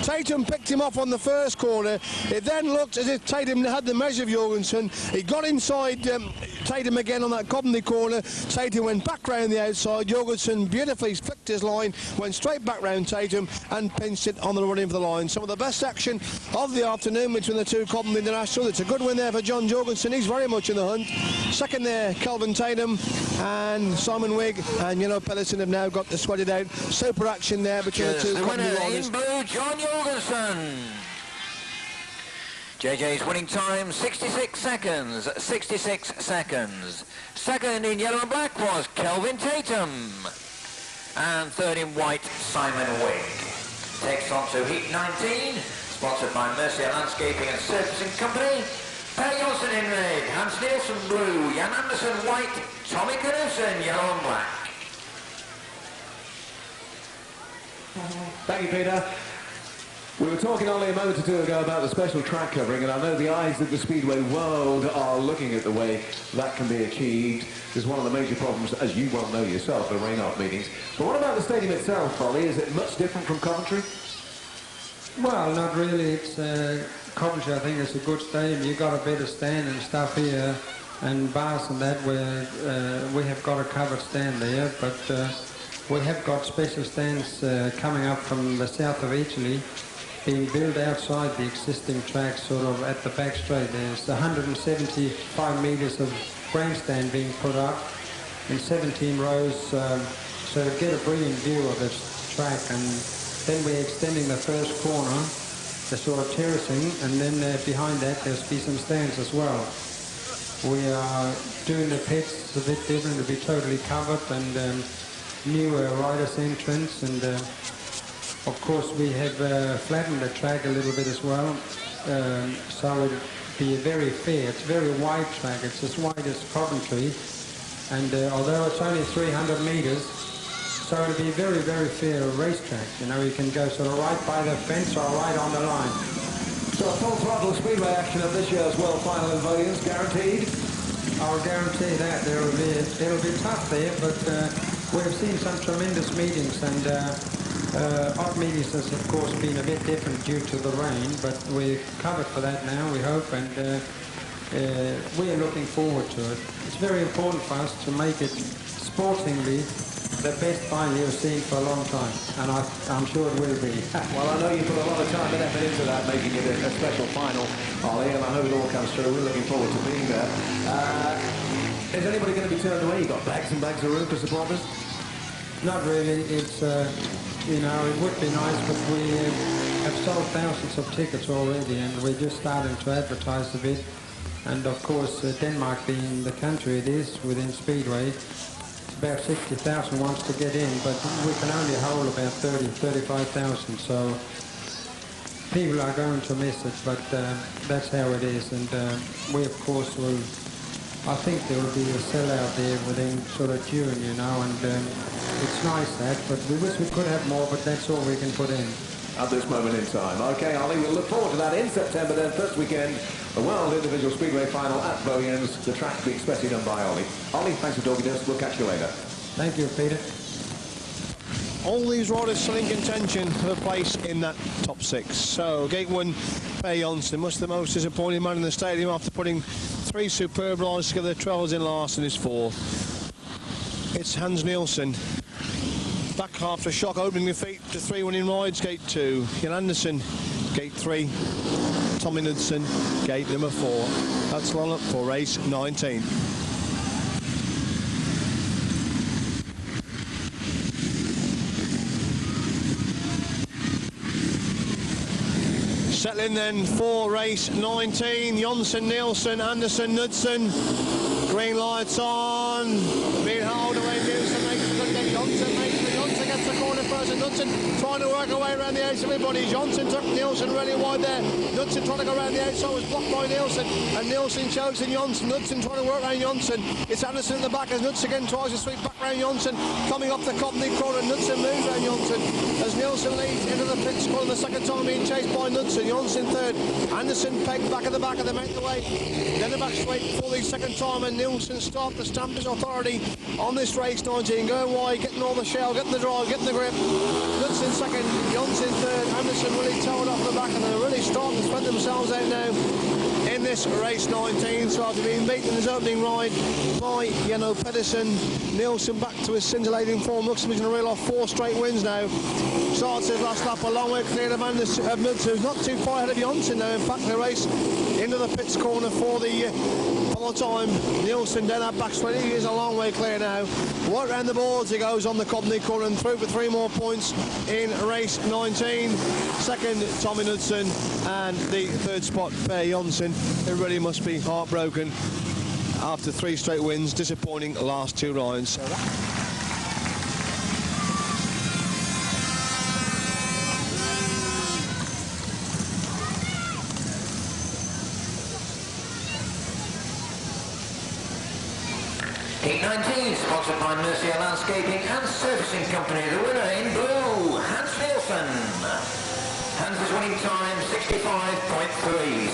Tatum picked him off on the first corner. It then looked as if Tatum had the measure of Jorgensen. He got inside Tatum again on that Cobney corner. Tatum went back round the outside. Jorgensen beautifully flicked his line, went straight back round Tatum and pinched it on the run in for the line. Some of the best action of the afternoon between the two Cobney International. It's a good win there for John Jorgensen. He's very much in the hunt. Second there, Kelvin Tatum and Simon Wigg and Pedersen have now got the sweated out. Super action there between the two Cobney riders. In blue, John Jorgensen. JJ's winning time, 66 seconds, 66 seconds. Second in yellow and black was Kelvin Tatum. And third in white, Simon Wigg. Takes on to heat 19, sponsored by Mercia Landscaping and Surfacing Company. Perry Olsen in red, Hans Nielsen blue, Jan Andersen white, Tommy Knudsen yellow and black. Thank you, Peter. We were talking only a moment or two ago about the special track covering, and I know the eyes of the Speedway world are looking at the way that can be achieved. It's one of the major problems, as you well know yourself, the rain-off meetings. But what about the stadium itself, Ollie? Is it much different from Coventry? Well, not really. It's Coventry, I think, is a good stadium. You've got a better stand and stuff here, and bars and that, where we have got a covered stand there, but we have got special stands coming up from the south of Italy, being built outside the existing track, sort of at the back straight. There's 175 metres of grandstand being put up in 17 rows, so to get a brilliant view of this track. And then we're extending the first corner, the sort of terracing, and then behind that there's be some stands as well. We are doing the pits a bit different, to be totally covered, and new riders entrance, and of course we have flattened the track a little bit as well, so it'll be very fair. It's a very wide track. It's as wide as Coventry, and although it's only 300 metres, so it'll be a very, very fair racetrack. You can go sort of right by the fence or right on the line. So full throttle Speedway action of this year's World Final in Vodians, guaranteed? I'll guarantee that. It'll be tough there, but we've seen some tremendous meetings, and Odd medias has of course been a bit different due to the rain, but we're covered for that now, we hope, and we are looking forward to it. It's very important for us to make it sportingly the best final you've seen for a long time, and I'm sure it will be. Well, I know you put a lot of time and effort into that, making it a special final, Ollie, and I hope it all comes through. We're looking forward to being there. Is anybody going to be turned away? You've got bags and bags of room for supporters? Not really. It's, you know, it would be nice, but we have sold thousands of tickets already, and we're just starting to advertise a bit. And of course, Denmark being the country it is within Speedway, about 60,000 wants to get in, but we can only hold about 35,000, so people are going to miss it, but that's how it is. And we, of course, will, I think there will be a sellout there within sort of June, you know, and it's nice that, but we wish we could have more, but that's all we can put in. At this moment in time. Okay, Ollie, we'll look forward to that in September then, first weekend, the World Individual Speedway Final at Boyens, the track being specially done by Ollie. Ollie, thanks for talking to us. We'll catch you later. Thank you, Peter. All these riders still in contention for a place in that top 6. So, Gate 1, Per Jonsson, must the most disappointing man in the stadium after putting 3 superb rides together. Trells in last and is 4th. It's Hans Nielsen. Back after a shock opening defeat to 3 winning rides. Gate 2, Jan Andersen, Gate 3, Tommy Knudsen, Gate number 4. That's line up for race 19. Settling then for race 19. Jonsson, Nielsen, Andersen, Knudsen. Green lights on. Being hauled away. Nielsen makes a good get. Jonsson gets the corner first, and Knudsen trying to work away around the edge. Everybody. Jonsson took Nielsen really wide there. Knudsen trying to go around the edge, so it was blocked by Nielsen. And Nielsen chokes in Jonsson. Knudsen trying to work around Jonsson. It's Andersen in the back as Knudsen again tries to sweep back around Jonsson. Coming up the Copney corner, Knudsen moves around Jonsson as Nielsen leads into the pits corner the second time being chased by Knudsen. Jonsson third. Andersen pegged back at the back of the motorway. Then the back straight for the second time, and Nielsen stopped to stamp his authority on this race 19. Going wide, getting all the shell, getting the drive, getting the grip. Knudsen second, Jonsson third. Andersen really towed off the back, and they're really starting to spread themselves out now in this race 19. So after being beaten in his opening ride by Jenno Pedersen, Nielsen back to his scintillating form. Looks like he's going to reel off 4 straight wins now. Starts his last lap a long way clear of Knudsen, who's not too far ahead of Jonsson now. In fact, the race into the pits corner for the time. Nielsen down that back straight. He is a long way clear now. Right round the boards he goes on the Cobney corner and through for 3 more points in race 19. Second, Tommy Knudsen, and the third spot, Per Jonsson. Everybody must be heartbroken after 3 straight wins. Disappointing last 2 rides. Heat 19, sponsored by Mercia Landscaping and Surfacing Company. The winner in blue, Hans Nielsen. Hans is winning time 65.3.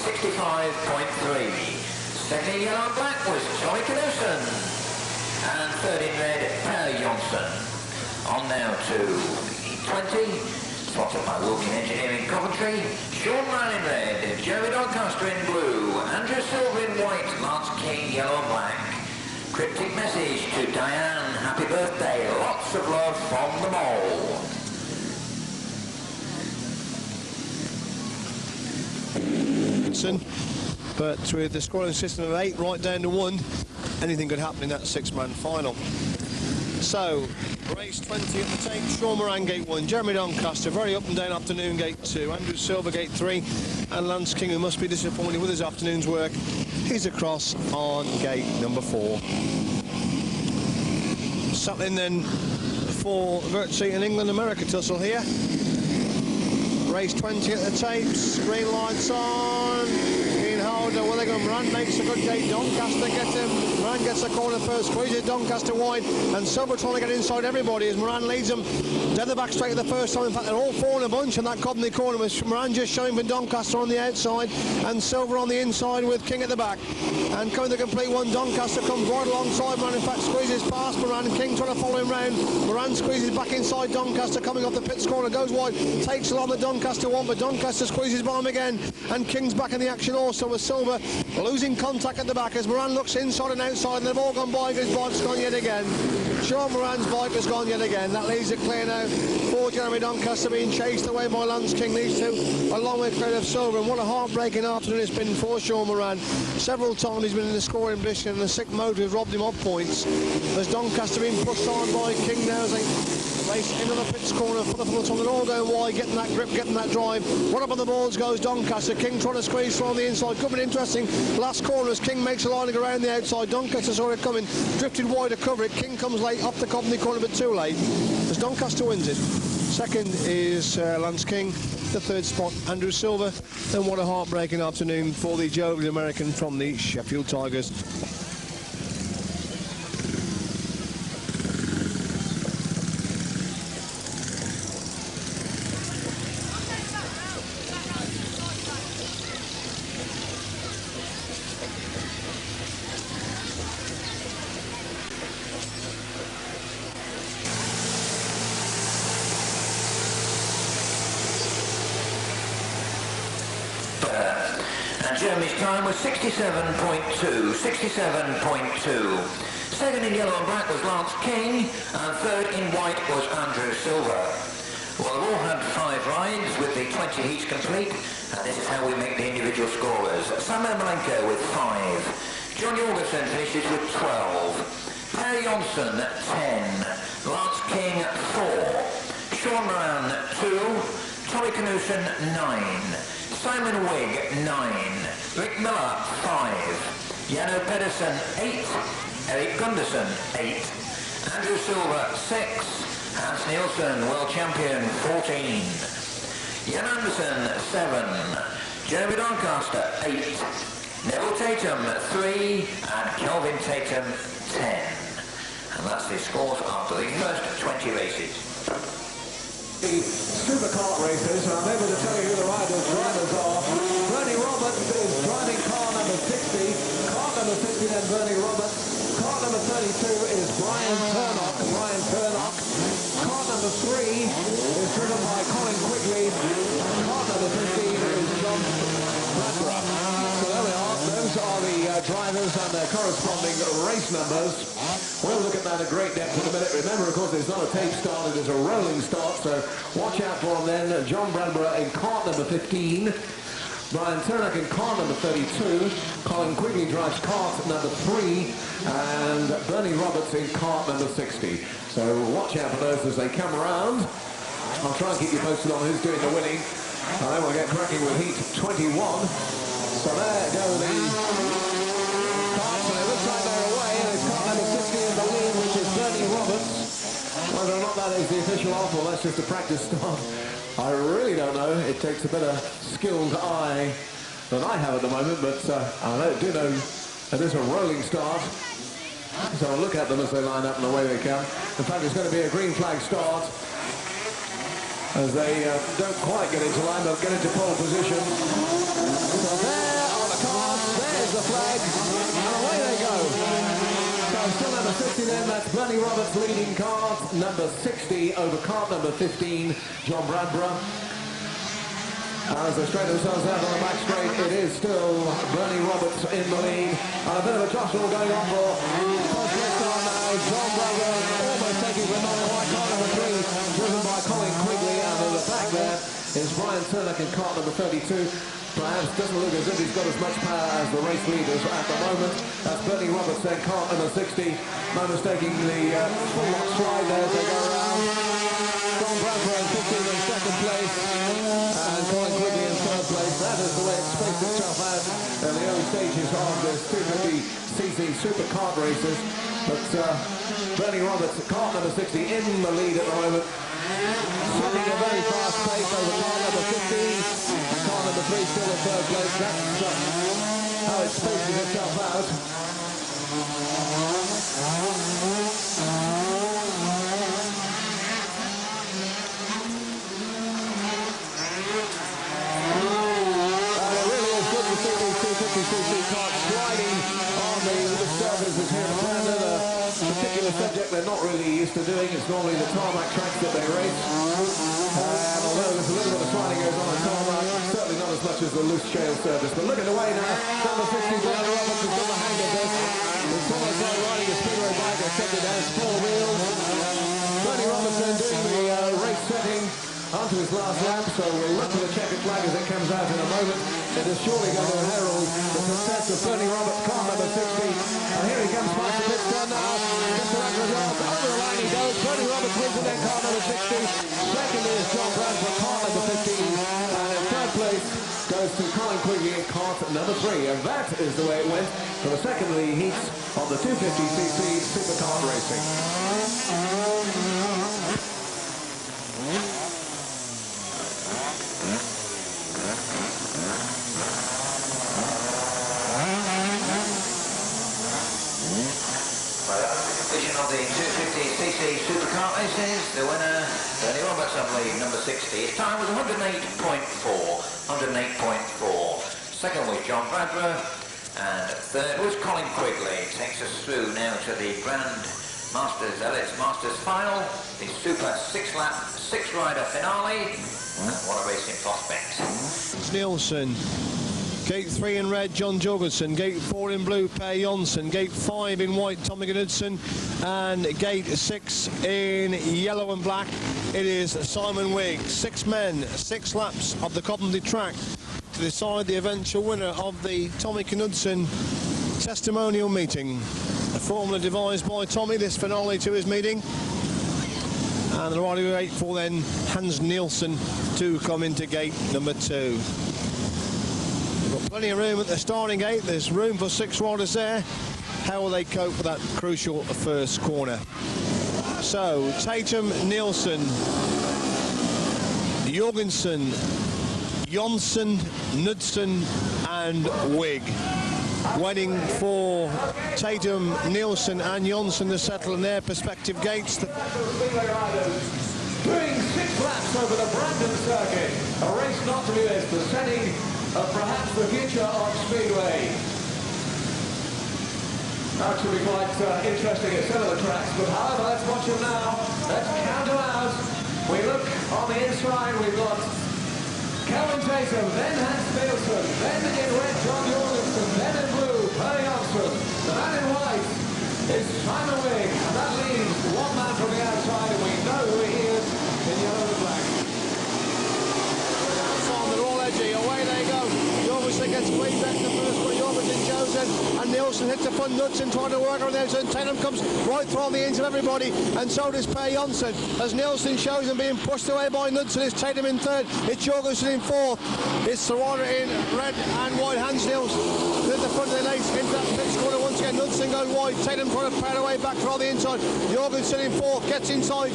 Second in yellow and black was Tommy Knudsen. And third in red, Per Jonsson. On now to Heat 20, sponsored by Wilkin Engineering Coventry. Sean Ryan in red, Jerry Doncaster in blue, Andrew Silver in white, Lance King yellow and black. Cryptic message to Diane, happy birthday, lots of love from the mole. But with the scoring system of 8 right down to 1, anything could happen in that 6-man final. So, race 20 at the tape, Sean Moran Gate 1, Jeremy Doncaster, very up and down afternoon Gate 2, Andrew Silver Gate 3, and Lance King, who must be disappointed with his afternoon's work, he's across on Gate number 4. Settling then for virtually an England-America tussle here. Race 20 at the tapes, green lights on, being held don't know where they're going. Moran makes a good gate. Doncaster gets him. Moran gets the corner first, squeezes Doncaster wide, and Silver trying to get inside everybody as Moran leads them down the back straight the first time. In fact, they're all four in a bunch in that Cobney corner, with Moran just showing for Doncaster on the outside and Silver on the inside with King at the back. And coming the complete one, Doncaster comes right alongside Moran, in fact squeezes past Moran, King trying to follow him round. Moran squeezes back inside Doncaster, coming off the pits corner, goes wide, takes along the Doncaster one, but Doncaster squeezes by him again, and King's back in the action also, with Silver losing contact at the back as Moran looks inside and outside, and they've all gone by. His bike's gone yet again. Sean Moran's bike has gone yet again. That leaves it clear now for Jeremy Doncaster, being chased away by Lance King. These two a long way clear of Silver, and what a heartbreaking afternoon it's been for Sean Moran. Several times he's been in the scoring position, and the sick motor has robbed him of points. There's Doncaster being pushed on by King now as they race into the pits corner for the full time. They're all going wide, getting that grip, getting that drive. One up on the boards goes Doncaster. King trying to squeeze through on the inside. Could be interesting. Last corner as King makes a line around the outside. Doncaster saw it coming, drifted wide to cover it. King comes late up the Cobney corner, but too late as Doncaster wins it. Second is Lance King. The third spot, Andrew Silver. And what a heartbreaking afternoon for the jovial American from the Sheffield Tigers. Jeremy's time was 67.2, 67.2. Second in yellow and black was Lance King, and third in white was Andrew Silver. Well, they've all had 5 rides with the 20 heats complete, and this is how we make the individual scorers. Sam Ermolenko with 5, John Jorgensen finishes with 12, Perry Johnson 10, Lance King 4, Sean Moran 2, Tommy Knudsen 9, Simon Wigg 9, Rick Miller 5, Jano Pedersen 8, Eric Gunderson 8, Andrew Silver 6, Hans Nielsen World Champion 14, Jan Anderson 7, Jeremy Doncaster 8, Neville Tatum 3, and Kelvin Tatum 10. And that's the scores after the first 20 races. The supercar races, and I'm able to tell you who the drivers are. Bernie Roberts is driving car number 60, car number 60 then Bernie Roberts, car number 32 is Brian Turnock, car number 3 is driven by Colin Quigley, car number 15 is John Bradborough. So there we are, those are the drivers and their corresponding race numbers. We'll look at that at great depth in a minute. Remember, of course, it's not a tape start, it is a rolling start, so watch out for them then. John Bradborough in car number 15, Brian Turnock in car number 32, Colin Quigley drives kart number 3, and Bernie Roberts in kart number 60. So watch out for those as they come around. I'll try and keep you posted on who's doing the winning. And then we'll get cracking with heat 21. So there go the karts, and it looks like they're away, and it's car number 60 in the lead, which is Bernie Roberts. Whether or not that is the official off, or that's just a practice start, I really don't know. It takes a bit of skilled eye than I have at the moment, but I do know that it's a rolling start. So I'll look at them as they line up and away they come. In fact, it's going to be a green flag start as they don't quite get into line, they'll get into pole position. So there are the cars, there's the flag, and away they go. So still number 60 then, that's Bernie Roberts leading kart number 60 over kart number 15, John Bradborough. As they straighten themselves out on the back straight, it is still Bernie Roberts in the lead. And a bit of a tussle going on for first place time now. John Bradborough almost taking the number 1, car number 3, driven by Colin Quigley. And at the back there is Brian Turnock in car number 32. Perhaps doesn't look as if he's got as much power as the race leaders at the moment. That's Bernie Roberts then, car number 60. No mistaking the full lock slide there as they go around. John Bradborough in 15 in second place. And Colin Quigley in third place. That is the way it spaced itself out in the early stages of this 250cc super kart races. But Bernie Roberts, kart number 60, in the lead at the moment. Setting a very fast pace over car number 15. And car number 3 still in third place. That's how it spaces itself out. And it really is good to see these 250cc carts sliding on the surfaces here in Canada. A particular subject they're not really used to doing. It's normally the tarmac tracks that they race. And although there's a little bit of sliding goes on tarmac, certainly not as much as the loose shale surface. But look at the way now. Number 60, Brian Roberts has got the hang of this. It's almost like riding a speedway bike, except it has 4 wheels. Bernie Robertson doing the race setting onto his last lap, so we'll look for the checkered flag as it comes out in a moment. It is surely going to herald the success of Bernie Roberts, car number 60. And here he comes past the pit stop now. Mr. Aguilar, over the line he goes. Bernie Roberts wins and then car number 60. Second is John Brown for car number 15. And in third place goes to Colin Quigley in car number 3. And that is the way it went for the second of the heats of the 250cc supercar racing. Of the 250cc supercar races, the winner, Bernie Roberts, I believe, number 60. His time was 108.4. Second was John Bradburn, and third was Colin Quigley. Takes us through now to the Grand Masters, Elliot's Masters final, the Super 6-lap, 6-rider finale. What a racing prospect. Knudsen. Gate 3 in red, John Jorgensen. Gate 4 in blue, Per Jonsson. Gate 5 in white, Tommy Knudsen. And gate 6 in yellow and black, it is Simon Wigg. 6 men, 6 laps of the Coventry track to decide the eventual winner of the Tommy Knudsen testimonial meeting. A formula devised by Tommy, this finale to his meeting. And the rider we wait for then, Hans Nielsen, to come into gate number 2. Plenty of room at the starting gate. There's room for 6 riders there. How will they cope with that crucial first corner? So Tatum, Nielsen, Jorgensen, Jonsson, Knudsen and Wigg. Waiting for Tatum, Nielsen and Jonsson to settle in their respective gates. Doing 6 laps over the Brandon circuit. A race not to be missed. The setting of perhaps the future of Speedway. That should be quite interesting at some of the tracks, but however, let's watch them now. Let's count them out. We look on the inside, we've got Calvin Tatum, then Hans Nielsen, then in red John Jorgensen, then in blue Per Jonsson. The man in white is Simon Wigg, and that leaves one man from the outside, and we know who he is in yellow and black. They're all edgy, away they go. Jorgensen gets way back the first one, Jorgensen chosen, and Nielsen hits the front. Knudsen trying to work around the outside. Tatum comes right through the into everybody, and so does Per Jonsson. As Nielsen shows him being pushed away by Knudsen, it's Tatum in third, it's Jorgensen in fourth, it's the rider in red and white, Hans Nielsen. At the front of the legs, into that pit corner once again. Knudsen goes wide, Tatum trying to power away back through the inside. Jorgensen in fourth, gets inside.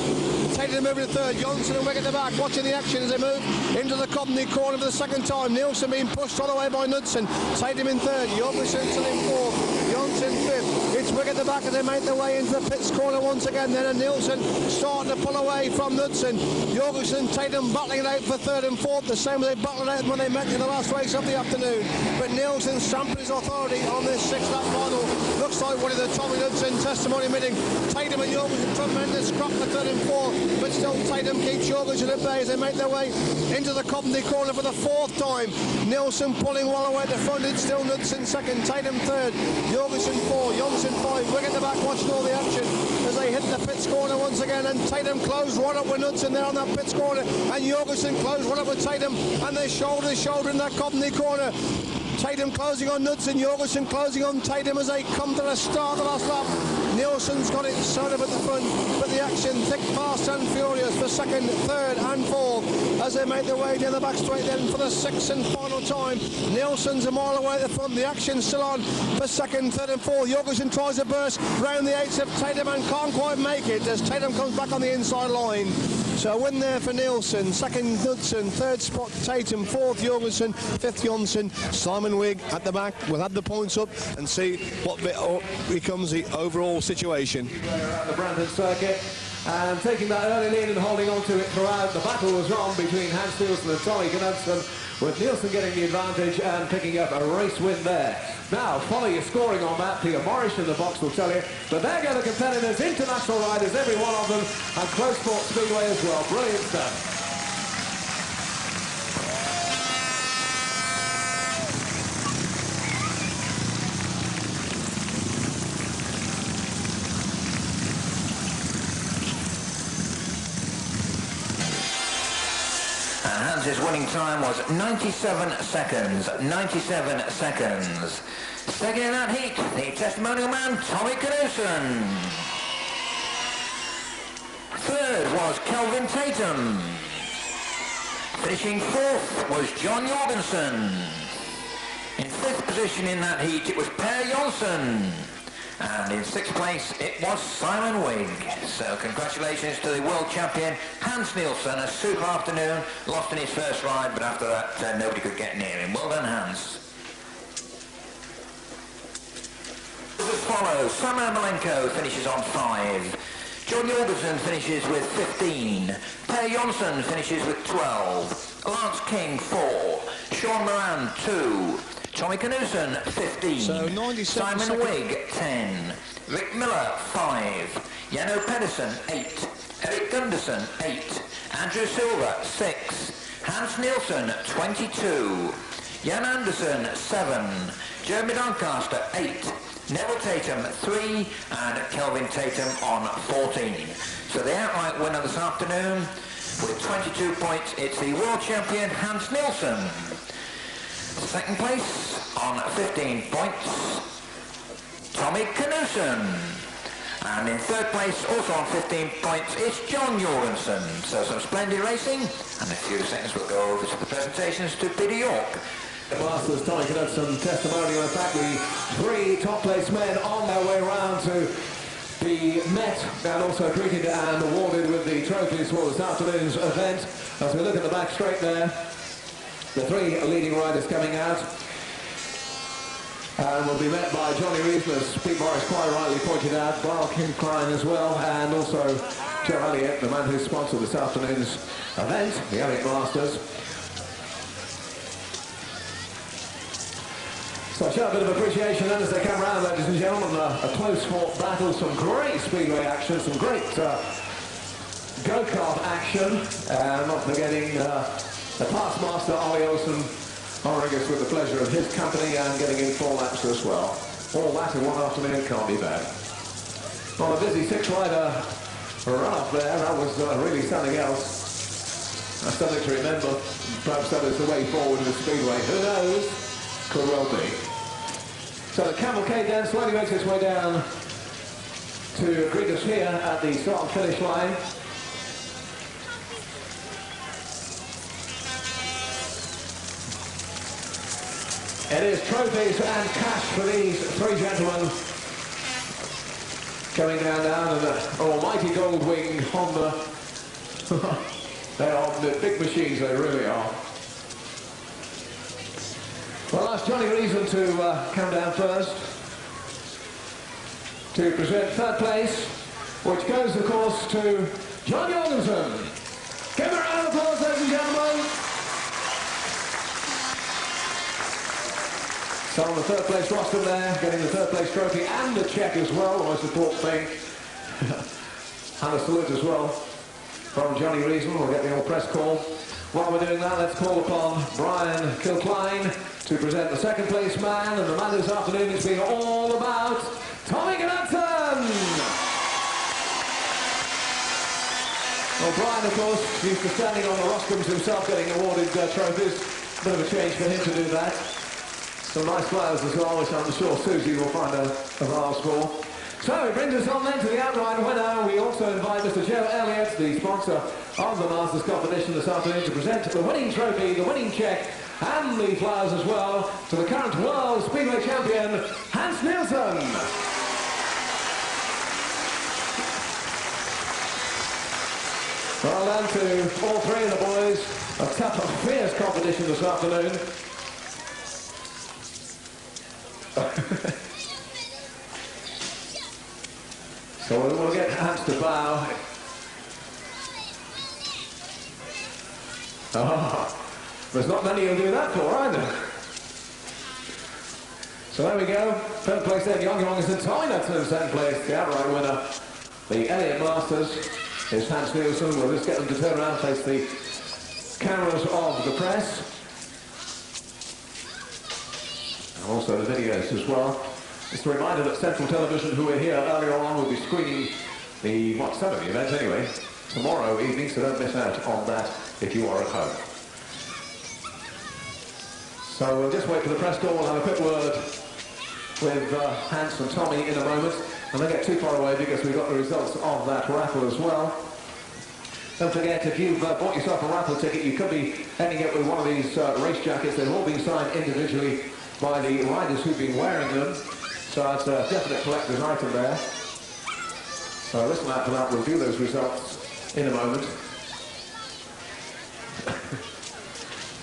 Tatum moving to third, Jonsson and Wigg at the back, watching the action as they move into the Coventry corner for the second time. Nielsen being pushed all the way by Knudsen. Tatum in third, Jorgensen still in fourth, Jonsson fifth. It's Wigg at the back as they make their way into the pits corner once again. Then and Nielsen starting to pull away from Knudsen. Jorgensen, Tatum battling it out for third and fourth, the same as they battled out when they met in the last race of the afternoon. But Nielsen stamping his authority on this 6-lap final. Looks like one of the Tommy Knudsen testimony meeting. Tatum and Jorgensen tremendous scrap for third and fourth, but still Tatum keeps Jorgensen at bay as they make their way into the Coventry corner for the 4th time. Nielsen pulling well away at the front. It's still Knudsen second, Tatum third, Jorgensen 4, Jonsson 5. Wigg at the back watching all the action as they hit the pits corner once again, and Tatum closed right up with Knudsen there on that pits corner, and Jorgensen closed right up with Tatum, and they're shoulder to shoulder in that Coventry corner. Tatum closing on Knudsen, Jorgensen closing on Tatum as they come to the start of the last lap. Nielsen's got it sort of at the front, but the action thick, fast and furious for second, third and fourth as they make their way down the back straight then for the 6th and final time. Nielsen's a mile away at the front, the action's still on for second, third and fourth. Jorgensen tries to burst round the 8th of Tatum and can't quite make it as Tatum comes back on the inside line. So a win there for Nielsen, second Knudsen, third spot Tatum, fourth Jorgensen, fifth Jonsson. Simon Wigg at the back will have the points up and see what becomes the overall situation. The Brandon circuit, and taking that early lead and holding on to it throughout. The battle was on between Hans Nielsen and Tommy Knudsen, with Nielsen getting the advantage and picking up a race win there. Now, follow your scoring on that. Peter Morris in the box will tell you. But there go the competitors, international riders, every one of them, and Close Sport Speedway as well. Brilliant stuff. His winning time was 97 seconds. 97 seconds. Second in that heat, the testimonial man, Tommy Knudsen. Third was Kelvin Tatum. Finishing fourth was John Jorgensen. In fifth position in that heat, it was Per Jonsson. And in sixth place, it was Simon Wigg. So congratulations to the world champion, Hans Nielsen. A super afternoon, lost in his first ride, but after that, nobody could get near him. Well done, Hans. As follows, Sam Ermolenko finishes on 5. John Jorgensen finishes with 15. Per Jonsson finishes with 12. Lance King, 4. Sean Moran, 2. Tommy Knudsen, 15. So 97 Simon seconds. Wigg, 10. Rick Miller, 5. Jano Pedersen, 8. Eric Gunderson, 8. Andrew Silver, 6. Hans Nielsen, 22. Jan Anderson, 7. Jeremy Doncaster, 8. Neville Tatum, 3. And Kelvin Tatum on 14. So the outright winner this afternoon, with 22 points, it's the world champion, Hans Nielsen. Second place on 15 points, Tommy Knudsen. And in third place, also on 15 points, it's John Jorgensen. So some splendid racing, and in a few seconds we'll go over to the presentations to Peter York. The Masters, Tommy Knudsen, testimonial. In fact, the 3 top place men on their way round to be met and also greeted and awarded with the trophies for this afternoon's event. As we look at the back straight there, the 3 leading riders coming out, and will be met by Johnny Rees, as Pete Morris quite rightly pointed out, Barl Klein as well, and also Joe Elliott, the man who sponsored this afternoon's event, the Elliott Masters. So show a bit of appreciation then as they come round, ladies and gentlemen. A close fought battle, some great speedway action, some great go-kart action, and not forgetting the past master, Ollie Olsen, honouring us with the pleasure of his company and getting in 4 laps as well. All that in one afternoon can't be bad. Well, a busy 6-rider run-up there, that was really something else. That's something to remember. Perhaps that is the way forward in the speedway. Who knows? Could well be. So the cavalcade then slowly makes its way down to greet us here at the start and finish line. It is trophies and cash for these 3 gentlemen coming down in an almighty gold-winged Honda. They are the big machines, they really are. Well, that's Johnny Reason to come down first to present third place, which goes, of course, to John Jorgensen. Give a round of applause, ladies and gentlemen. So on the third place roster there, getting the third place trophy and the check as well, the most important thing. And a salute as well from Johnny Reason. We'll get the old press call. While we're doing that, let's call upon Brian Kilcline to present the second place man, and the man this afternoon has been all about Tommy Knudsen. Well, Brian, of course, used to standing on the rostrums himself getting awarded trophies. Bit of a change for him to do that. Some nice flowers as well, which I'm sure Susie will find a vase for. So it brings us on then to the outright winner. We also invite Mr. Joe Elliott, the sponsor of the Masters competition this afternoon, to present the winning trophy, the winning cheque, and the flowers as well to the current World Speedway Champion, Hans Nielsen. Well done to all three of the boys. A tough, fierce competition this afternoon. So we'll get Hans to bow. Oh, there's not many who'll do that for, are there? So there we go. Third place there, Young and Tommy Knudsen in second place. The outright winner, the Elliott Masters, is Hans Nielsen. We'll just get them to turn around and face the cameras of the press. And also the videos as well. Just a reminder that Central Television, who were here earlier on, will be screening the, some of the events anyway, tomorrow evening, so don't miss out on that if you are at home. So we'll just wait for the press call. We'll have a quick word with Hans and Tommy in a moment. And don't get too far away because we've got the results of that raffle as well. Don't forget, if you've bought yourself a raffle ticket, you could be ending up with one of these race jackets. They've all been signed individually by the riders who've been wearing them. So it's a definite collector's item there. So listen out for that. We'll do those results in a moment.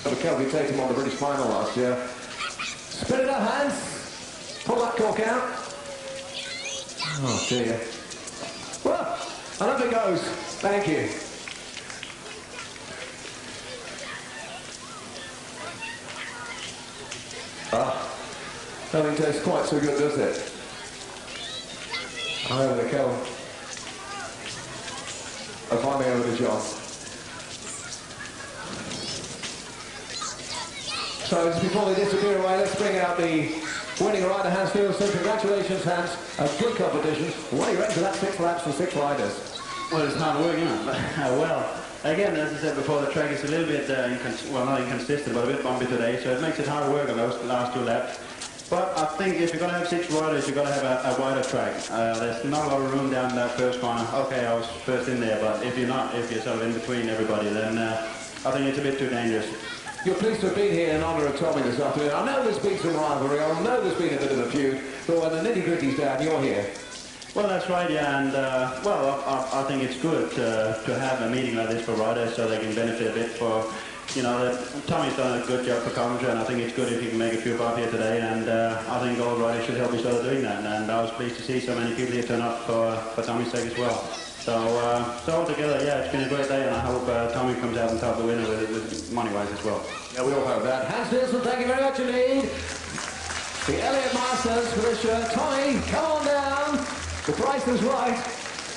So Kelvin Tatum on the British final last year. Spin it up, Hans. Pull that cork out. Oh dear. Well, and up it goes. Thank you. Nothing tastes quite so good, does it? I'm over to Kelvin. And finally over to John. So just before they disappear away, let's bring out the winning rider, Hans Nielsen. Congratulations, Hans. A good competition. What do you reckon to that 6 laps for 6 riders? Well, it's hard work, isn't it? Well, again, as I said before, the track is a little bit, not inconsistent, but a bit bumpy today, so it makes it hard work on those last 2 laps. But I think if you're going to have 6 riders, you've got to have a wider track. There's not a lot of room down that first corner. Okay, I was first in there, but if you're not, if you're sort of in between everybody, then I think it's a bit too dangerous. You're pleased to have been here in honour of Tommy this afternoon. I know there's been some rivalry, I know there's been a bit of a feud, but when the nitty-gritty's down, you're here. Well, that's right, yeah, and I think it's good to have a meeting like this for riders so they can benefit a bit for, you know, Tommy's done a good job for commentary, and I think it's good if he can make a few up here today, and I think all riders should help each other doing that, and I was pleased to see so many people here turn up for Tommy's sake as well. So altogether, yeah, it's been a great day, and I hope Tommy comes out and top the winner with money-wise as well. Yeah, we all hope that. Hans Nielsen, thank you very much indeed. The Elliott Masters for this year. Tommy, come on down. The price is right.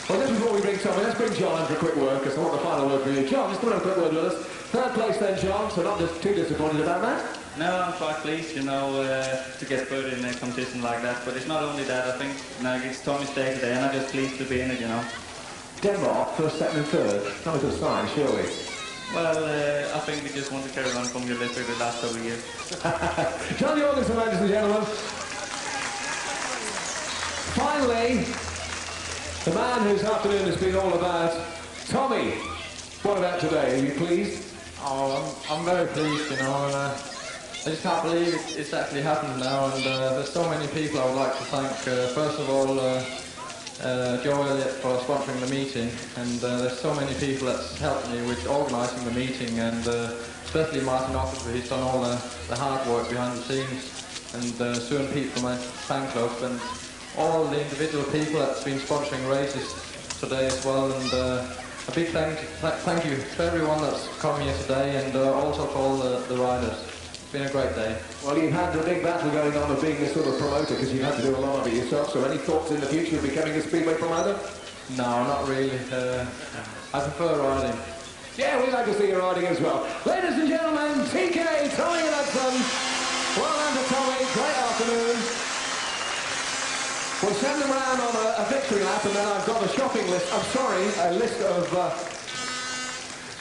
Well, just before we bring Tommy, let's bring John in for a quick word, because I want the final word from you. John, just come and have a quick word with us. Third place then, John, so not just too disappointed about that? No, I'm quite pleased, you know, to get third in a competition like that. But it's not only that, I think, you know, it's Tommy's day today, and I'm just pleased to be in it, you know. Denmark, first, second and third. Not a good sign, surely. Well, I think we just want to carry on from your list for the last couple of years. John Jorgensen, ladies and gentlemen. Finally, the man whose afternoon has been all about, Tommy. What about today? Are you pleased? Oh, I'm very pleased, you know, and I just can't believe it's actually happened now, and there's so many people I would like to thank. First of all, Joe Elliott for sponsoring the meeting, and there's so many people that's helped me with organising the meeting, and especially Martin Officer, he's done all the hard work behind the scenes, and Soon Pete from my fan club, and all the individual people that's been sponsoring races today as well, and a big thank you to everyone that's come here today, and also to all the riders. It's been a great day. Well, you've had a big battle going on of being this sort of promoter, because you've had to do a lot of it yourself, so any thoughts in the future of becoming a speedway promoter? No, not really. I prefer riding. Yeah, we'd like to see you riding as well. Ladies and gentlemen, TK, Tommy Knudsen. Well done to Tommy, great afternoon. We'll send them round on a victory lap, and then I've got a shopping list, a list of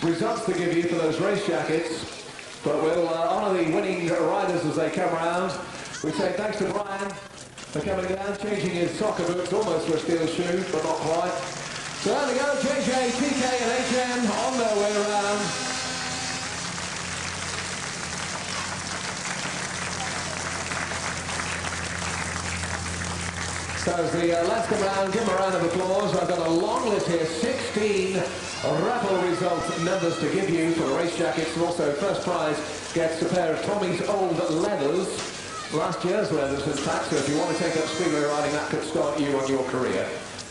results to give you for those race jackets. But we'll honour the winning riders as they come round. We say thanks to Brian for coming down, changing his soccer boots almost for a steel shoe, but not quite. So there we go, JJ, TK and HM on their way around. So as the lads come round, give them a round of applause. I've got a long list here, 16 raffle result numbers to give you for race jackets, and also first prize gets a pair of Tommy's old leathers, last year's leathers in fact, so if you want to take up speedway riding, that could start you on your career.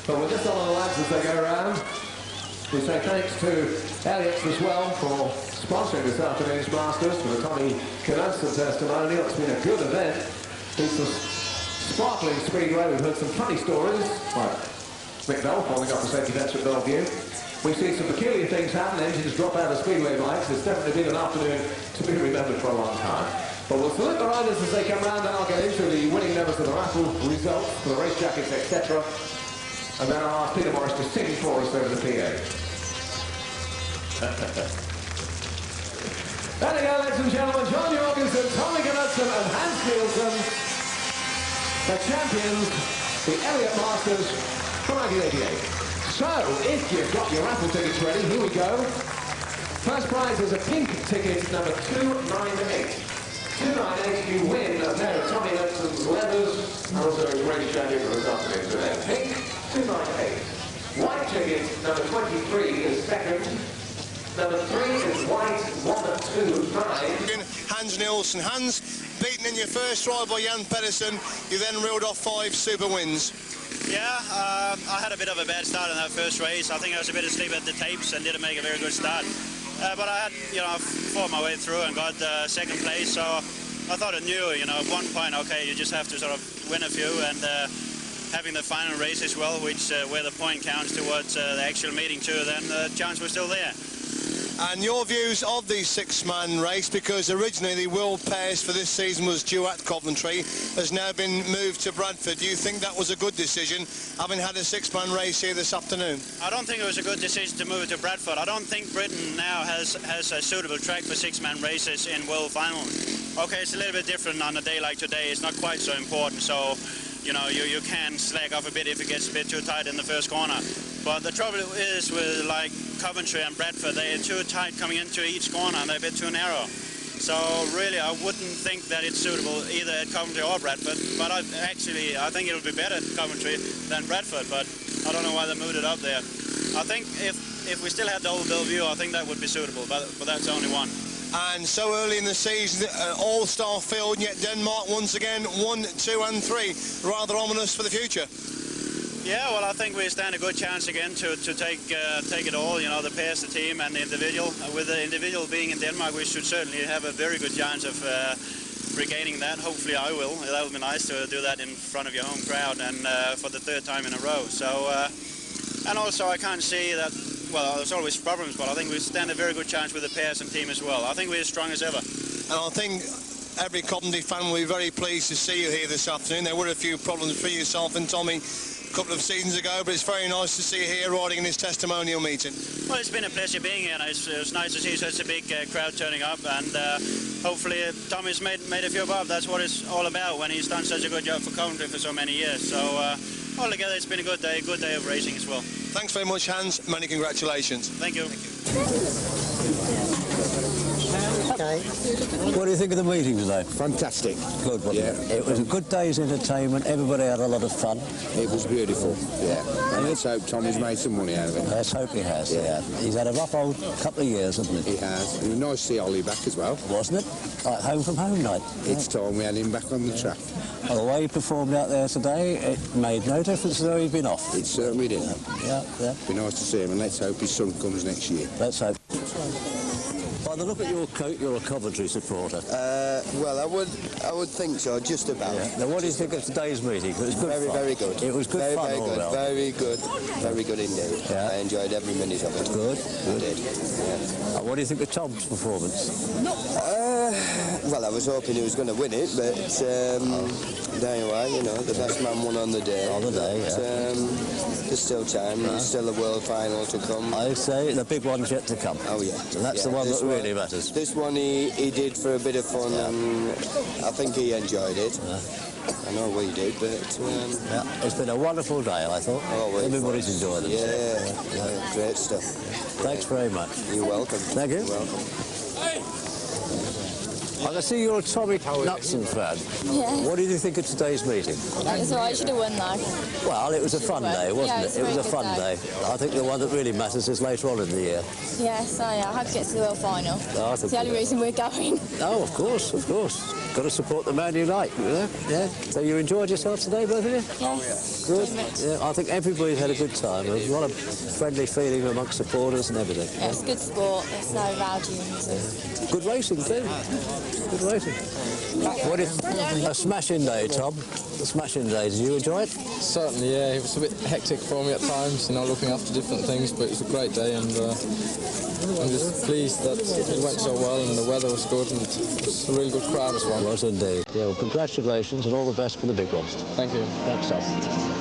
But we're just on the lads as they go around. We say thanks to Elliot's as well for sponsoring this afternoon's Masters, for the Tommy Knudsen testimonial. It's been a good event. It's a sparkling speedway. We've heard some funny stories, like Mick Bell falling off the safety fence at Bellevue. We've seen some peculiar things happen, engines drop out of speedway bikes. It's definitely been an afternoon to be remembered for a long time. But we'll salute the riders as they come round, and I'll get into the winning numbers of the raffle results for the race jackets, etc. And then I'll ask Peter Morris to sing for us over the PA. There we go, ladies and gentlemen, John Jorgensen, Tommy Knudsen and Hans Nielsen, the champions, the Elliott Masters from 1988. So, if you've got your raffle tickets ready, here we go. First prize is a pink ticket, number 298. 298, you win a pair of Tommy Knudsen's leathers, and also a race jacket for this afternoon today. Pink, 298. White ticket, number 23, is second. Number 3 is white, 129. Hans Nielsen. Hans, beaten in your first try by Jan Pedersen, you then reeled off 5 super wins. Yeah, I had a bit of a bad start in that first race. I think I was a bit asleep at the tapes and didn't make a very good start. But I had, I fought my way through and got second place. So I thought I knew, at one point, okay, you just have to sort of win a few, and having the final race as well, which where the point counts towards the actual meeting too, then the chance was still there. And your views of the 6-man race, because originally the World Pairs for this season was due at Coventry, has now been moved to Bradford. Do you think that was a good decision, having had a 6-man race here this afternoon? I don't think it was a good decision to move it to Bradford. I don't think Britain now has a suitable track for 6-man races in World Finals. Okay, it's a little bit different on a day like today. It's not quite so important, so you can slack off a bit if it gets a bit too tight in the first corner. But the trouble is with like Coventry and Bradford, they're too tight coming into each corner and they're a bit too narrow. So really I wouldn't think that it's suitable either at Coventry or Bradford. But I think it'll be better at Coventry than Bradford, but I don't know why they moved it up there. I think if we still had the old Bellevue, I think that would be suitable, but that's only one. And so early in the season, all-star field, yet Denmark once again 1, 2 and 3. Rather ominous for the future. Yeah, well, I think we stand a good chance again to take it all, the pairs, the team and the individual. With the individual being in Denmark, we should certainly have a very good chance of regaining that. Hopefully I will. That would be nice to do that in front of your home crowd and for the 3rd time in a row. So, and also I can't see that, well, there's always problems, but I think we stand a very good chance with the pairs and team as well. I think we're as strong as ever. And I think every Coventry fan will be very pleased to see you here this afternoon. There were a few problems for yourself and Tommy a couple of seasons ago, but it's very nice to see you here riding in this testimonial meeting. Well, it's been a pleasure being here, and it's nice to see such a big crowd turning up, and hopefully Tommy's made a few bob. That's what it's all about when he's done such a good job for Coventry for so many years. So altogether it's been a good day of racing as well. Thanks very much, Hans. Many congratulations. Thank you. Okay. What do you think of the meeting today? Fantastic. Good, wasn't it? It was a good day's entertainment. Everybody had a lot of fun. It was beautiful, yeah. And let's hope Tommy's made some money out of it. Let's hope he has, yeah. He's had a rough old couple of years, hasn't he? He has. And it was nice to see Ollie back as well. Wasn't it? Like home from home night. It's time we had him back on the track. Well, the way he performed out there today, it made no difference though he'd been off. It certainly did. Yeah. Be nice to see him, and let's hope his son comes next year. Let's hope. By the look at your coat, you're a Coventry supporter. Well, I would think so, just about. Yeah. Now, what do you think of today's meeting? It was good fun. Very good. It was good fun, very good. Well. Very good indeed. Yeah. I enjoyed every minute of it. Good. I did. Yeah. What do you think of Tom's performance? Well, I was hoping he was going to win it, but there you are. The best man won on the day. On the day, yeah. There's still time. There's still a world final to come. I say the big one's yet to come. Oh, yeah. So that's the one that really matters. This one he did for a bit of fun, and I think he enjoyed it. Yeah. I know we did, but... it's been a wonderful day, I thought. Everybody's enjoyed it. Yeah, great stuff. Thanks very much. You're welcome. Thank you. You're welcome. I can see you're a Tommy Knudsen fan. Yeah. What did you think of today's meeting? It was alright, should have won though. Well, it was a fun day, wasn't it? It was a fun day. I think the one that really matters is later on in the year. Yes, I hope to get to the World Final. Oh, It's the only reason we're going. Oh, of course, of course. Got to support the man you like, you know? Yeah. So you enjoyed yourself today, both of you? Yes. Good. Yeah, I think everybody's had a good time. There's a lot of friendly feeling amongst supporters and everything. Yeah, it's good sport. There's no rowdy. Good racing too. Good racing. What is a smashing day, Tom? A smashing day. Did you enjoy it? Certainly, yeah. It was a bit hectic for me at times, you know, looking after different things, but it was a great day, and I'm just pleased that it went so well and the weather was good and it was a really good crowd as well. It was indeed. Yeah, well, congratulations and all the best for the big ones. Thank you. Thanks, Tom.